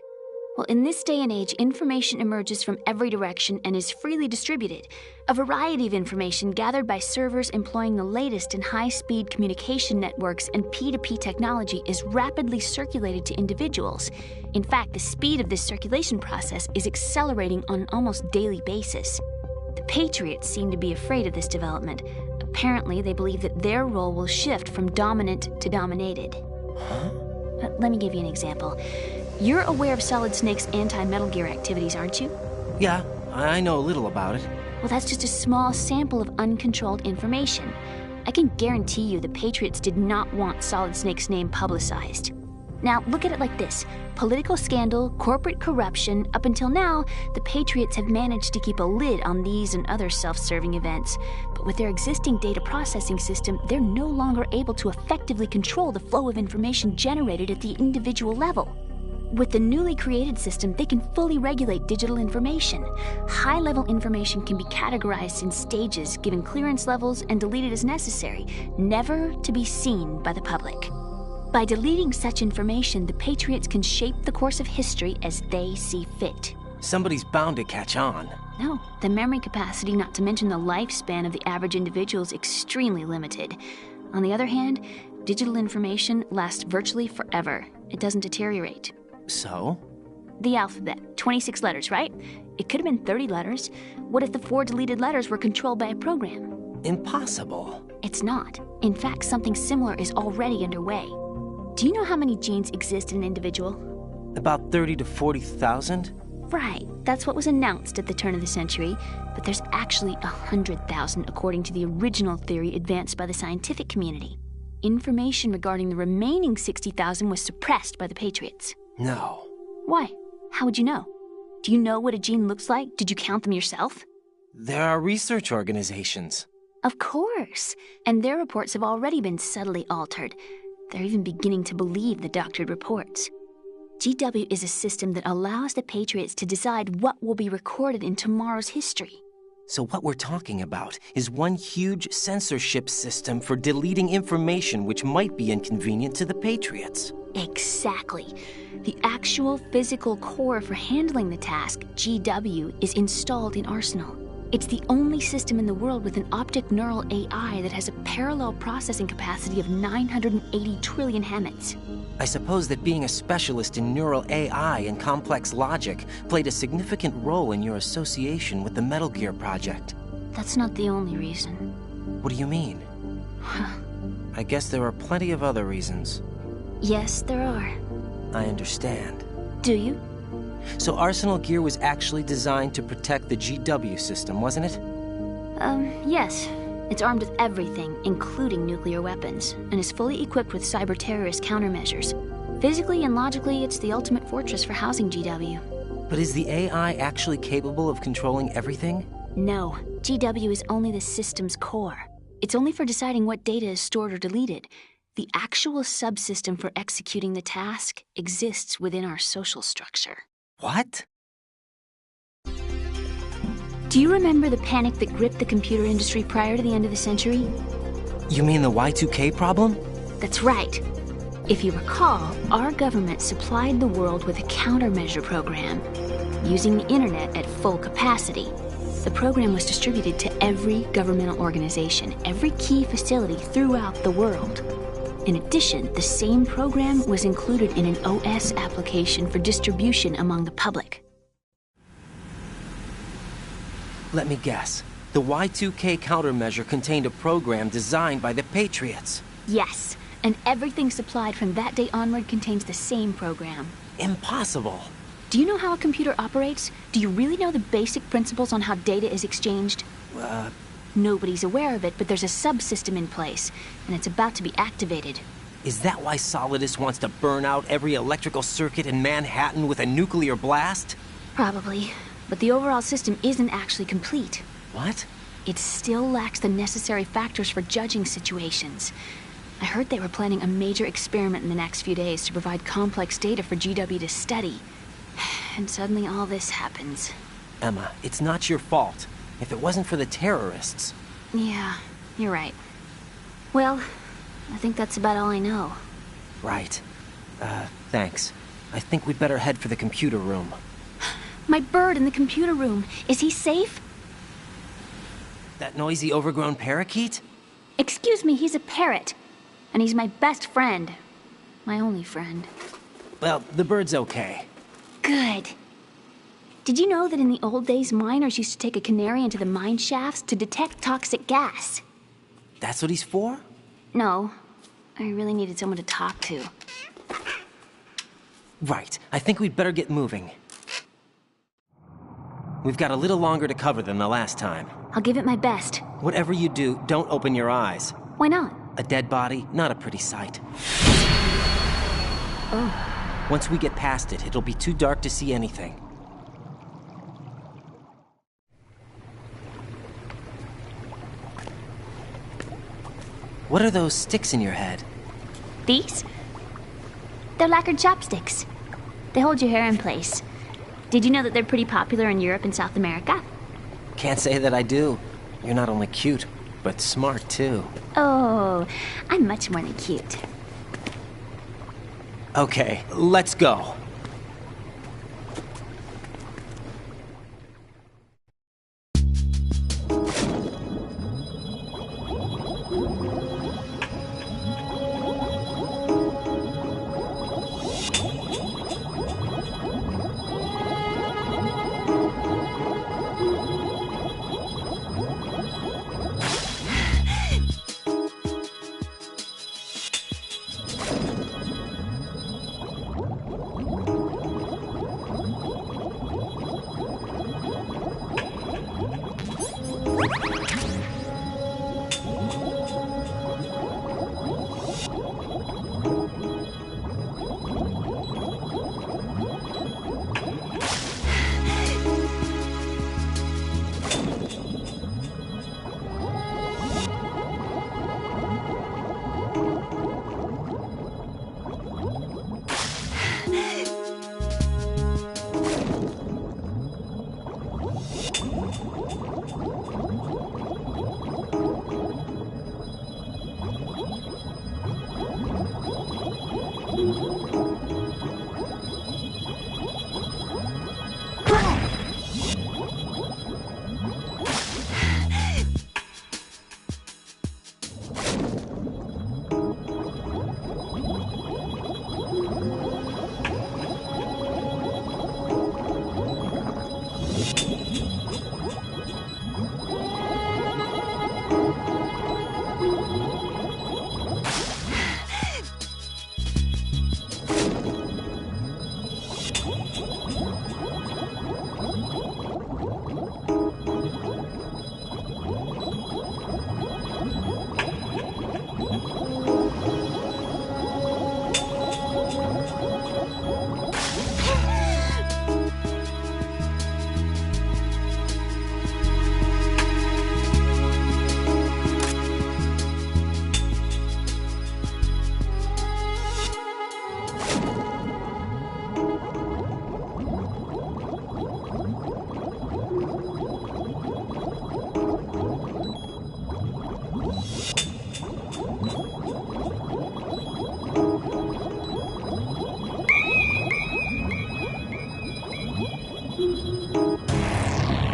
Speaker 21: Well, in this day and age, information emerges from every direction and is freely distributed. A variety of information gathered by servers employing the latest in high-speed communication networks and P2P technology is rapidly circulated to individuals. In fact, the speed of this circulation process is accelerating on an almost daily basis. The Patriots seem to be afraid of this development. Apparently, they believe that their role will shift from dominant to dominated.
Speaker 6: Huh?
Speaker 21: Let me give you an example. You're aware of Solid Snake's anti-Metal Gear activities, aren't you?
Speaker 6: Yeah, I know a little about it.
Speaker 21: Well, that's just a small sample of uncontrolled information. I can guarantee you the Patriots did not want Solid Snake's name publicized. Now, look at it like this. Political scandal, corporate corruption, up until now, the Patriots have managed to keep a lid on these and other self-serving events. But with their existing data processing system, they're no longer able to effectively control the flow of information generated at the individual level. With the newly created system, they can fully regulate digital information. High-level information can be categorized in stages, given clearance levels, and deleted as necessary, never to be seen by the public. By deleting such information, the Patriots can shape the course of history as they see fit.
Speaker 6: Somebody's bound to catch on.
Speaker 21: No, the memory capacity, not to mention the lifespan of the average individual, is extremely limited. On the other hand, digital information lasts virtually forever. It doesn't deteriorate.
Speaker 6: So?
Speaker 21: The alphabet, 26 letters, right? It could have been 30 letters. What if the 4 deleted letters were controlled by a program?
Speaker 6: Impossible.
Speaker 21: It's not. In fact, something similar is already underway. Do you know how many genes exist in an individual?
Speaker 6: About 30 to 40,000?
Speaker 21: Right. That's what was announced at the turn of the century. But there's actually 100,000 according to the original theory advanced by the scientific community. Information regarding the remaining 60,000 was suppressed by the Patriots.
Speaker 6: No.
Speaker 21: Why? How would you know? Do you know what a gene looks like? Did you count them yourself?
Speaker 6: There are research organizations.
Speaker 21: Of course. And their reports have already been subtly altered. They're even beginning to believe the doctored reports. GW is a system that allows the Patriots to decide what will be recorded in tomorrow's history.
Speaker 6: So what we're talking about is one huge censorship system for deleting information which might be inconvenient to the Patriots.
Speaker 21: Exactly. The actual physical core for handling the task, GW, is installed in Arsenal. It's the only system in the world with an optic neural AI that has a parallel processing capacity of 980 trillion Hammets.
Speaker 6: I suppose that being a specialist in neural AI and complex logic played a significant role in your association with the Metal Gear project.
Speaker 21: That's not the only reason.
Speaker 6: What do you mean? I guess there are plenty of other reasons.
Speaker 21: Yes, there are.
Speaker 6: I understand.
Speaker 21: Do you?
Speaker 6: So Arsenal Gear was actually designed to protect the GW system, wasn't it?
Speaker 21: Yes. It's armed with everything, including nuclear weapons, and is fully equipped with cyber-terrorist countermeasures. Physically and logically, it's the ultimate fortress for housing GW.
Speaker 6: But is the AI actually capable of controlling everything?
Speaker 21: No, GW is only the system's core. It's only for deciding what data is stored or deleted. The actual subsystem for executing the task exists within our social structure.
Speaker 6: What?
Speaker 21: Do you remember the panic that gripped the computer industry prior to the end of the century?
Speaker 6: You mean the Y2K problem?
Speaker 21: That's right. If you recall, our government supplied the world with a countermeasure program, using the internet at full capacity. The program was distributed to every governmental organization, every key facility throughout the world. In addition, the same program was included in an OS application for distribution among the public.
Speaker 6: Let me guess. The Y2K countermeasure contained a program designed by the Patriots.
Speaker 21: Yes, and everything supplied from that day onward contains the same program.
Speaker 6: Impossible.
Speaker 21: Do you know how a computer operates? Do you really know the basic principles on how data is exchanged? Nobody's aware of it, but there's a subsystem in place, and it's about to be activated.
Speaker 6: Is that why Solidus wants to burn out every electrical circuit in Manhattan with a nuclear blast?
Speaker 21: Probably, but the overall system isn't actually complete.
Speaker 6: What?
Speaker 21: It still lacks the necessary factors for judging situations. I heard they were planning a major experiment in the next few days to provide complex data for GW to study. And suddenly all this happens.
Speaker 6: Emma, it's not your fault. If it wasn't for the terrorists...
Speaker 21: Yeah, you're right. Well, I think that's about all I know.
Speaker 6: Right. Thanks. I think we'd better head for the computer room.
Speaker 21: My bird in the computer room. Is he safe?
Speaker 6: That noisy, overgrown parakeet?
Speaker 21: Excuse me, he's a parrot. And he's my best friend. My only friend.
Speaker 6: Well, the bird's okay.
Speaker 21: Good. Did you know that in the old days, miners used to take a canary into the mine shafts to detect toxic gas?
Speaker 6: That's what he's for?
Speaker 21: No. I really needed someone to talk to.
Speaker 6: Right. I think we'd better get moving. We've got a little longer to cover than the last time.
Speaker 21: I'll give it my best.
Speaker 6: Whatever you do, don't open your eyes.
Speaker 21: Why not?
Speaker 6: A dead body, not a pretty sight.
Speaker 21: Oh.
Speaker 6: Once we get past it, it'll be too dark to see anything. What are those sticks in your head?
Speaker 21: These? They're lacquered chopsticks. They hold your hair in place. Did you know that they're pretty popular in Europe and South America?
Speaker 6: Can't say that I do. You're not only cute, but smart too.
Speaker 21: Oh, I'm much more than cute.
Speaker 6: Okay, let's go.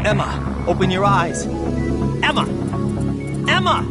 Speaker 6: Emma, open your eyes. Emma! Emma!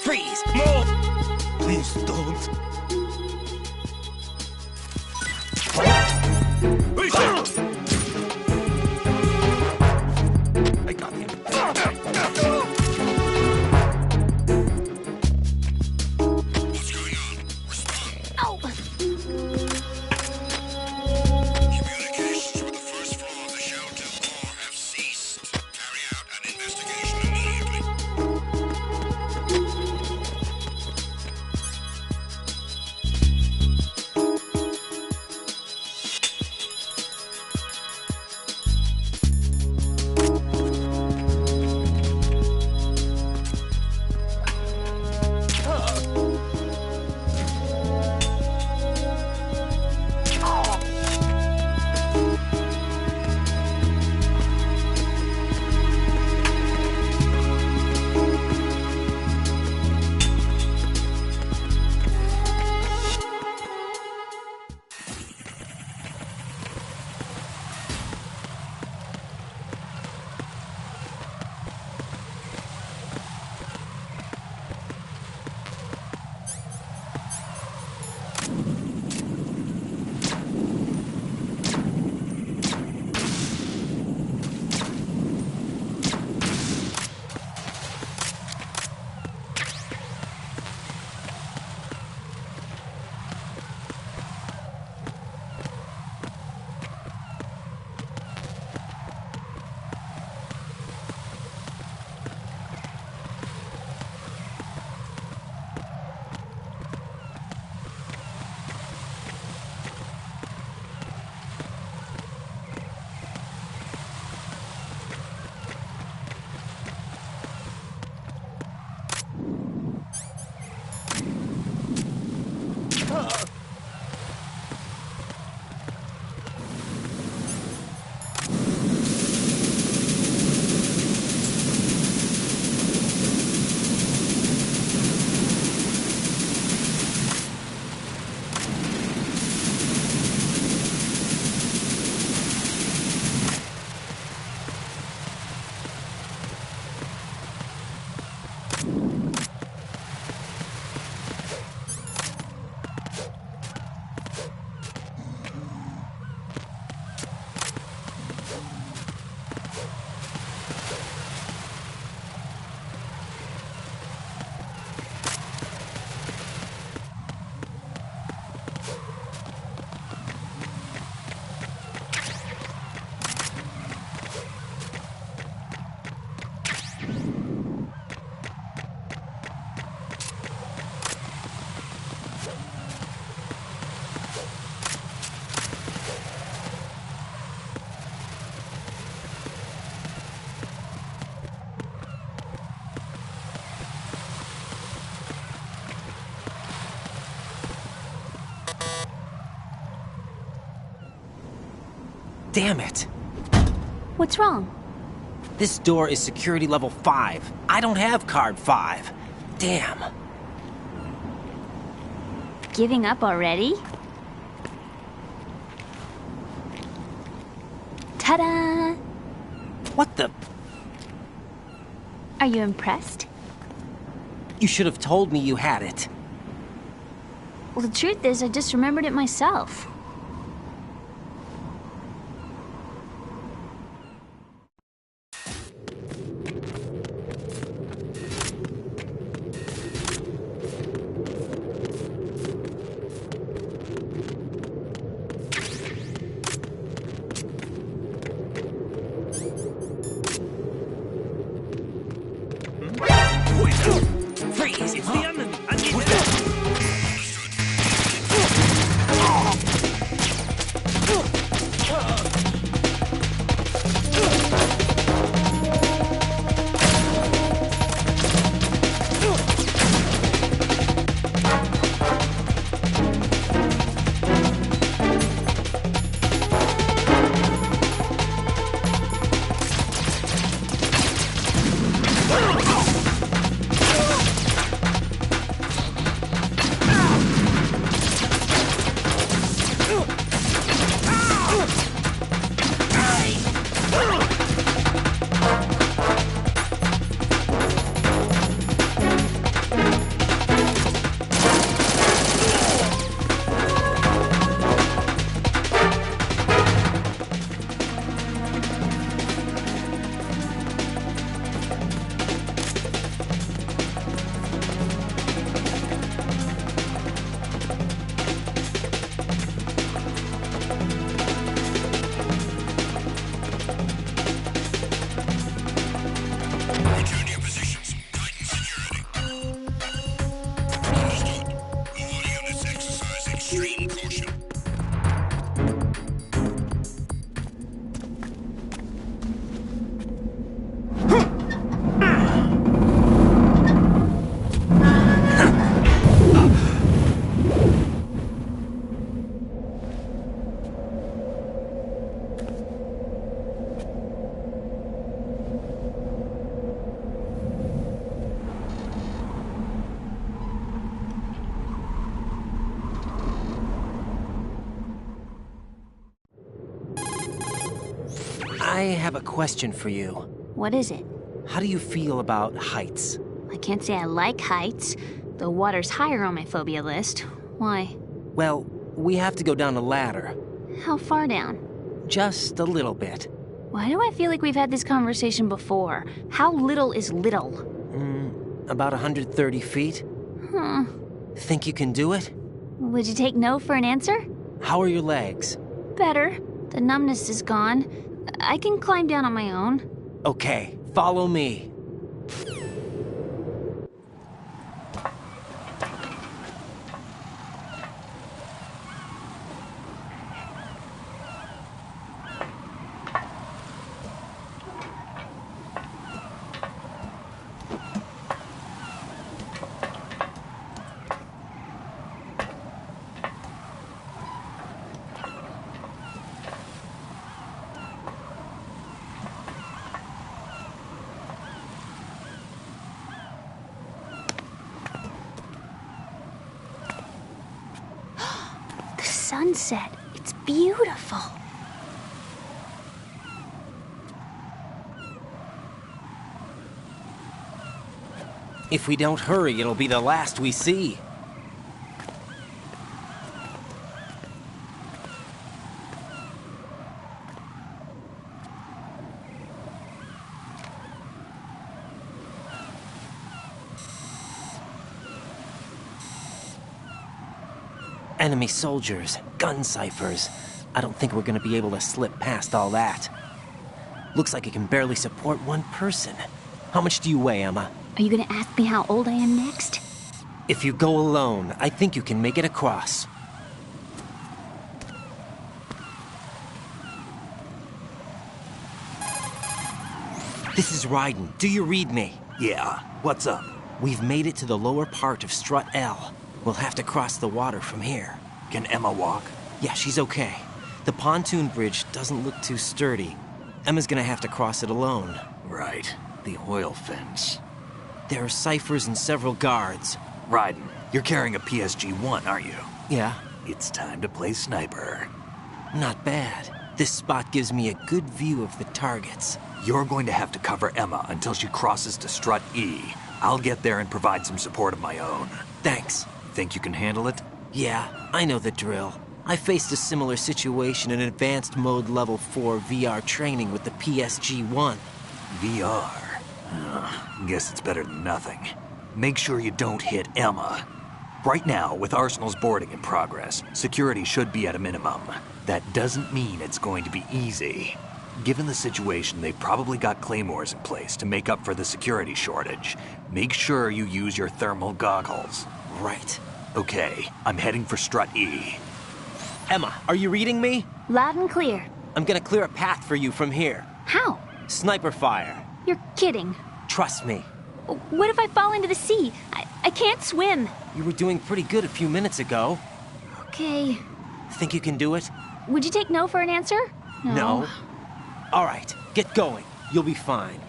Speaker 15: Freeze! No! Please don't. I got him. What's going on? Respond.
Speaker 21: Oh.
Speaker 15: Communications with the first floor of the shelter core have ceased. Carry out an investigation immediately.
Speaker 6: Damn it.
Speaker 21: What's wrong?
Speaker 6: This door is security level 5. I don't have card 5. Damn.
Speaker 21: Giving up already? Ta-da!
Speaker 6: What the?
Speaker 21: Are you impressed?
Speaker 6: You should have told me you had it.
Speaker 21: Well, the truth is, I just remembered it myself.
Speaker 6: Freeze! It's the enemy! I need help! I have a question for you.
Speaker 21: What is it?
Speaker 6: How do you feel about heights?
Speaker 21: I can't say I like heights, though water's higher on my phobia list. Why?
Speaker 6: Well, we have to go down a ladder.
Speaker 21: How far down?
Speaker 6: Just a little bit.
Speaker 21: Why do I feel like we've had this conversation before? How little is little?
Speaker 6: About 130 feet.
Speaker 21: Huh.
Speaker 6: Think you can do it?
Speaker 21: Would you take no for an answer?
Speaker 6: How are your legs?
Speaker 21: Better. The numbness is gone. I can climb down on my own.
Speaker 6: Okay, follow me.
Speaker 21: Sunset. It's beautiful.
Speaker 6: If we don't hurry, it'll be the last we see. Enemy soldiers, gun ciphers. I don't think we're gonna be able to slip past all that. Looks like it can barely support one person. How much do you weigh, Emma?
Speaker 21: Are you gonna ask me how old I am next?
Speaker 6: If you go alone, I think you can make it across. This is Ryden. Do you read me?
Speaker 12: Yeah. What's up?
Speaker 6: We've made it to the lower part of Strut L. We'll have to cross the water from here.
Speaker 12: Can Emma walk?
Speaker 6: Yeah, she's okay. The pontoon bridge doesn't look too sturdy. Emma's gonna have to cross it alone.
Speaker 12: Right. The oil fence.
Speaker 6: There are ciphers and several guards.
Speaker 12: Raiden, you're carrying a PSG-1, aren't you?
Speaker 6: Yeah.
Speaker 12: It's time to play sniper.
Speaker 6: Not bad. This spot gives me a good view of the targets.
Speaker 12: You're going to have to cover Emma until she crosses to strut E. I'll get there and provide some support of my own.
Speaker 6: Thanks.
Speaker 12: Think you can handle it?
Speaker 6: Yeah, I know the drill. I faced a similar situation in advanced mode level 4 VR training with the PSG-1.
Speaker 12: VR? Guess it's better than nothing. Make sure you don't hit Emma. Right now, with Arsenal's boarding in progress, security should be at a minimum. That doesn't mean it's going to be easy. Given the situation, they've probably got claymores in place to make up for the security shortage. Make sure you use your thermal goggles.
Speaker 6: Right.
Speaker 12: Okay, I'm heading for strut E.
Speaker 6: Emma, are you reading me?
Speaker 21: Loud and clear.
Speaker 6: I'm gonna clear a path for you from here.
Speaker 21: How?
Speaker 6: Sniper fire.
Speaker 21: You're kidding.
Speaker 6: Trust me.
Speaker 21: What if I fall into the sea? I can't swim.
Speaker 6: You were doing pretty good a few minutes ago.
Speaker 21: Okay.
Speaker 6: Think you can do it?
Speaker 21: Would you take no for an answer?
Speaker 6: No. All right, get going. You'll be fine.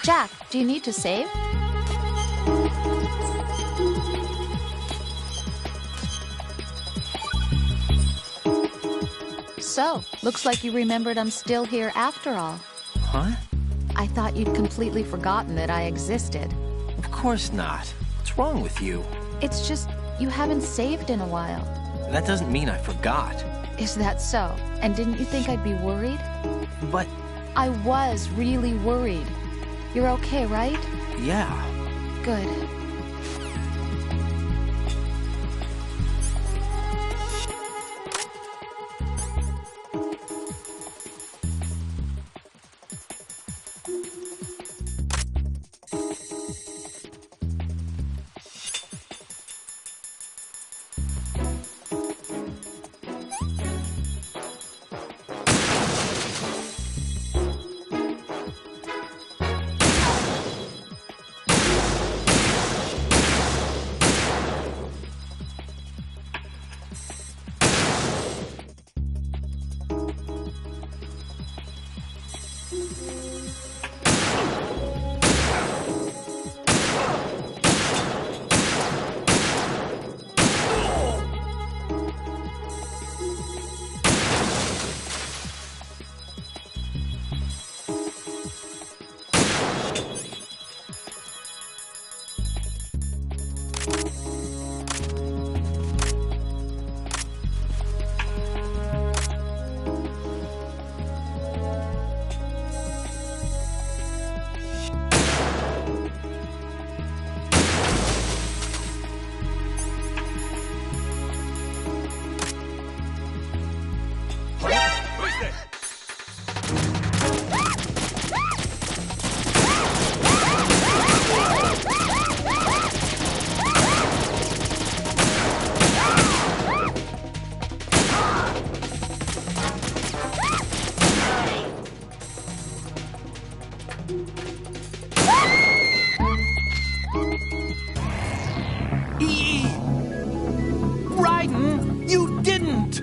Speaker 5: Jack, do you need to save? So, looks like you remembered I'm still here after all.
Speaker 6: Huh?
Speaker 5: I thought you'd completely forgotten that I existed.
Speaker 6: Of course not. What's wrong with you?
Speaker 5: It's just, you haven't saved in a while.
Speaker 6: That doesn't mean I forgot.
Speaker 5: Is that so? And didn't you think I'd be worried?
Speaker 6: But...
Speaker 5: I was really worried. You're okay, right?
Speaker 6: Yeah.
Speaker 5: Good.
Speaker 6: Raiden, you didn't!